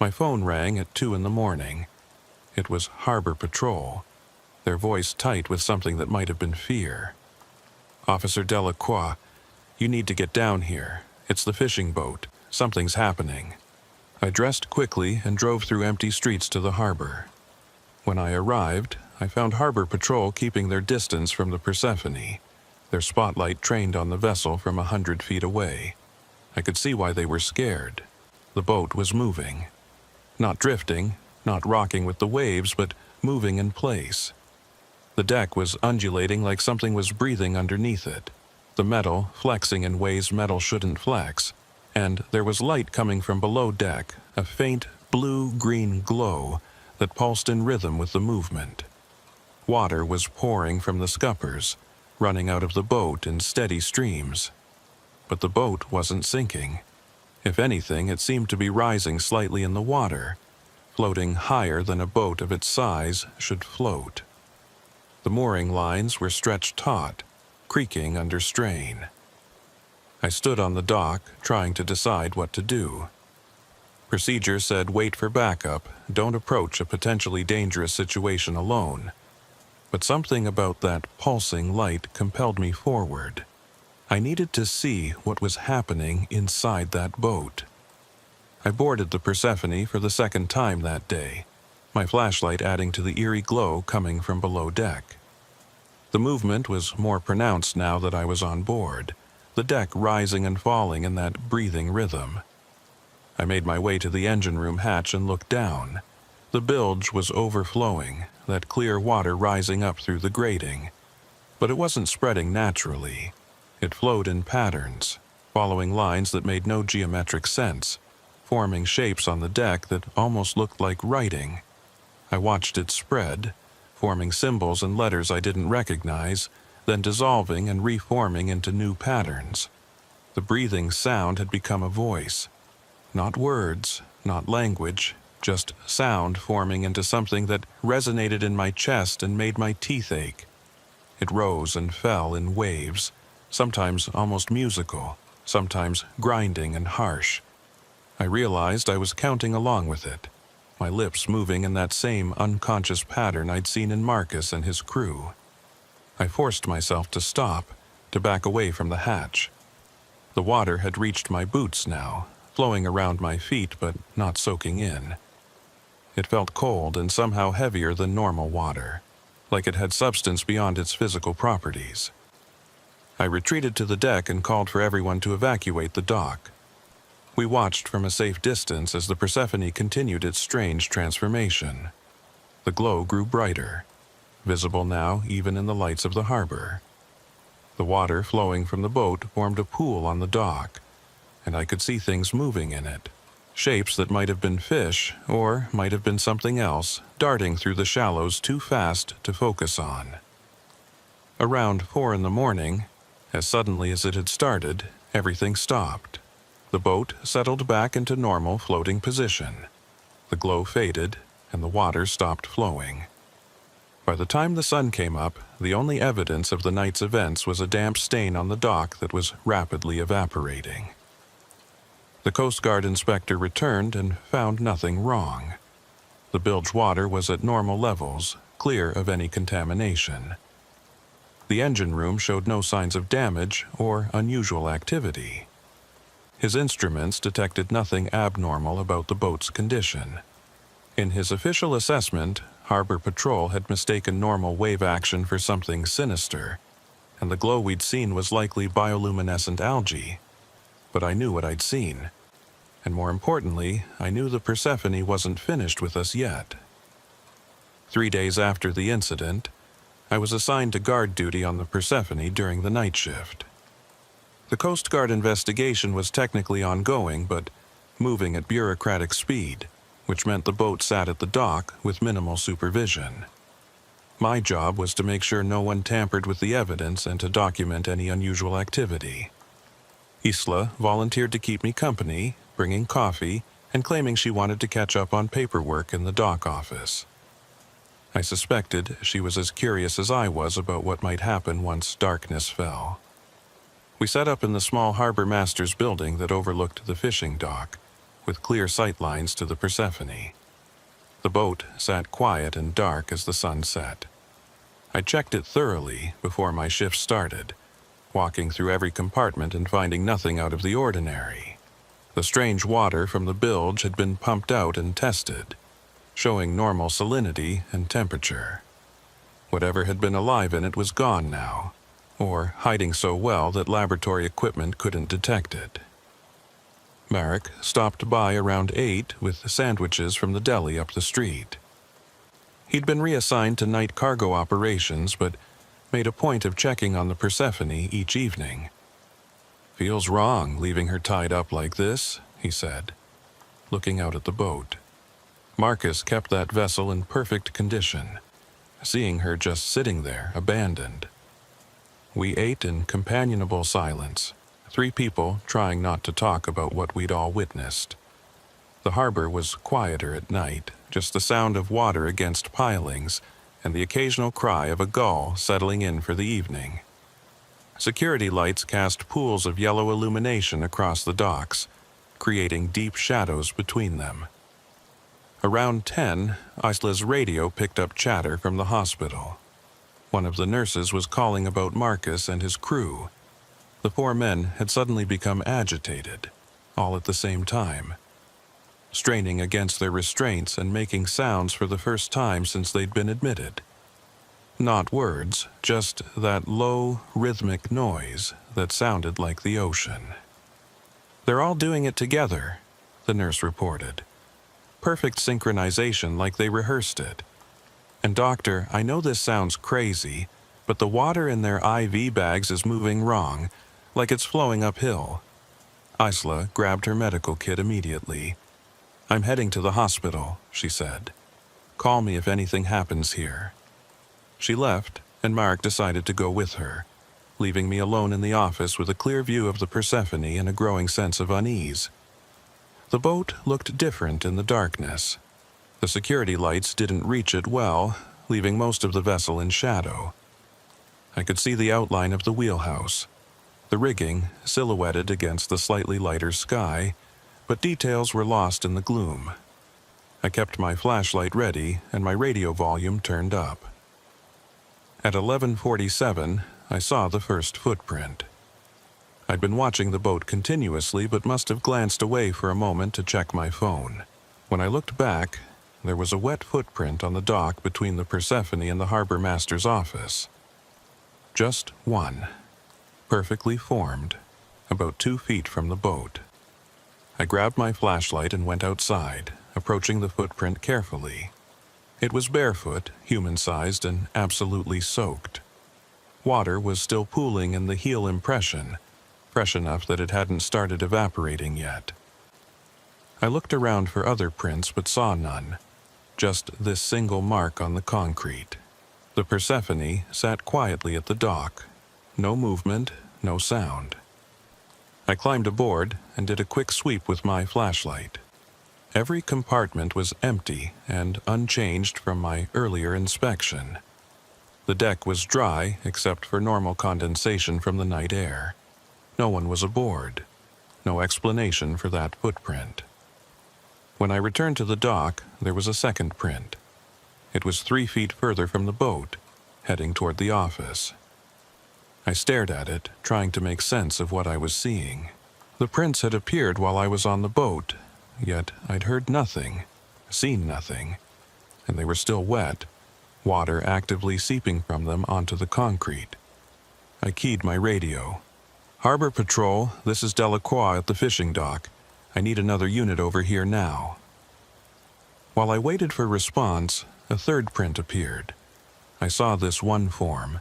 My phone rang at 2 a.m. It was Harbor Patrol, their voice tight with something that might have been fear. "Officer Delacroix, you need to get down here. It's the fishing boat. Something's happening." I dressed quickly and drove through empty streets to the harbor. When I arrived, I found Harbor Patrol keeping their distance from the Persephone, their spotlight trained on the vessel from 100 feet away. I could see why they were scared. The boat was moving. Not drifting, not rocking with the waves, but moving in place. The deck was undulating like something was breathing underneath it, the metal flexing in ways metal shouldn't flex, and there was light coming from below deck, a faint blue-green glow that pulsed in rhythm with the movement. Water was pouring from the scuppers, running out of the boat in steady streams. But the boat wasn't sinking. If anything, it seemed to be rising slightly in the water, floating higher than a boat of its size should float. The mooring lines were stretched taut, creaking under strain. I stood on the dock, trying to decide what to do. Procedure said wait for backup, don't approach a potentially dangerous situation alone. But something about that pulsing light compelled me forward. I needed to see what was happening inside that boat. I boarded the Persephone for the second time that day, my flashlight adding to the eerie glow coming from below deck. The movement was more pronounced now that I was on board, the deck rising and falling in that breathing rhythm. I made my way to the engine room hatch and looked down. The bilge was overflowing, that clear water rising up through the grating. But it wasn't spreading naturally. It flowed in patterns, following lines that made no geometric sense, forming shapes on the deck that almost looked like writing. I watched it spread, forming symbols and letters I didn't recognize, then dissolving and reforming into new patterns. The breathing sound had become a voice. Not words, not language, just sound forming into something that resonated in my chest and made my teeth ache. It rose and fell in waves, sometimes almost musical, sometimes grinding and harsh. I realized I was counting along with it, my lips moving in that same unconscious pattern I'd seen in Marcus and his crew. I forced myself to stop, to back away from the hatch. The water had reached my boots now, flowing around my feet but not soaking in. It felt cold and somehow heavier than normal water, like it had substance beyond its physical properties. I retreated to the deck and called for everyone to evacuate the dock. We watched from a safe distance as the Persephone continued its strange transformation. The glow grew brighter, visible now even in the lights of the harbor. The water flowing from the boat formed a pool on the dock, and I could see things moving in it, Shapes that might have been fish or might have been something else, darting through the shallows too fast to focus on. Around 4 in the morning, as suddenly as it had started, everything stopped. The boat settled back into normal floating position. The glow faded, and the water stopped flowing. By the time the sun came up, the only evidence of the night's events was a damp stain on the dock that was rapidly evaporating. The Coast Guard inspector returned and found nothing wrong. The bilge water was at normal levels, clear of any contamination. The engine room showed no signs of damage or unusual activity. His instruments detected nothing abnormal about the boat's condition. In his official assessment, Harbor Patrol had mistaken normal wave action for something sinister, and the glow we'd seen was likely bioluminescent algae. But I knew what I'd seen, and more importantly, I knew the Persephone wasn't finished with us yet. 3 days after the incident, I was assigned to guard duty on the Persephone during the night shift. The Coast Guard investigation was technically ongoing, but moving at bureaucratic speed, which meant the boat sat at the dock with minimal supervision. My job was to make sure no one tampered with the evidence and to document any unusual activity. Isla volunteered to keep me company, bringing coffee and claiming she wanted to catch up on paperwork in the dock office. I suspected she was as curious as I was about what might happen once darkness fell. We set up in the small harbor master's building that overlooked the fishing dock, with clear sight lines to the Persephone. The boat sat quiet and dark as the sun set. I checked it thoroughly before my shift started, walking through every compartment and finding nothing out of the ordinary. The strange water from the bilge had been pumped out and tested, showing normal salinity and temperature. Whatever had been alive in it was gone now, or hiding so well that laboratory equipment couldn't detect it. Marek stopped by around 8 with sandwiches from the deli up the street. He'd been reassigned to night cargo operations, but made a point of checking on the Persephone each evening. "Feels wrong leaving her tied up like this," he said, looking out at the boat. Marcus kept that vessel in perfect condition, seeing her just sitting there, abandoned. We ate in companionable silence, 3 people trying not to talk about what we'd all witnessed. The harbor was quieter at night, just the sound of water against pilings and the occasional cry of a gull settling in for the evening. Security lights cast pools of yellow illumination across the docks, creating deep shadows between them. Around 10, Isla's radio picked up chatter from the hospital. One of the nurses was calling about Marcus and his crew. The 4 men had suddenly become agitated, all at the same time, straining against their restraints and making sounds for the first time since they'd been admitted. Not words, just that low, rhythmic noise that sounded like the ocean. "They're all doing it together," the nurse reported. "Perfect synchronization like they rehearsed it. And doctor, I know this sounds crazy, but the water in their IV bags is moving wrong, like it's flowing uphill." Isla grabbed her medical kit immediately. "I'm heading to the hospital," she said. "Call me if anything happens here." She left, and Marek decided to go with her, leaving me alone in the office with a clear view of the Persephone and a growing sense of unease. The boat looked different in the darkness. The security lights didn't reach it well, leaving most of the vessel in shadow. I could see the outline of the wheelhouse, the rigging silhouetted against the slightly lighter sky, but details were lost in the gloom. I kept my flashlight ready and my radio volume turned up. At 11:47, I saw the first footprint. I'd been watching the boat continuously but must have glanced away for a moment to check my phone. When I looked back, there was a wet footprint on the dock between the Persephone and the harbor master's office. Just one, perfectly formed, about 2 feet from the boat. I grabbed my flashlight and went outside, approaching the footprint carefully. It was barefoot, human-sized, and absolutely soaked. Water was still pooling in the heel impression, fresh enough that it hadn't started evaporating yet. I looked around for other prints but saw none, just this single mark on the concrete. The Persephone sat quietly at the dock. No movement, no sound. I climbed aboard and did a quick sweep with my flashlight. Every compartment was empty and unchanged from my earlier inspection. The deck was dry except for normal condensation from the night air. No one was aboard. No explanation for that footprint. When I returned to the dock, there was a second print. It was 3 feet further from the boat, heading toward the office. I stared at it, trying to make sense of what I was seeing. The prints had appeared while I was on the boat, yet I'd heard nothing, seen nothing, and they were still wet, water actively seeping from them onto the concrete. I keyed my radio. "Harbor Patrol, this is Delacroix at the fishing dock. I need another unit over here now." While I waited for response, a third print appeared. I saw this one form,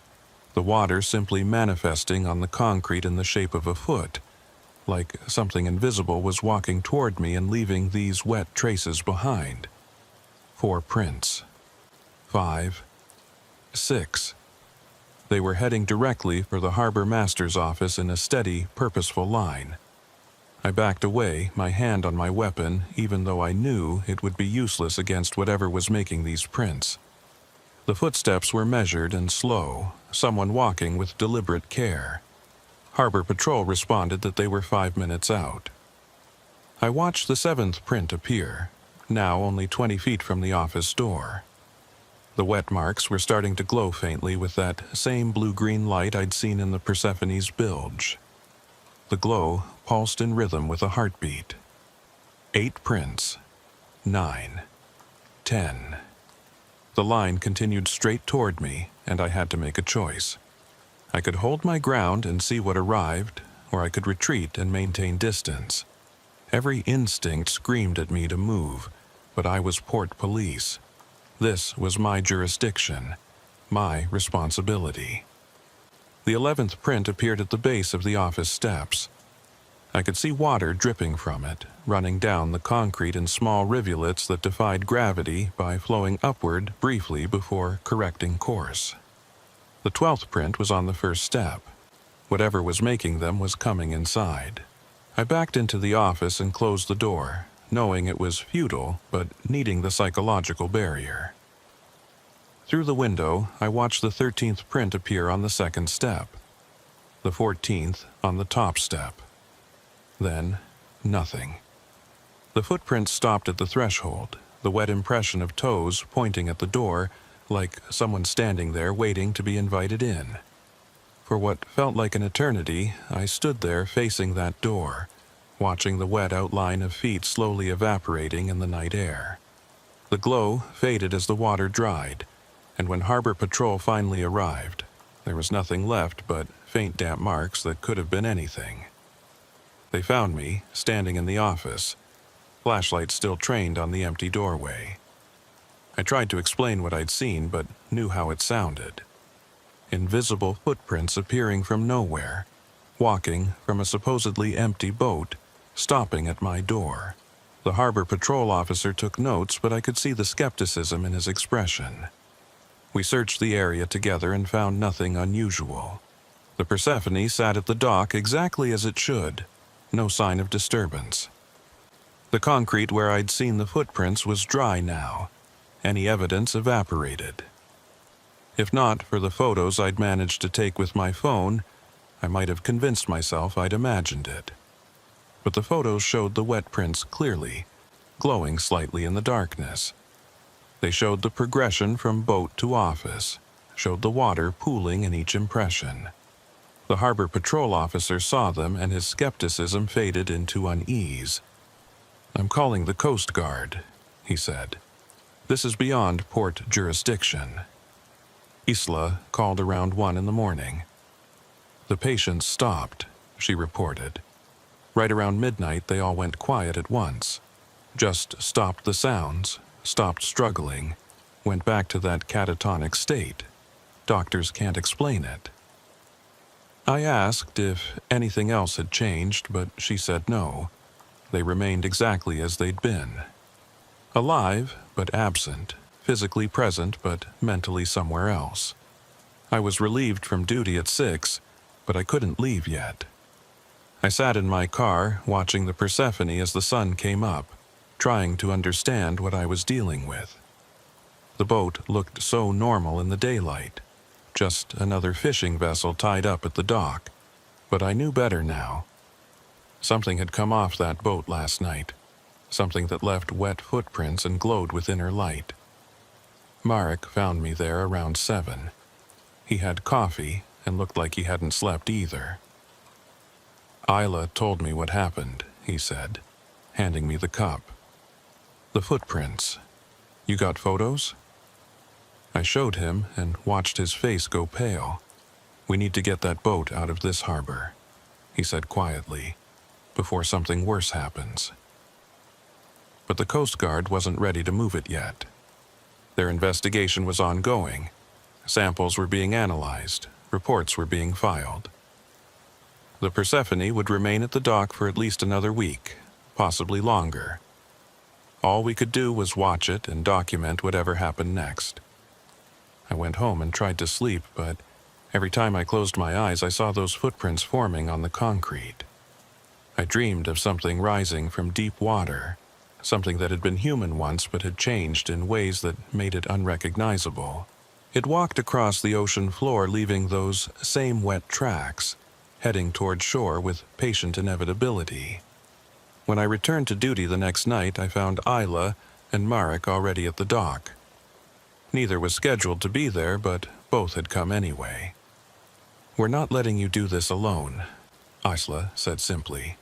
the water simply manifesting on the concrete in the shape of a foot, like something invisible was walking toward me and leaving these wet traces behind. 4 prints. 5. 6. They were heading directly for the harbor master's office in a steady, purposeful line. I backed away, my hand on my weapon, even though I knew it would be useless against whatever was making these prints. The footsteps were measured and slow, someone walking with deliberate care. Harbor Patrol responded that they were 5 minutes out. I watched the 7th print appear, now only 20 feet from the office door. The wet marks were starting to glow faintly with that same blue-green light I'd seen in the Persephone's bilge. The glow pulsed in rhythm with a heartbeat. 8 prints. 9. 10. The line continued straight toward me, and I had to make a choice. I could hold my ground and see what arrived, or I could retreat and maintain distance. Every instinct screamed at me to move, but I was port police. This was my jurisdiction, my responsibility. The 11th print appeared at the base of the office steps. I could see water dripping from it, running down the concrete in small rivulets that defied gravity by flowing upward briefly before correcting course. The 12th print was on the first step. Whatever was making them was coming inside. I backed into the office and closed the door, knowing it was futile but needing the psychological barrier. Through the window, I watched the 13th print appear on the second step, the 14th on the top step. Then, nothing. The footprints stopped at the threshold, the wet impression of toes pointing at the door, like someone standing there waiting to be invited in. For what felt like an eternity, I stood there facing that door, watching the wet outline of feet slowly evaporating in the night air. The glow faded as the water dried, and when Harbor Patrol finally arrived, there was nothing left but faint damp marks that could have been anything. They found me, standing in the office, flashlight still trained on the empty doorway. I tried to explain what I'd seen, but knew how it sounded. Invisible footprints appearing from nowhere, walking from a supposedly empty boat, stopping at my door. The Harbor Patrol officer took notes, but I could see the skepticism in his expression. We searched the area together and found nothing unusual. The Persephone sat at the dock exactly as it should, no sign of disturbance. The concrete where I'd seen the footprints was dry now. Any evidence evaporated. If not for the photos I'd managed to take with my phone, I might have convinced myself I'd imagined it. But the photos showed the wet prints clearly, glowing slightly in the darkness. They showed the progression from boat to office, showed the water pooling in each impression. The Harbor Patrol officer saw them and his skepticism faded into unease. "I'm calling the Coast Guard," he said. "This is beyond port jurisdiction." Isla called around 1 in the morning. "The patients stopped," she reported. "Right around midnight they all went quiet at once. Just stopped the sounds, stopped struggling, went back to that catatonic state. Doctors can't explain it." I asked if anything else had changed, but she said no. they remained exactly as they'd been. Alive, but absent, physically present, but mentally somewhere else. I was relieved from duty at 6, but I couldn't leave yet. I sat in my car, watching the Persephone as the sun came up, trying to understand what I was dealing with. The boat looked so normal in the daylight, just another fishing vessel tied up at the dock, but I knew better now. Something had come off that boat last night, something that left wet footprints and glowed with inner light. Marek found me there around 7. He had coffee and looked like he hadn't slept either. "Isla told me what happened," he said, handing me the cup. "The footprints. You got photos?" I showed him and watched his face go pale. "We need to get that boat out of this harbor," he said quietly, "before something worse happens." But the Coast Guard wasn't ready to move it yet. Their investigation was ongoing. Samples were being analyzed. Reports were being filed. The Persephone would remain at the dock for at least another week, possibly longer. All we could do was watch it and document whatever happened next. I went home and tried to sleep, but every time I closed my eyes, I saw those footprints forming on the concrete. I dreamed of something rising from deep water, something that had been human once but had changed in ways that made it unrecognizable. It walked across the ocean floor, leaving those same wet tracks, heading toward shore with patient inevitability. When I returned to duty the next night, I found Isla and Marek already at the dock. Neither was scheduled to be there, but both had come anyway. "We're not letting you do this alone," Isla said simply.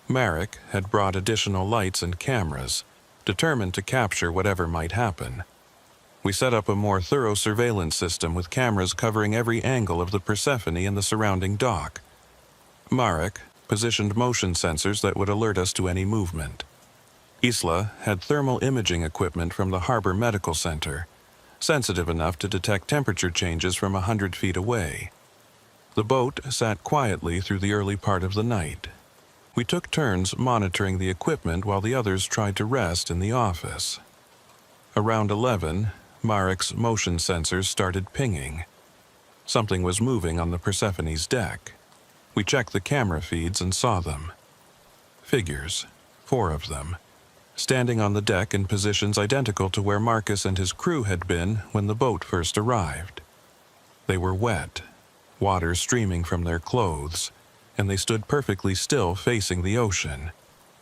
Marek had brought additional lights and cameras, determined to capture whatever might happen. We set up a more thorough surveillance system with cameras covering every angle of the Persephone and the surrounding dock. Marek positioned motion sensors that would alert us to any movement. Isla had thermal imaging equipment from the Harbor Medical Center, sensitive enough to detect temperature changes from 100 feet away. The boat sat quietly through the early part of the night. We took turns monitoring the equipment while the others tried to rest in the office. Around 11, Marek's motion sensors started pinging. Something was moving on the Persephone's deck. We checked the camera feeds and saw them. Figures, 4 of them, standing on the deck in positions identical to where Marcus and his crew had been when the boat first arrived. They were wet, water streaming from their clothes, and they stood perfectly still facing the ocean.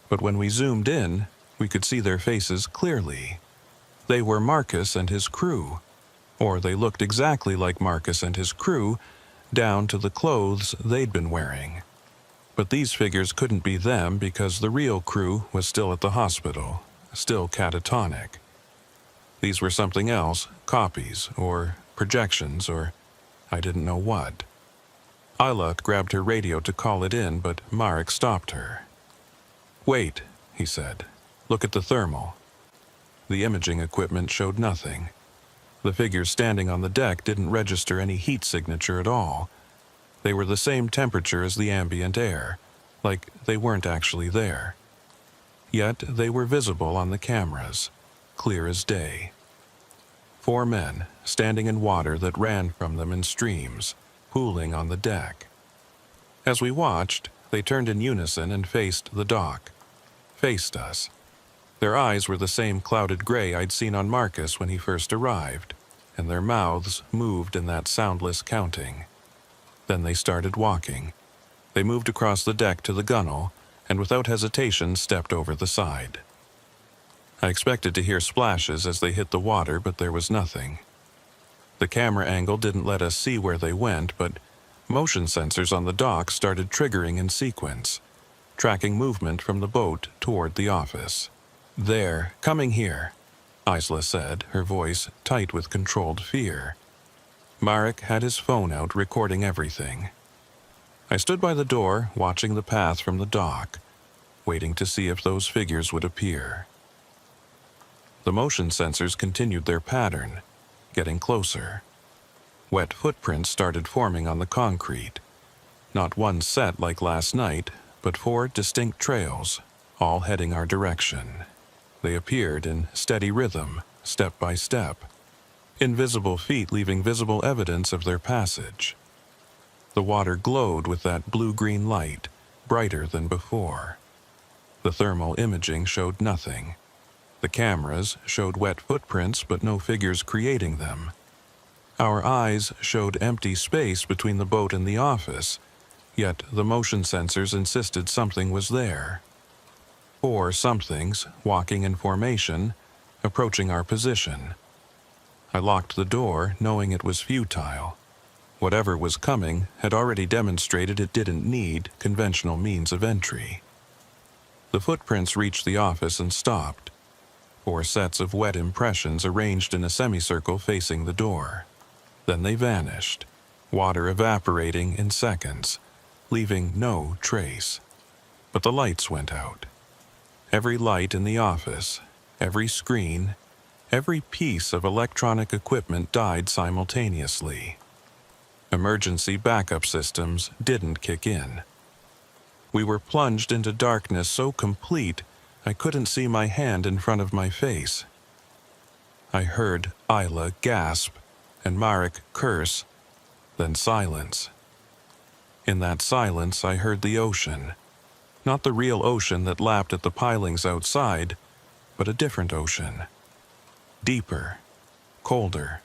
But when we zoomed in, we could see their faces clearly. They were Marcus and his crew, or they looked exactly like Marcus and his crew, down to the clothes they'd been wearing. But these figures couldn't be them because the real crew was still at the hospital, still catatonic. These were something else, copies, or projections, or I didn't know what. Isla grabbed her radio to call it in, but Marek stopped her. "Wait," he said. "Look at the thermal." The imaging equipment showed nothing. The figures standing on the deck didn't register any heat signature at all. They were the same temperature as the ambient air, like they weren't actually there. Yet they were visible on the cameras, clear as day. 4 men, standing in water that ran from them in streams, pooling on the deck. As we watched, they turned in unison and faced the dock. Faced us. Their eyes were the same clouded gray I'd seen on Marcus when he first arrived, and their mouths moved in that soundless counting. Then they started walking. They moved across the deck to the gunwale, and without hesitation stepped over the side. I expected to hear splashes as they hit the water, but there was nothing. The camera angle didn't let us see where they went, but motion sensors on the dock started triggering in sequence, tracking movement from the boat toward the office. "There, coming here," Isla said, her voice tight with controlled fear. Marek had his phone out, recording everything. I stood by the door, watching the path from the dock, waiting to see if those figures would appear. The motion sensors continued their pattern, getting closer. Wet footprints started forming on the concrete. Not one set like last night, but 4 distinct trails, all heading our direction. They appeared in steady rhythm, step by step, invisible feet leaving visible evidence of their passage. The water glowed with that blue-green light, brighter than before. The thermal imaging showed nothing. The cameras showed wet footprints but no figures creating them. Our eyes showed empty space between the boat and the office, yet the motion sensors insisted something was there. 4 somethings, walking in formation, approaching our position. I locked the door, knowing it was futile. Whatever was coming had already demonstrated it didn't need conventional means of entry. The footprints reached the office and stopped. 4 sets of wet impressions arranged in a semicircle facing the door. Then they vanished, water evaporating in seconds, leaving no trace. But the lights went out. Every light in the office, every screen, every piece of electronic equipment died simultaneously. Emergency backup systems didn't kick in. We were plunged into darkness so complete I couldn't see my hand in front of my face. I heard Isla gasp and Marek curse, then silence. In that silence I heard the ocean. Not the real ocean that lapped at the pilings outside, but a different ocean. Deeper, colder,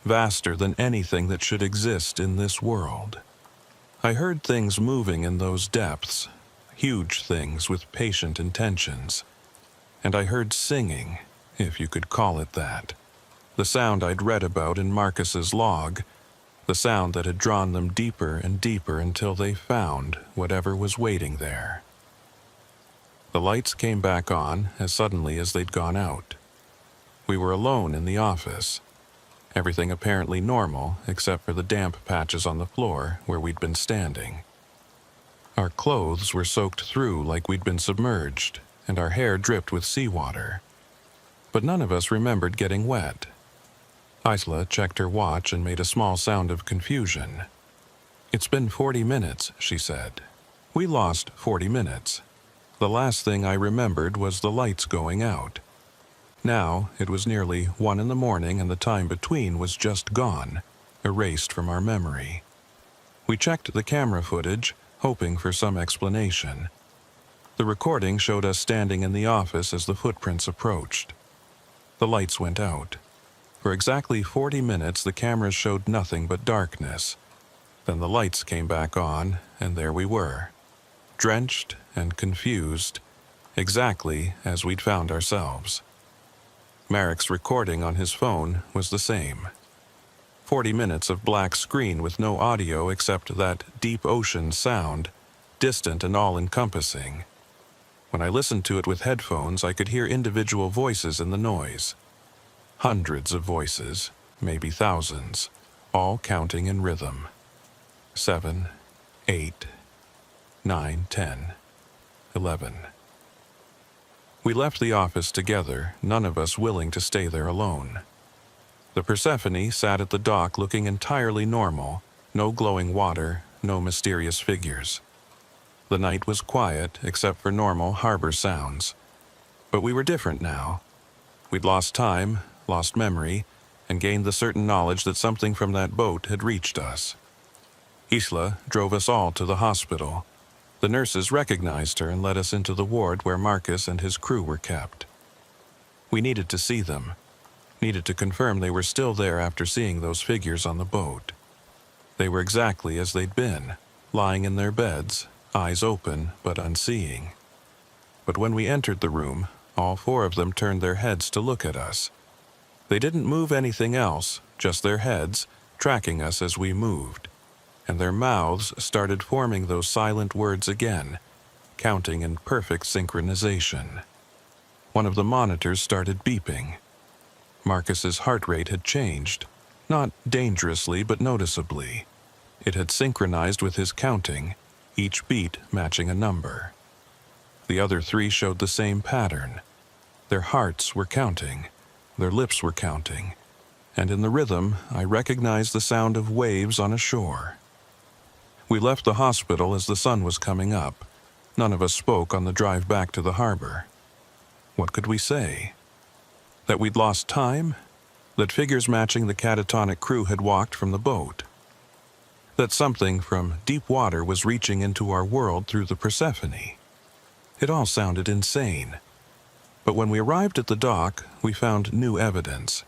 vaster than anything that should exist in this world. I heard things moving in those depths, huge things with patient intentions. And I heard singing, if you could call it that. The sound I'd read about in Marcus's log, the sound that had drawn them deeper and deeper until they found whatever was waiting there. The lights came back on as suddenly as they'd gone out. We were alone in the office. Everything apparently normal except for the damp patches on the floor where we'd been standing. Our clothes were soaked through like we'd been submerged, and our hair dripped with seawater. But none of us remembered getting wet. Isla checked her watch and made a small sound of confusion. "It's been 40 minutes, she said. "We lost 40 minutes. The last thing I remembered was the lights going out. Now it was nearly 1 in the morning and the time between was just gone, erased from our memory." We checked the camera footage, hoping for some explanation. The recording showed us standing in the office as the footprints approached. The lights went out. For exactly 40 minutes the cameras showed nothing but darkness. Then the lights came back on, and there we were, drenched and confused, exactly as we'd found ourselves. Marek's recording on his phone was the same. 40 minutes of black screen with no audio except that deep ocean sound, distant and all-encompassing. When I listened to it with headphones, I could hear individual voices in the noise. Hundreds of voices, maybe thousands, all counting in rhythm. 7, 8, 9, 10, 11. We left the office together, none of us willing to stay there alone. The Persephone sat at the dock looking entirely normal, no glowing water, no mysterious figures. The night was quiet except for normal harbor sounds. But we were different now. We'd lost time, lost memory, and gained the certain knowledge that something from that boat had reached us. Isla drove us all to the hospital. The nurses recognized her and led us into the ward where Marcus and his crew were kept. We needed to see them, needed to confirm they were still there after seeing those figures on the boat. They were exactly as they'd been, lying in their beds, eyes open but unseeing. But when we entered the room, all 4 of them turned their heads to look at us. They didn't move anything else, just their heads, tracking us as we moved. And their mouths started forming those silent words again, counting in perfect synchronization. One of the monitors started beeping. Marcus's heart rate had changed, not dangerously but noticeably. It had synchronized with his counting, each beat matching a number. The other 3 showed the same pattern. Their hearts were counting, their lips were counting, and in the rhythm I recognized the sound of waves on a shore. We left the hospital as the sun was coming up. None of us spoke on the drive back to the harbor. What could we say? That we'd lost time? That figures matching the catatonic crew had walked from the boat? That something from deep water was reaching into our world through the Persephone? It all sounded insane. But when we arrived at the dock, we found new evidence.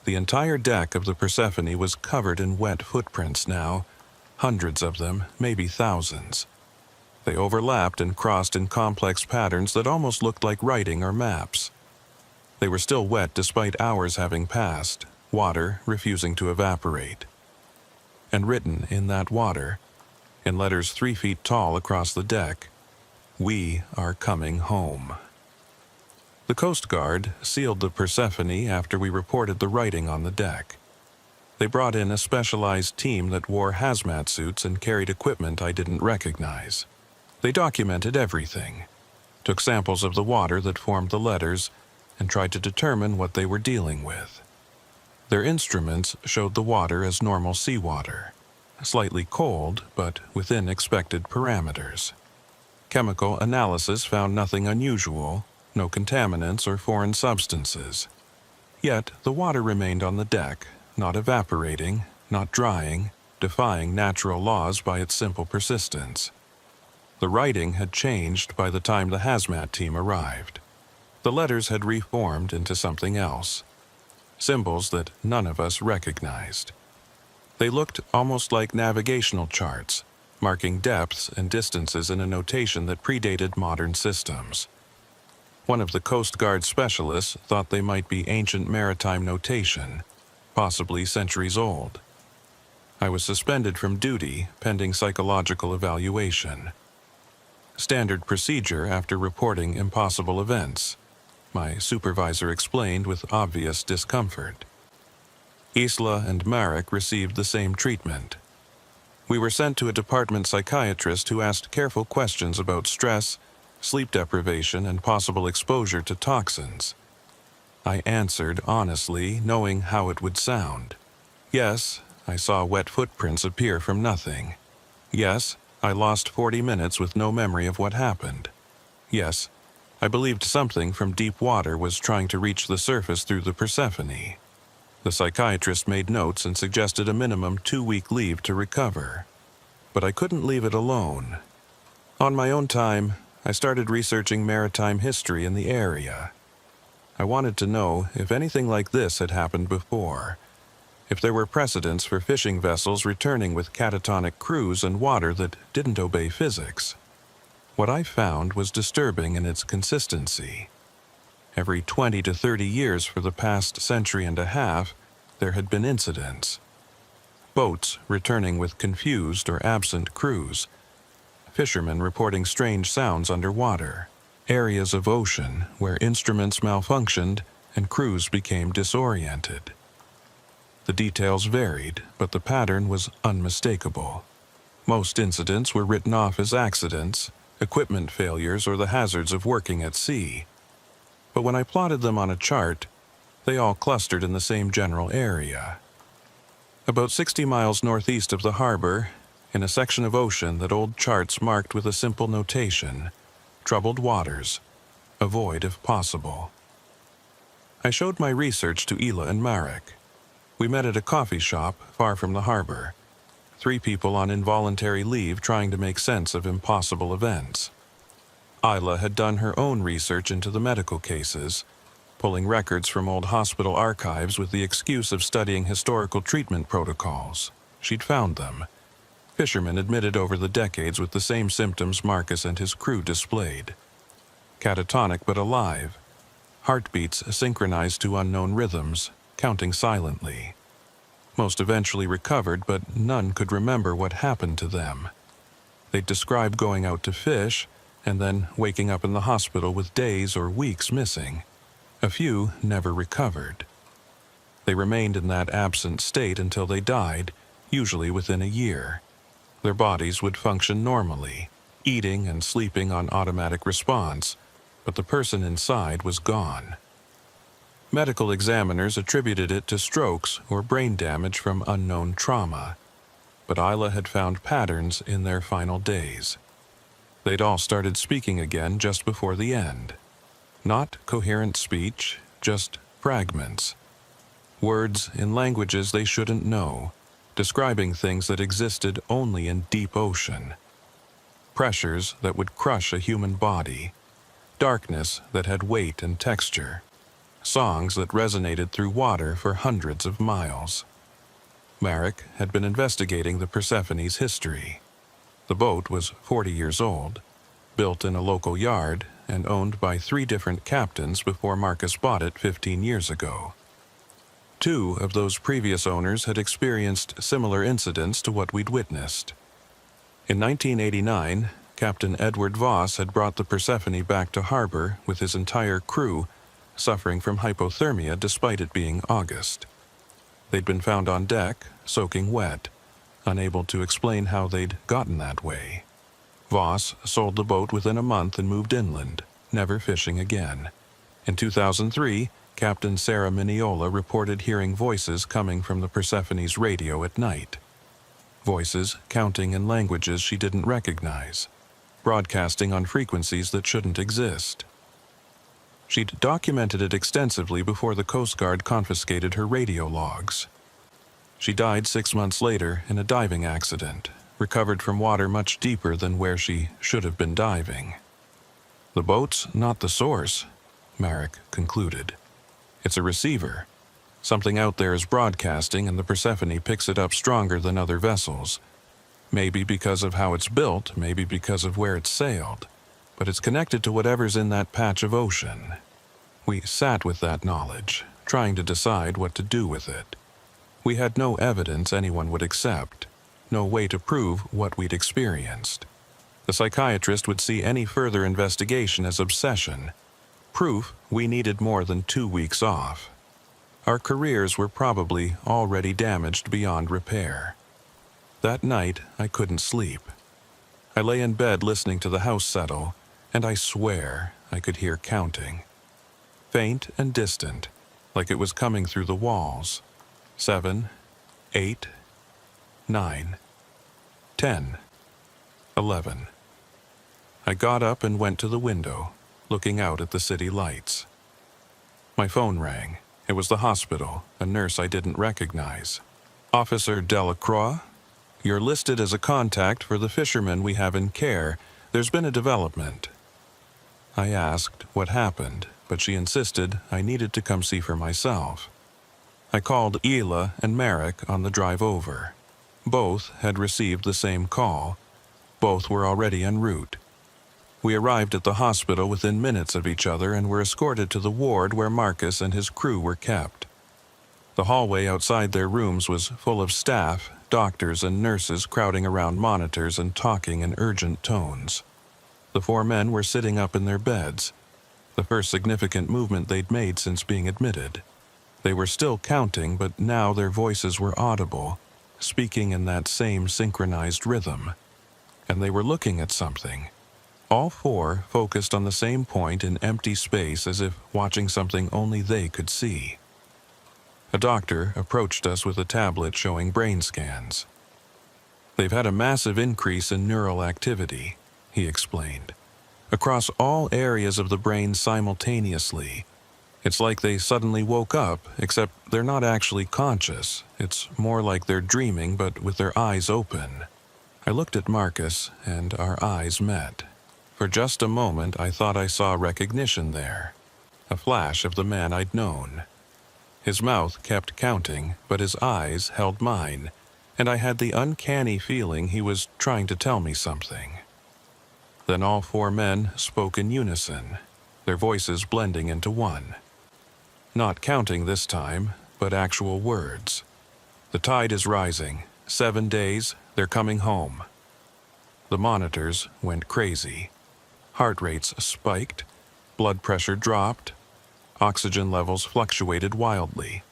The entire deck of the Persephone was covered in wet footprints now, hundreds of them, maybe thousands. They overlapped and crossed in complex patterns that almost looked like writing or maps. They were still wet despite hours having passed, water refusing to evaporate. And written in that water, in letters 3 feet tall across the deck, "We are coming home." The Coast Guard sealed the Persephone after we reported the writing on the deck. They brought in a specialized team that wore hazmat suits and carried equipment I didn't recognize. They documented everything, took samples of the water that formed the letters, and tried to determine what they were dealing with. Their instruments showed the water as normal seawater, slightly cold, but within expected parameters. Chemical analysis found nothing unusual, no contaminants or foreign substances. Yet the water remained on the deck, not evaporating, not drying, defying natural laws by its simple persistence. The writing had changed by the time the hazmat team arrived. The letters had reformed into something else, symbols that none of us recognized. They looked almost like navigational charts, marking depths and distances in a notation that predated modern systems. One of the Coast Guard specialists thought they might be ancient maritime notation, possibly centuries old. I was suspended from duty pending psychological evaluation. Standard procedure after reporting impossible events, my supervisor explained with obvious discomfort. Isla and Marek received the same treatment. We were sent to a department psychiatrist who asked careful questions about stress, sleep deprivation, and possible exposure to toxins. I answered honestly, knowing how it would sound. Yes, I saw wet footprints appear from nothing. Yes, I lost 40 minutes with no memory of what happened. Yes, I believed something from deep water was trying to reach the surface through the Persephone. The psychiatrist made notes and suggested a minimum 2-week leave to recover. But I couldn't leave it alone. On my own time, I started researching maritime history in the area. I wanted to know if anything like this had happened before, if there were precedents for fishing vessels returning with catatonic crews and water that didn't obey physics. What I found was disturbing in its consistency. Every 20 to 30 years for the past century and a half, there had been incidents. Boats returning with confused or absent crews, fishermen reporting strange sounds underwater, areas of ocean where instruments malfunctioned and crews became disoriented. The details varied, but the pattern was unmistakable. Most incidents were written off as accidents, equipment failures, or the hazards of working at sea. But when I plotted them on a chart, they all clustered in the same general area. About 60 miles northeast of the harbor, in a section of ocean that old charts marked with a simple notation, "Troubled waters. Avoid if possible." I showed my research to Ila and Marek. We met at a coffee shop far from the harbor, 3 people on involuntary leave trying to make sense of impossible events. Isla had done her own research into the medical cases, pulling records from old hospital archives with the excuse of studying historical treatment protocols. She'd found them. Fishermen admitted over the decades with the same symptoms Marcus and his crew displayed. Catatonic but alive, heartbeats synchronized to unknown rhythms, counting silently. Most eventually recovered, but none could remember what happened to them. They'd describe going out to fish and then waking up in the hospital with days or weeks missing. A few never recovered. They remained in that absent state until they died, usually within a year. Their bodies would function normally, eating and sleeping on automatic response, but the person inside was gone. Medical examiners attributed it to strokes or brain damage from unknown trauma, but Isla had found patterns in their final days. They'd all started speaking again just before the end. Not coherent speech, just fragments. Words in languages they shouldn't know, describing things that existed only in deep ocean. Pressures that would crush a human body. Darkness that had weight and texture. Songs that resonated through water for hundreds of miles. Marek had been investigating the Persephone's history. The boat was 40 years old, built in a local yard, and owned by 3 different captains before Marcus bought it 15 years ago. 2 of those previous owners had experienced similar incidents to what we'd witnessed. In 1989, Captain Edward Voss had brought the Persephone back to harbor with his entire crew, suffering from hypothermia despite it being August. They'd been found on deck, soaking wet, unable to explain how they'd gotten that way. Voss sold the boat within a month and moved inland, never fishing again. In 2003, Captain Sarah Miniola reported hearing voices coming from the Persephone's radio at night. Voices counting in languages she didn't recognize, broadcasting on frequencies that shouldn't exist. She'd documented it extensively before the Coast Guard confiscated her radio logs. She died 6 months later in a diving accident, recovered from water much deeper than where she should have been diving. The boat's not the source, Marek concluded. It's a receiver. Something out there is broadcasting and the Persephone picks it up stronger than other vessels. Maybe because of how it's built, maybe because of where it's sailed. But it's connected to whatever's in that patch of ocean. We sat with that knowledge, trying to decide what to do with it. We had no evidence anyone would accept, no way to prove what we'd experienced. The psychiatrist would see any further investigation as obsession, proof we needed more than 2 weeks off. Our careers were probably already damaged beyond repair. That night, I couldn't sleep. I lay in bed listening to the house settle, and I swear I could hear counting. Faint and distant, like it was coming through the walls. 7, 8, 9, 10, 11. I got up and went to the window, looking out at the city lights. My phone rang. It was the hospital, a nurse I didn't recognize. "Officer Delacroix, you're listed as a contact for the fishermen we have in care. There's been a development." I asked what happened, but she insisted I needed to come see for myself. I called Ela and Marek on the drive over. Both had received the same call. Both were already en route. We arrived at the hospital within minutes of each other and were escorted to the ward where Marcus and his crew were kept. The hallway outside their rooms was full of staff, doctors and nurses crowding around monitors and talking in urgent tones. The 4 men were sitting up in their beds, the first significant movement they'd made since being admitted. They were still counting, but now their voices were audible, speaking in that same synchronized rhythm. And they were looking at something. All 4 focused on the same point in empty space as if watching something only they could see. A doctor approached us with a tablet showing brain scans. "They've had a massive increase in neural activity," he explained, "across all areas of the brain simultaneously. It's like they suddenly woke up, except they're not actually conscious. It's more like they're dreaming, but with their eyes open." I looked at Marcus, and our eyes met. For just a moment, I thought I saw recognition there, a flash of the man I'd known. His mouth kept counting, but his eyes held mine, and I had the uncanny feeling he was trying to tell me something. Then all 4 men spoke in unison, their voices blending into one. Not counting this time, but actual words. "The tide is rising. 7 days, they're coming home." The monitors went crazy. Heart rates spiked, blood pressure dropped, oxygen levels fluctuated wildly.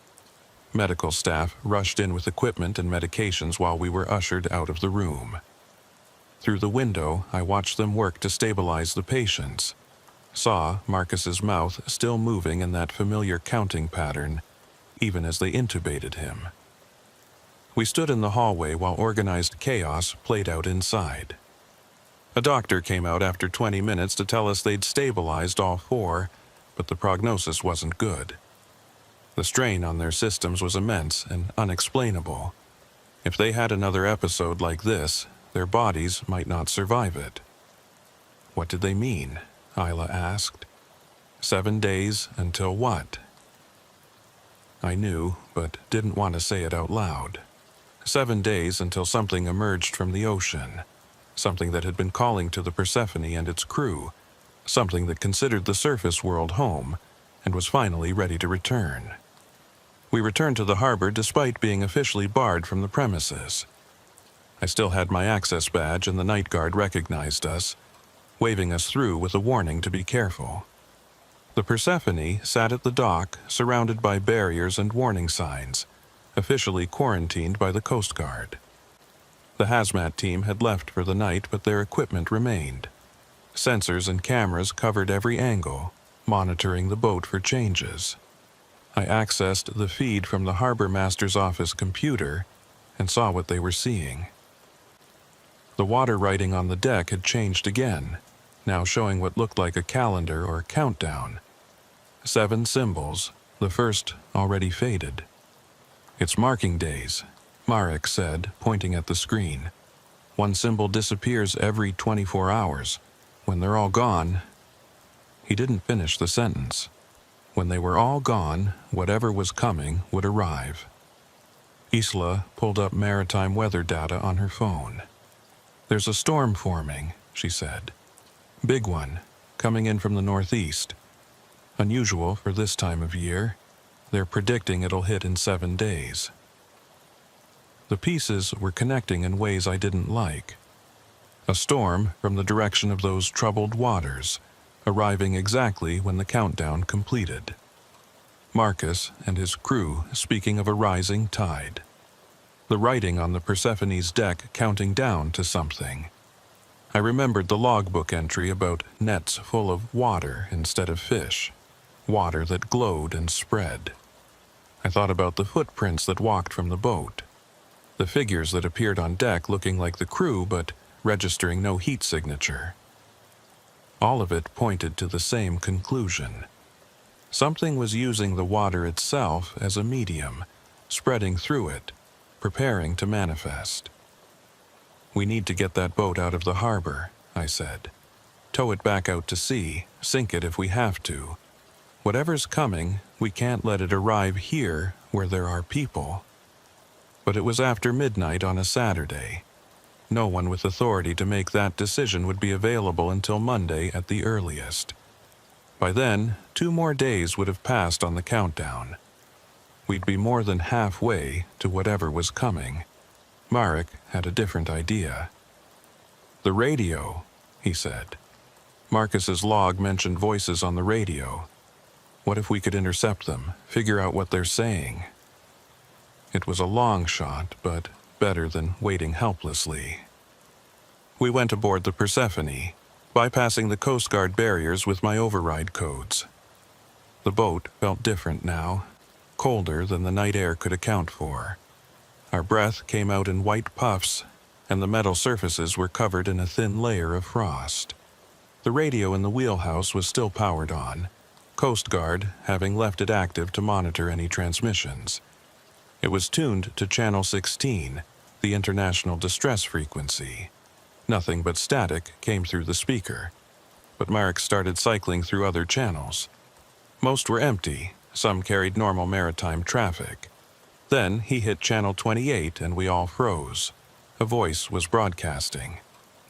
Medical staff rushed in with equipment and medications while we were ushered out of the room. Through the window, I watched them work to stabilize the patients, saw Marcus's mouth still moving in that familiar counting pattern, even as they intubated him. We stood in the hallway while organized chaos played out inside. A doctor came out after 20 minutes to tell us they'd stabilized all four, but the prognosis wasn't good. The strain on their systems was immense and unexplainable. If they had another episode like this, their bodies might not survive it. What did they mean? Isla asked. 7 days until what? I knew, but didn't want to say it out loud. 7 days until something emerged from the ocean. Something that had been calling to the Persephone and its crew. Something that considered the surface world home and was finally ready to return. We returned to the harbor despite being officially barred from the premises. I still had my access badge and the night guard recognized us, waving us through with a warning to be careful. The Persephone sat at the dock, surrounded by barriers and warning signs, officially quarantined by the Coast Guard. The hazmat team had left for the night, but their equipment remained. Sensors and cameras covered every angle, monitoring the boat for changes. I accessed the feed from the harbor master's office computer and saw what they were seeing. The water writing on the deck had changed again, now showing what looked like a calendar or countdown. 7 symbols, the first already faded. "It's marking days," Marek said, pointing at the screen. "One symbol disappears every 24 hours. When they're all gone..." He didn't finish the sentence. When they were all gone, whatever was coming would arrive. Isla pulled up maritime weather data on her phone. "There's a storm forming," she said. "Big one, coming in from the northeast. Unusual for this time of year. They're predicting it'll hit in 7 days." The pieces were connecting in ways I didn't like. A storm from the direction of those troubled waters, arriving exactly when the countdown completed. Marcus and his crew speaking of a rising tide. The writing on the Persephone's deck counting down to something. I remembered the logbook entry about nets full of water instead of fish, water that glowed and spread. I thought about the footprints that walked from the boat, the figures that appeared on deck looking like the crew but registering no heat signature. All of it pointed to the same conclusion. Something was using the water itself as a medium, spreading through it, preparing to manifest. "We need to get that boat out of the harbor," I said. "Tow it back out to sea, sink it if we have to. Whatever's coming, we can't let it arrive here where there are people." But it was after midnight on a Saturday. No one with authority to make that decision would be available until Monday at the earliest. By then, 2 more days would have passed on the countdown. We'd be more than halfway to whatever was coming. Marek had a different idea. "The radio," he said. Marcus's log mentioned voices on the radio. What if we could intercept them, figure out what they're saying? It was a long shot, but better than waiting helplessly. We went aboard the Persephone, bypassing the Coast Guard barriers with my override codes. The boat felt different now, colder than the night air could account for. Our breath came out in white puffs, and the metal surfaces were covered in a thin layer of frost. The radio in the wheelhouse was still powered on, Coast Guard having left it active to monitor any transmissions. It was tuned to Channel 16, the international distress frequency. Nothing but static came through the speaker, but Marek started cycling through other channels. Most were empty, some carried normal maritime traffic. Then he hit Channel 28 and we all froze. A voice was broadcasting.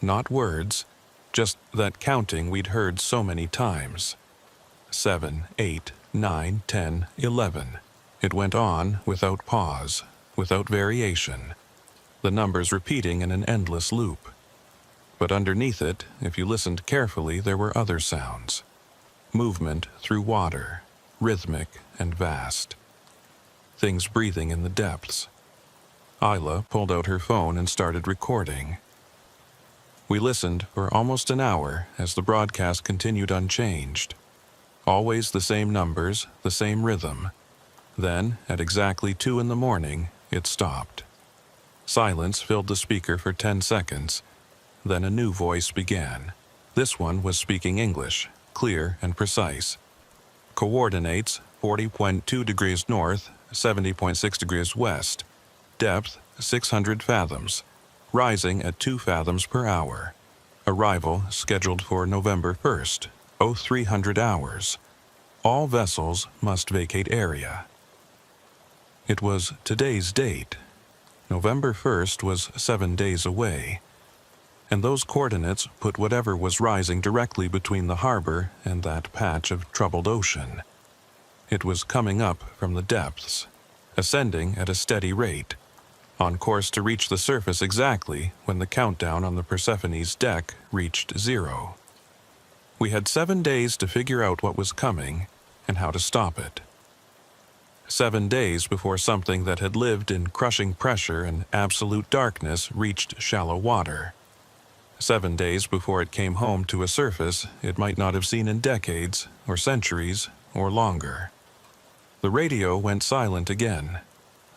Not words, just that counting we'd heard so many times. 7, 8, 9, 10, 11. It went on without pause, without variation, the numbers repeating in an endless loop. But underneath it, if you listened carefully, there were other sounds. Movement through water, rhythmic and vast. Things breathing in the depths. Isla pulled out her phone and started recording. We listened for almost an hour as the broadcast continued unchanged. Always the same numbers, the same rhythm. Then, at exactly 2 in the morning, it stopped. Silence filled the speaker for 10 seconds, Then a new voice began. This one was speaking English, clear and precise. Coordinates 40.2 degrees north, 70.6 degrees west. Depth 600 fathoms. Rising at 2 fathoms per hour. Arrival scheduled for November 1st, 0300 hours. All vessels must vacate area. It was today's date. November 1st was 7 days away, and those coordinates put whatever was rising directly between the harbor and that patch of troubled ocean. It was coming up from the depths, ascending at a steady rate, on course to reach the surface exactly when the countdown on the Persephone's deck reached 0. We had 7 days to figure out what was coming and how to stop it. 7 days before something that had lived in crushing pressure and absolute darkness reached shallow water. 7 days before it came home to a surface it might not have seen in decades or centuries or longer. The radio went silent again.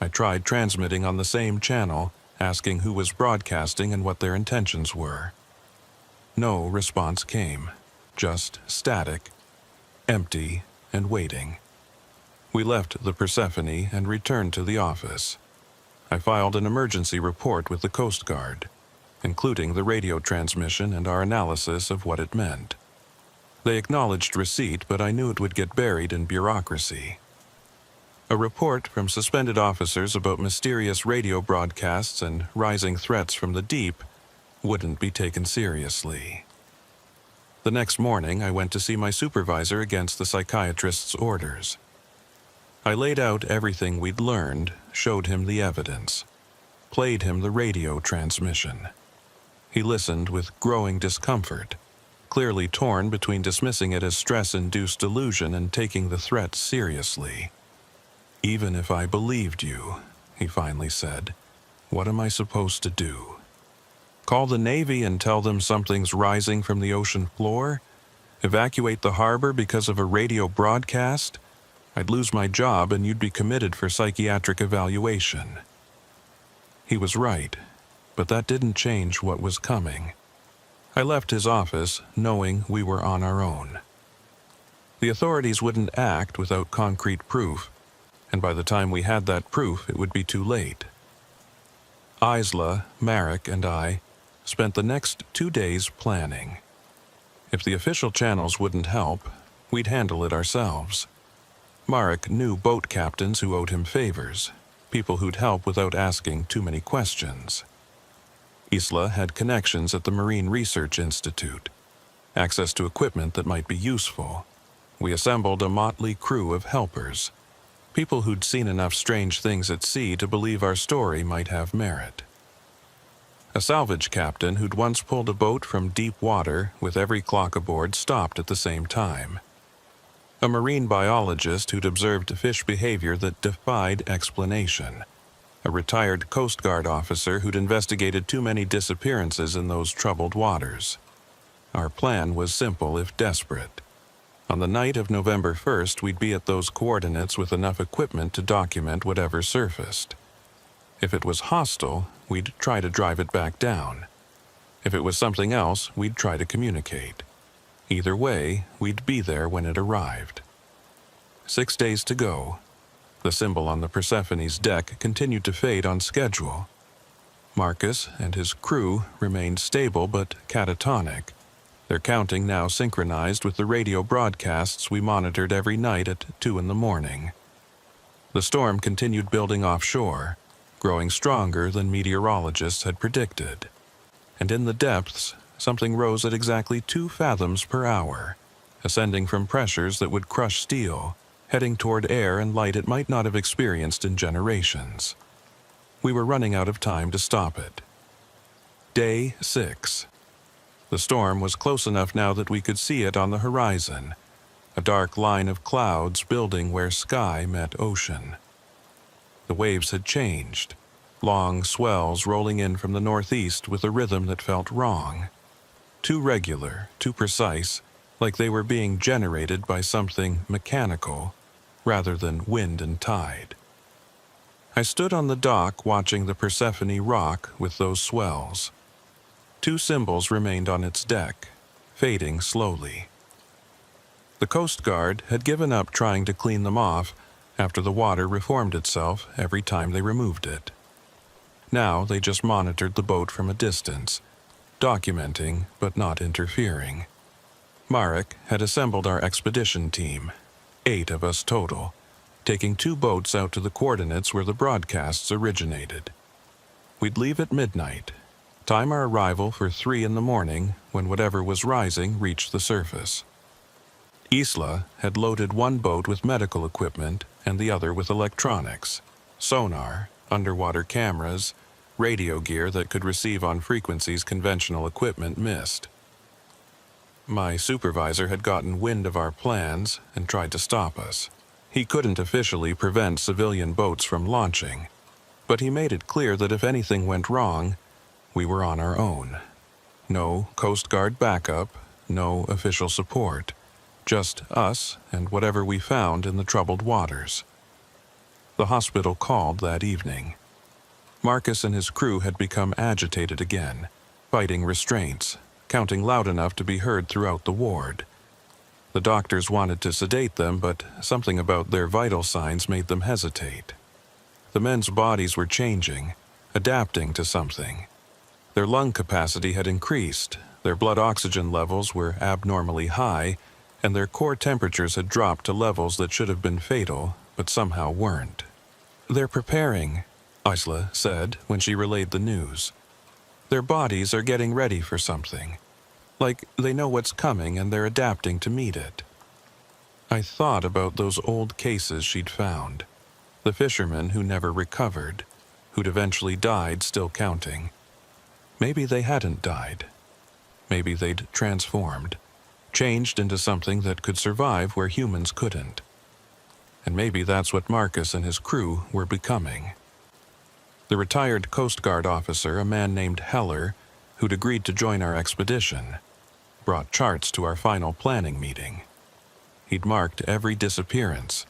I tried transmitting on the same channel, asking who was broadcasting and what their intentions were. No response came, just static, empty and waiting. We left the Persephone and returned to the office. I filed an emergency report with the Coast Guard, including the radio transmission and our analysis of what it meant. They acknowledged receipt, but I knew it would get buried in bureaucracy. A report from suspended officers about mysterious radio broadcasts and rising threats from the deep wouldn't be taken seriously. The next morning, I went to see my supervisor against the psychiatrist's orders. I laid out everything we'd learned, showed him the evidence, played him the radio transmission. He listened with growing discomfort, clearly torn between dismissing it as stress-induced delusion and taking the threat seriously. "Even if I believed you," he finally said, "what am I supposed to do? Call the Navy and tell them something's rising from the ocean floor? Evacuate the harbor because of a radio broadcast? I'd lose my job and you'd be committed for psychiatric evaluation." He was right, but that didn't change what was coming. I left his office knowing we were on our own. The authorities wouldn't act without concrete proof, and by the time we had that proof, it would be too late. Isla, Marek, and I spent the next 2 days planning. If the official channels wouldn't help, we'd handle it ourselves. Marek knew boat captains who owed him favors, people who'd help without asking too many questions. Isla had connections at the Marine Research Institute, access to equipment that might be useful. We assembled a motley crew of helpers, people who'd seen enough strange things at sea to believe our story might have merit. A salvage captain who'd once pulled a boat from deep water with every clock aboard stopped at the same time. A marine biologist who'd observed fish behavior that defied explanation. A retired Coast Guard officer who'd investigated too many disappearances in those troubled waters. Our plan was simple if desperate. On the night of November 1st, we'd be at those coordinates with enough equipment to document whatever surfaced. If it was hostile, we'd try to drive it back down. If it was something else, we'd try to communicate. Either way, we'd be there when it arrived. 6 days to go. The symbol on the Persephone's deck continued to fade on schedule. Marcus and his crew remained stable but catatonic, their counting now synchronized with the radio broadcasts we monitored every night at 2 a.m. The storm continued building offshore, growing stronger than meteorologists had predicted. And in the depths, something rose at exactly 2 fathoms per hour, ascending from pressures that would crush steel, heading toward air and light it might not have experienced in generations. We were running out of time to stop it. Day 6. The storm was close enough now that we could see it on the horizon, a dark line of clouds building where sky met ocean. The waves had changed, long swells rolling in from the northeast with a rhythm that felt wrong. Too regular, too precise, like they were being generated by something mechanical rather than wind and tide. I stood on the dock watching the Persephone rock with those swells. 2 symbols remained on its deck, fading slowly. The Coast Guard had given up trying to clean them off after the water reformed itself every time they removed it. Now they just monitored the boat from a distance, documenting but not interfering. Marek had assembled our expedition team, 8 of us total, taking 2 boats out to the coordinates where the broadcasts originated. We'd leave at midnight, time our arrival for 3 in the morning when whatever was rising reached the surface. Isla had loaded one boat with medical equipment and the other with electronics, sonar, underwater cameras, radio gear that could receive on frequencies conventional equipment missed. My supervisor had gotten wind of our plans and tried to stop us. He couldn't officially prevent civilian boats from launching, but he made it clear that if anything went wrong, we were on our own. No Coast Guard backup, no official support, just us and whatever we found in the troubled waters. The hospital called that evening. Marcus and his crew had become agitated again, fighting restraints, counting loud enough to be heard throughout the ward. The doctors wanted to sedate them, but something about their vital signs made them hesitate. The men's bodies were changing, adapting to something. Their lung capacity had increased, their blood oxygen levels were abnormally high, and their core temperatures had dropped to levels that should have been fatal, but somehow weren't. "They're preparing," Isla said when she relayed the news. "Their bodies are getting ready for something. Like they know what's coming and they're adapting to meet it." I thought about those old cases she'd found. The fishermen who never recovered, who'd eventually died still counting. Maybe they hadn't died. Maybe they'd transformed, changed into something that could survive where humans couldn't. And maybe that's what Marcus and his crew were becoming. The retired Coast Guard officer, a man named Heller, who'd agreed to join our expedition, brought charts to our final planning meeting. He'd marked every disappearance,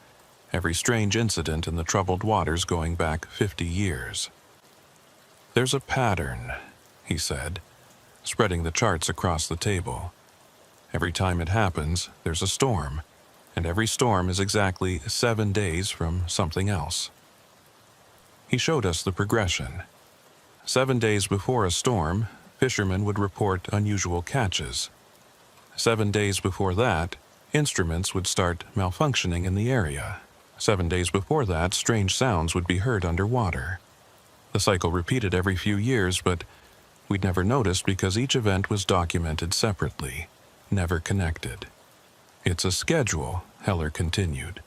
every strange incident in the troubled waters going back 50 years. "There's a pattern," he said, spreading the charts across the table. "Every time it happens, there's a storm, and every storm is exactly 7 days from something else." He showed us the progression. 7 days before a storm, fishermen would report unusual catches. 7 days before that, instruments would start malfunctioning in the area. 7 days before that, strange sounds would be heard underwater. The cycle repeated every few years, but we'd never noticed because each event was documented separately, never connected. "It's a schedule," Heller continued.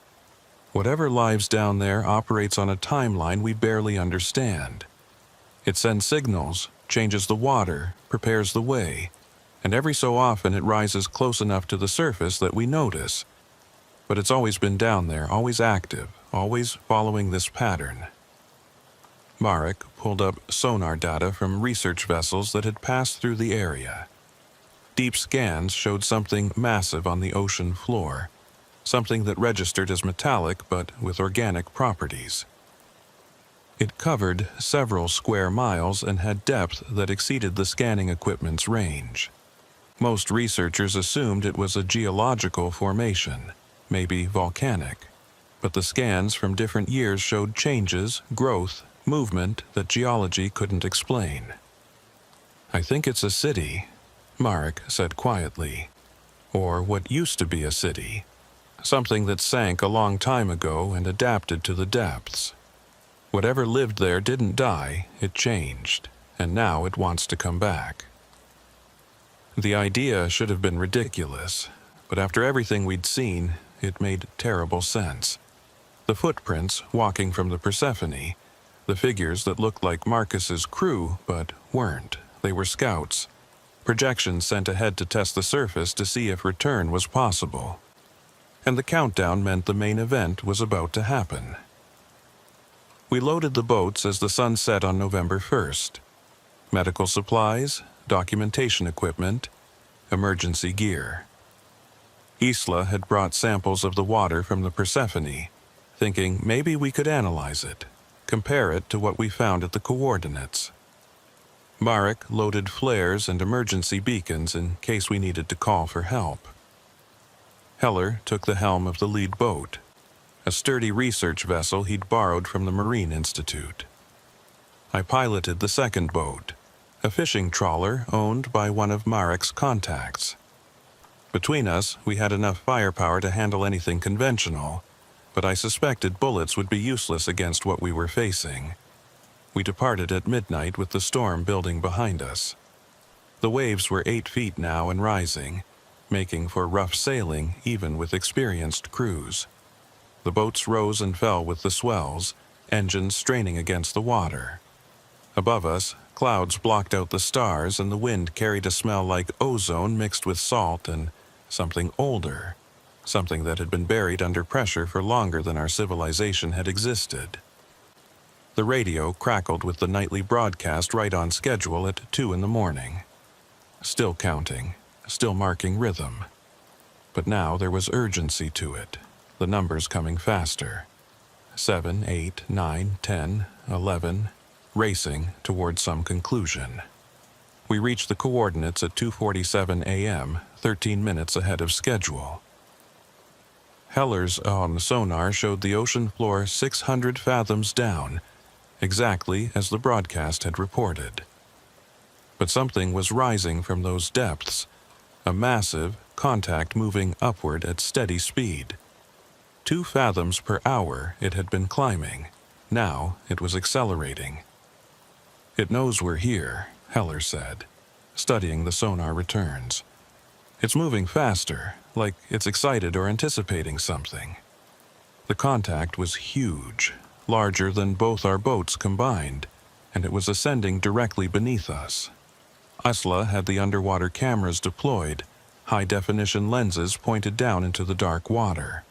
"Whatever lives down there operates on a timeline we barely understand. It sends signals, changes the water, prepares the way, and every so often it rises close enough to the surface that we notice. But it's always been down there, always active, always following this pattern." Marek pulled up sonar data from research vessels that had passed through the area. Deep scans showed something massive on the ocean floor, something that registered as metallic but with organic properties. It covered several square miles and had depth that exceeded the scanning equipment's range. Most researchers assumed it was a geological formation, maybe volcanic, but the scans from different years showed changes, growth, movement that geology couldn't explain. "I think it's a city," Marek said quietly. "Or what used to be a city. Something that sank a long time ago and adapted to the depths. Whatever lived there didn't die, it changed, and now it wants to come back." The idea should have been ridiculous, but after everything we'd seen, it made terrible sense. The footprints walking from the Persephone, the figures that looked like Marcus's crew but weren't, they were scouts, projections sent ahead to test the surface to see if return was possible. And the countdown meant the main event was about to happen. We loaded the boats as the sun set on November 1st. Medical supplies, documentation equipment, emergency gear. Isla had brought samples of the water from the Persephone, thinking maybe we could analyze it, compare it to what we found at the coordinates. Marek loaded flares and emergency beacons in case we needed to call for help. Heller took the helm of the lead boat, a sturdy research vessel he'd borrowed from the Marine Institute. I piloted the second boat, a fishing trawler owned by one of Marek's contacts. Between us, we had enough firepower to handle anything conventional, but I suspected bullets would be useless against what we were facing. We departed at midnight with the storm building behind us. The waves were 8 feet now and rising, making for rough sailing even with experienced crews. The boats rose and fell with the swells, engines straining against the water. Above us, clouds blocked out the stars and the wind carried a smell like ozone mixed with salt and something older, something that had been buried under pressure for longer than our civilization had existed. The radio crackled with the nightly broadcast right on schedule at 2 in the morning. Still counting, still marking rhythm. But now there was urgency to it, the numbers coming faster. 7, 8, 9, 10, 11, racing toward some conclusion. We reached the coordinates at 2:47 a.m., 13 minutes ahead of schedule. Heller's sonar showed the ocean floor 600 fathoms down, exactly as the broadcast had reported. But something was rising from those depths, a massive contact moving upward at steady speed. 2 fathoms per hour it had been climbing. Now it was accelerating. "It knows we're here," Heller said, studying the sonar returns. "It's moving faster, like it's excited or anticipating something." The contact was huge, larger than both our boats combined, and it was ascending directly beneath us. Isla had the underwater cameras deployed, high-definition lenses pointed down into the dark water.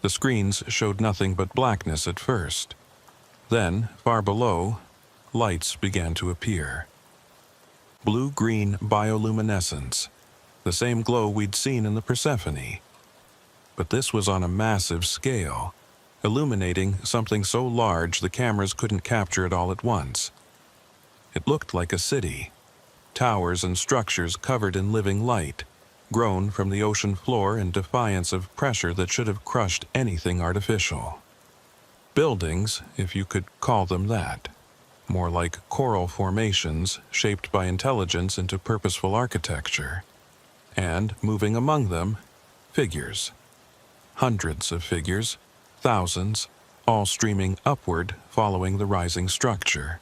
The screens showed nothing but blackness at first. Then, far below, lights began to appear. Blue-green bioluminescence, the same glow we'd seen in the Persephone. But this was on a massive scale, illuminating something so large the cameras couldn't capture it all at once. It looked like a city, towers and structures covered in living light, grown from the ocean floor in defiance of pressure that should have crushed anything artificial. Buildings, if you could call them that. More like coral formations shaped by intelligence into purposeful architecture. And, moving among them, figures. Hundreds of figures, thousands, all streaming upward following the rising structure.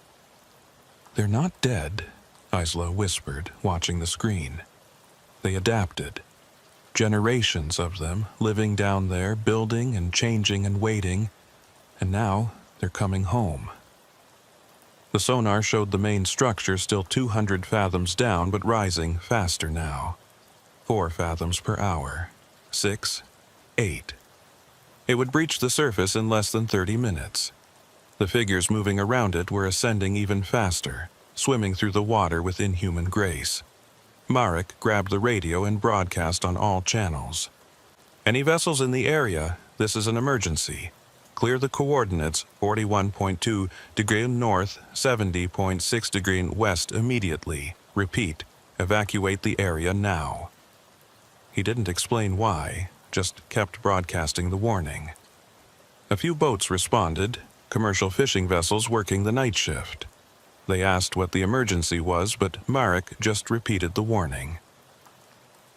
"They're not dead," Isla whispered, watching the screen. "They adapted. Generations of them living down there, building and changing and waiting, and now they're coming home." The sonar showed the main structure still 200 fathoms down, but rising faster now. 4 fathoms per hour. 6, 8. It would breach the surface in less than 30 minutes. The figures moving around it were ascending even faster, swimming through the water with inhuman grace. Marek grabbed the radio and broadcast on all channels. "Any vessels in the area, this is an emergency. Clear the coordinates 41.2 degree north, 70.6 degree west immediately. Repeat, evacuate the area now." He didn't explain why, just kept broadcasting the warning. A few boats responded, commercial fishing vessels working the night shift. They asked what the emergency was, but Marek just repeated the warning.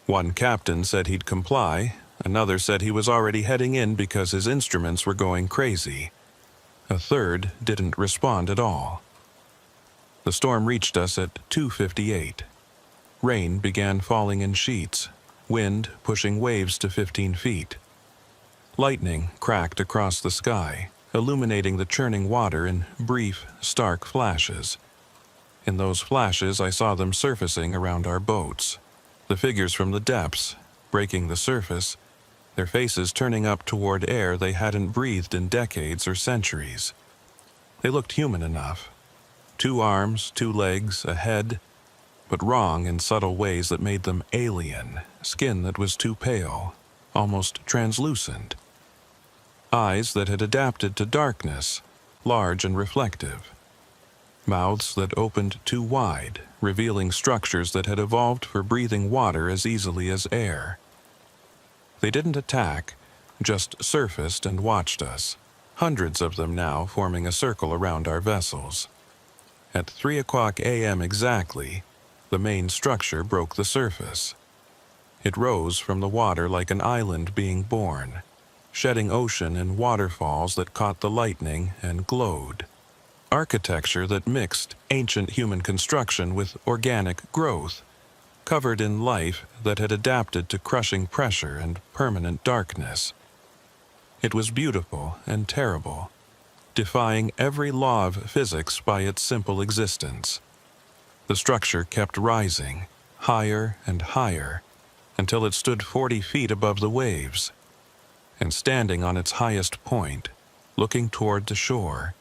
One captain said he'd comply. Another said he was already heading in because his instruments were going crazy. A third didn't respond at all. The storm reached us at 2:58. Rain began falling in sheets, wind pushing waves to 15 feet. Lightning cracked across the sky, illuminating the churning water in brief, stark flashes. In those flashes, I saw them surfacing around our boats. The figures from the depths, breaking the surface, their faces turning up toward air they hadn't breathed in decades or centuries. They looked human enough. 2 arms, 2 legs, a head, but wrong in subtle ways that made them alien, skin that was too pale, almost translucent. Eyes that had adapted to darkness, large and reflective. mouths that opened too wide, revealing structures that had evolved for breathing water as easily as air. They didn't attack, just surfaced and watched us, hundreds of them now forming a circle around our vessels. At 3 a.m. exactly, the main structure broke the surface. It rose from the water like an island being born, shedding ocean and waterfalls that caught the lightning and glowed. Architecture that mixed ancient human construction with organic growth, covered in life that had adapted to crushing pressure and permanent darkness. It was beautiful and terrible, defying every law of physics by its simple existence. The structure kept rising, higher and higher, until it stood 40 feet above the waves. And standing on its highest point, looking toward the shore,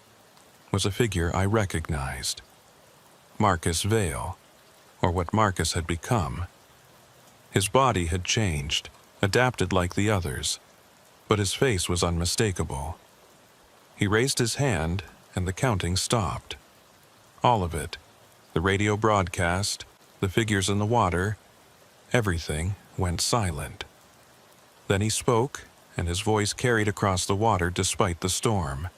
was a figure I recognized. Marcus Vale, or what Marcus had become. His body had changed, adapted like the others, but his face was unmistakable. He raised his hand, and the counting stopped. All of it, the radio broadcast, the figures in the water, everything went silent. Then he spoke, and his voice carried across the water despite the storm.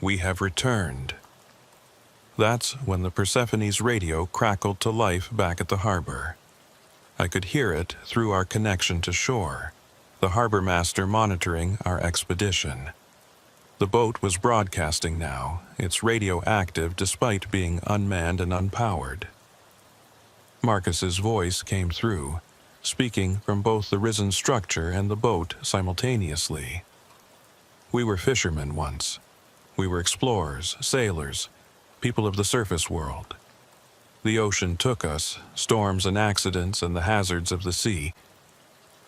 "We have returned." That's when the Persephone's radio crackled to life back at the harbor. I could hear it through our connection to shore, the harbor master monitoring our expedition. The boat was broadcasting now, its radio active despite being unmanned and unpowered. Marcus's voice came through, speaking from both the risen structure and the boat simultaneously. "We were fishermen once. We were explorers, sailors, people of the surface world. The ocean took us, storms and accidents and the hazards of the sea.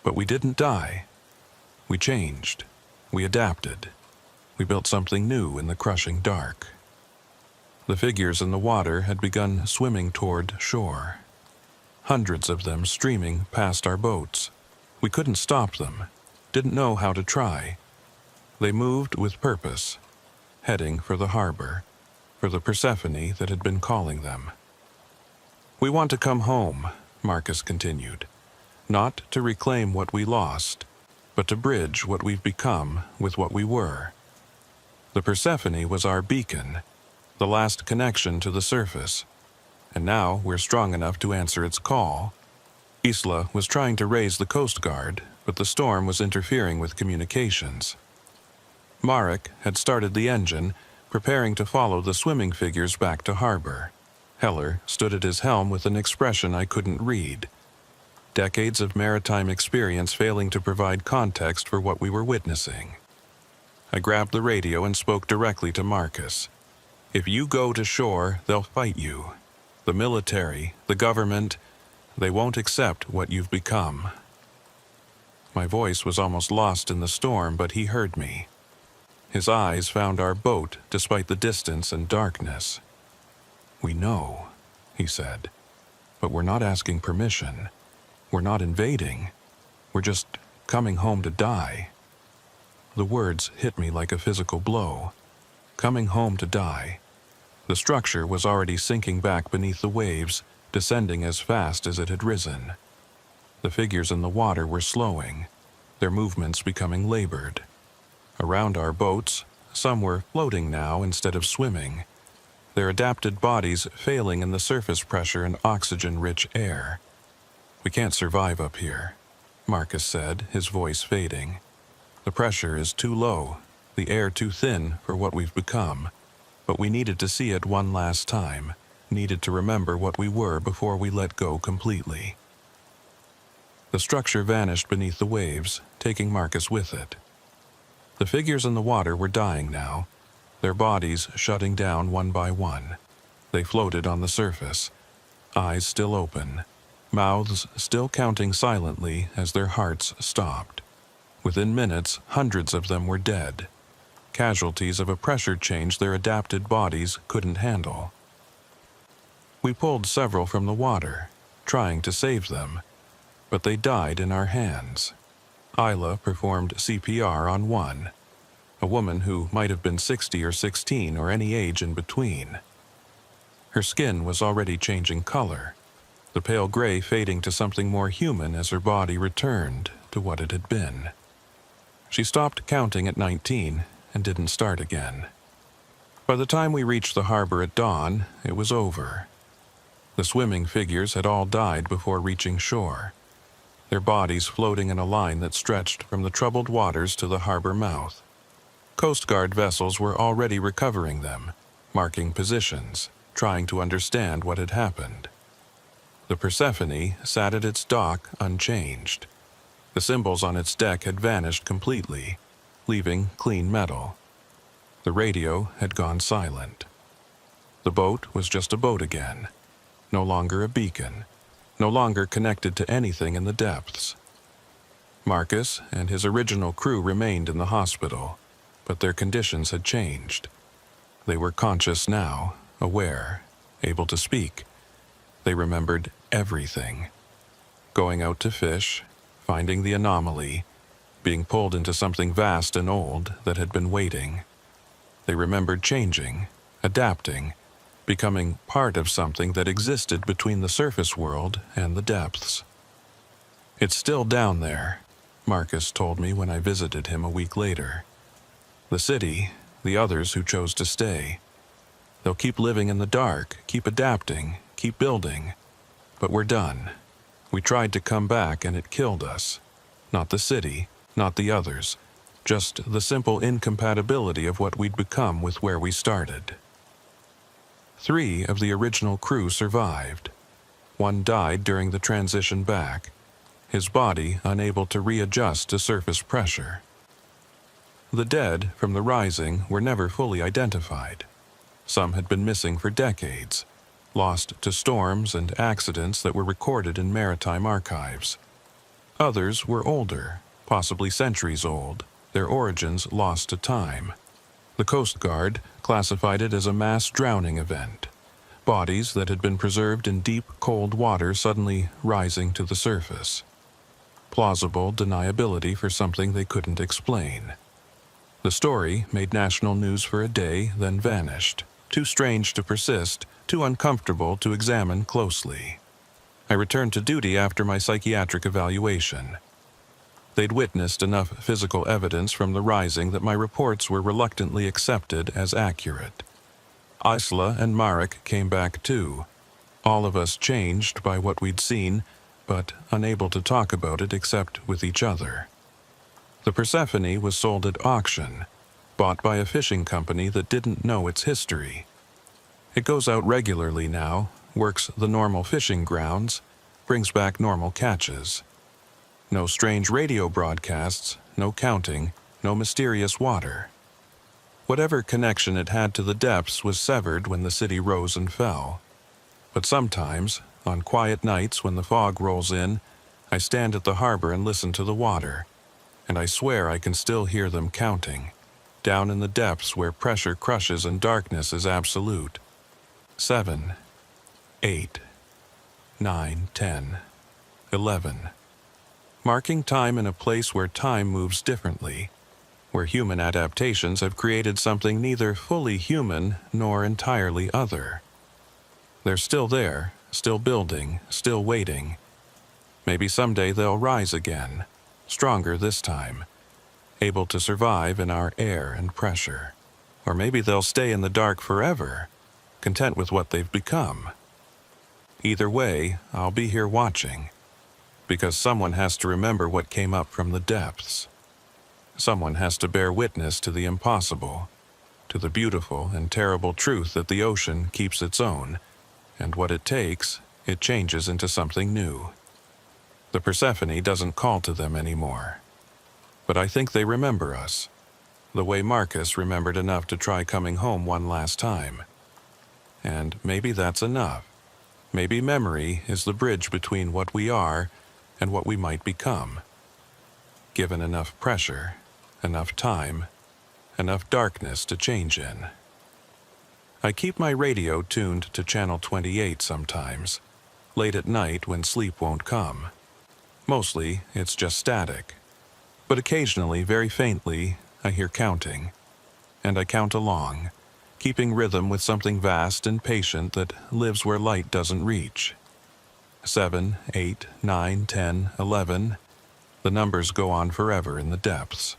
But we didn't die. We changed. We adapted. We built something new in the crushing dark." The figures in the water had begun swimming toward shore. Hundreds of them streaming past our boats. We couldn't stop them, didn't know how to try. They moved with purpose, heading for the harbor, for the Persephone that had been calling them. "We want to come home," Marcus continued, "not to reclaim what we lost, but to bridge what we've become with what we were. The Persephone was our beacon, the last connection to the surface, and now we're strong enough to answer its call. Isla was trying to raise the Coast Guard, but the storm was interfering with communications. Marek had started the engine, preparing to follow the swimming figures back to harbor. Heller stood at his helm with an expression I couldn't read. Decades of maritime experience failing to provide context for what we were witnessing. I grabbed the radio and spoke directly to Marcus. "If you go to shore, they'll fight you. The military, the government, they won't accept what you've become." My voice was almost lost in the storm, but he heard me. His eyes found our boat despite the distance and darkness. "We know," he said, "but we're not asking permission. We're not invading. We're just coming home to die." The words hit me like a physical blow. Coming home to die. The structure was already sinking back beneath the waves, descending as fast as it had risen. The figures in the water were slowing, their movements becoming labored. Around our boats, some were floating now instead of swimming, their adapted bodies failing in the surface pressure and oxygen-rich air. "We can't survive up here," Marcus said, his voice fading. "The pressure is too low, the air too thin for what we've become. But we needed to see it one last time, needed to remember what we were before we let go completely." The structure vanished beneath the waves, taking Marcus with it. The figures in the water were dying now, their bodies shutting down one by one. They floated on the surface, eyes still open, mouths still counting silently as their hearts stopped. Within minutes, hundreds of them were dead, casualties of a pressure change their adapted bodies couldn't handle. We pulled several from the water, trying to save them, but they died in our hands. Isla performed CPR on one, a woman who might have been 60 or 16 or any age in between. Her skin was already changing color, the pale gray fading to something more human as her body returned to what it had been. She stopped counting at 19 and didn't start again. By the time we reached the harbor at dawn, it was over. The swimming figures had all died before reaching shore, their bodies floating in a line that stretched from the troubled waters to the harbor mouth. Coast Guard vessels were already recovering them, marking positions, trying to understand what had happened. The Persephone sat at its dock unchanged. The symbols on its deck had vanished completely, leaving clean metal. The radio had gone silent. The boat was just a boat again, no longer a beacon, no longer connected to anything in the depths. Marcus and his original crew remained in the hospital, but their conditions had changed. They were conscious now, aware, able to speak. They remembered everything. Going out to fish, finding the anomaly, being pulled into something vast and old that had been waiting. They remembered changing, adapting, becoming part of something that existed between the surface world and the depths. "It's still down there," Marcus told me when I visited him a week later. "The city, the others who chose to stay. They'll keep living in the dark, keep adapting, keep building. But we're done. We tried to come back and it killed us. Not the city, not the others. Just the simple incompatibility of what we'd become with where we started." 3 of the original crew survived. One died during the transition back, his body unable to readjust to surface pressure. The dead from the rising were never fully identified. Some had been missing for decades, lost to storms and accidents that were recorded in maritime archives. Others were older, possibly centuries old, their origins lost to time. The Coast Guard classified it as a mass drowning event, bodies that had been preserved in deep, cold water suddenly rising to the surface. Plausible deniability for something they couldn't explain. The story made national news for a day, then vanished. Too strange to persist, too uncomfortable to examine closely. I returned to duty after my psychiatric evaluation. They'd witnessed enough physical evidence from the rising that my reports were reluctantly accepted as accurate. Isla and Marek came back too. All of us changed by what we'd seen, but unable to talk about it except with each other. The Persephone was sold at auction, bought by a fishing company that didn't know its history. It goes out regularly now, works the normal fishing grounds, brings back normal catches. No strange radio broadcasts, no counting, no mysterious water. Whatever connection it had to the depths was severed when the city rose and fell. But sometimes, on quiet nights when the fog rolls in, I stand at the harbor and listen to the water, and I swear I can still hear them counting, down in the depths where pressure crushes and darkness is absolute. 7, 8, 9, 10, 11. Marking time in a place where time moves differently, where human adaptations have created something neither fully human nor entirely other. They're still there, still building, still waiting. Maybe someday they'll rise again, stronger this time, able to survive in our air and pressure. Or maybe they'll stay in the dark forever, content with what they've become. Either way, I'll be here watching, because someone has to remember what came up from the depths. Someone has to bear witness to the impossible, to the beautiful and terrible truth that the ocean keeps its own, and what it takes, it changes into something new. The Persephone doesn't call to them anymore. But I think they remember us, the way Marcus remembered enough to try coming home one last time. And maybe that's enough. Maybe memory is the bridge between what we are and what we might become. Given enough pressure, enough time, enough darkness to change in. I keep my radio tuned to channel 28 sometimes, late at night when sleep won't come. Mostly, it's just static. But occasionally, very faintly, I hear counting. And I count along, keeping rhythm with something vast and patient that lives where light doesn't reach. 7, 8, 9, 10, 11. The numbers go on forever in the depths.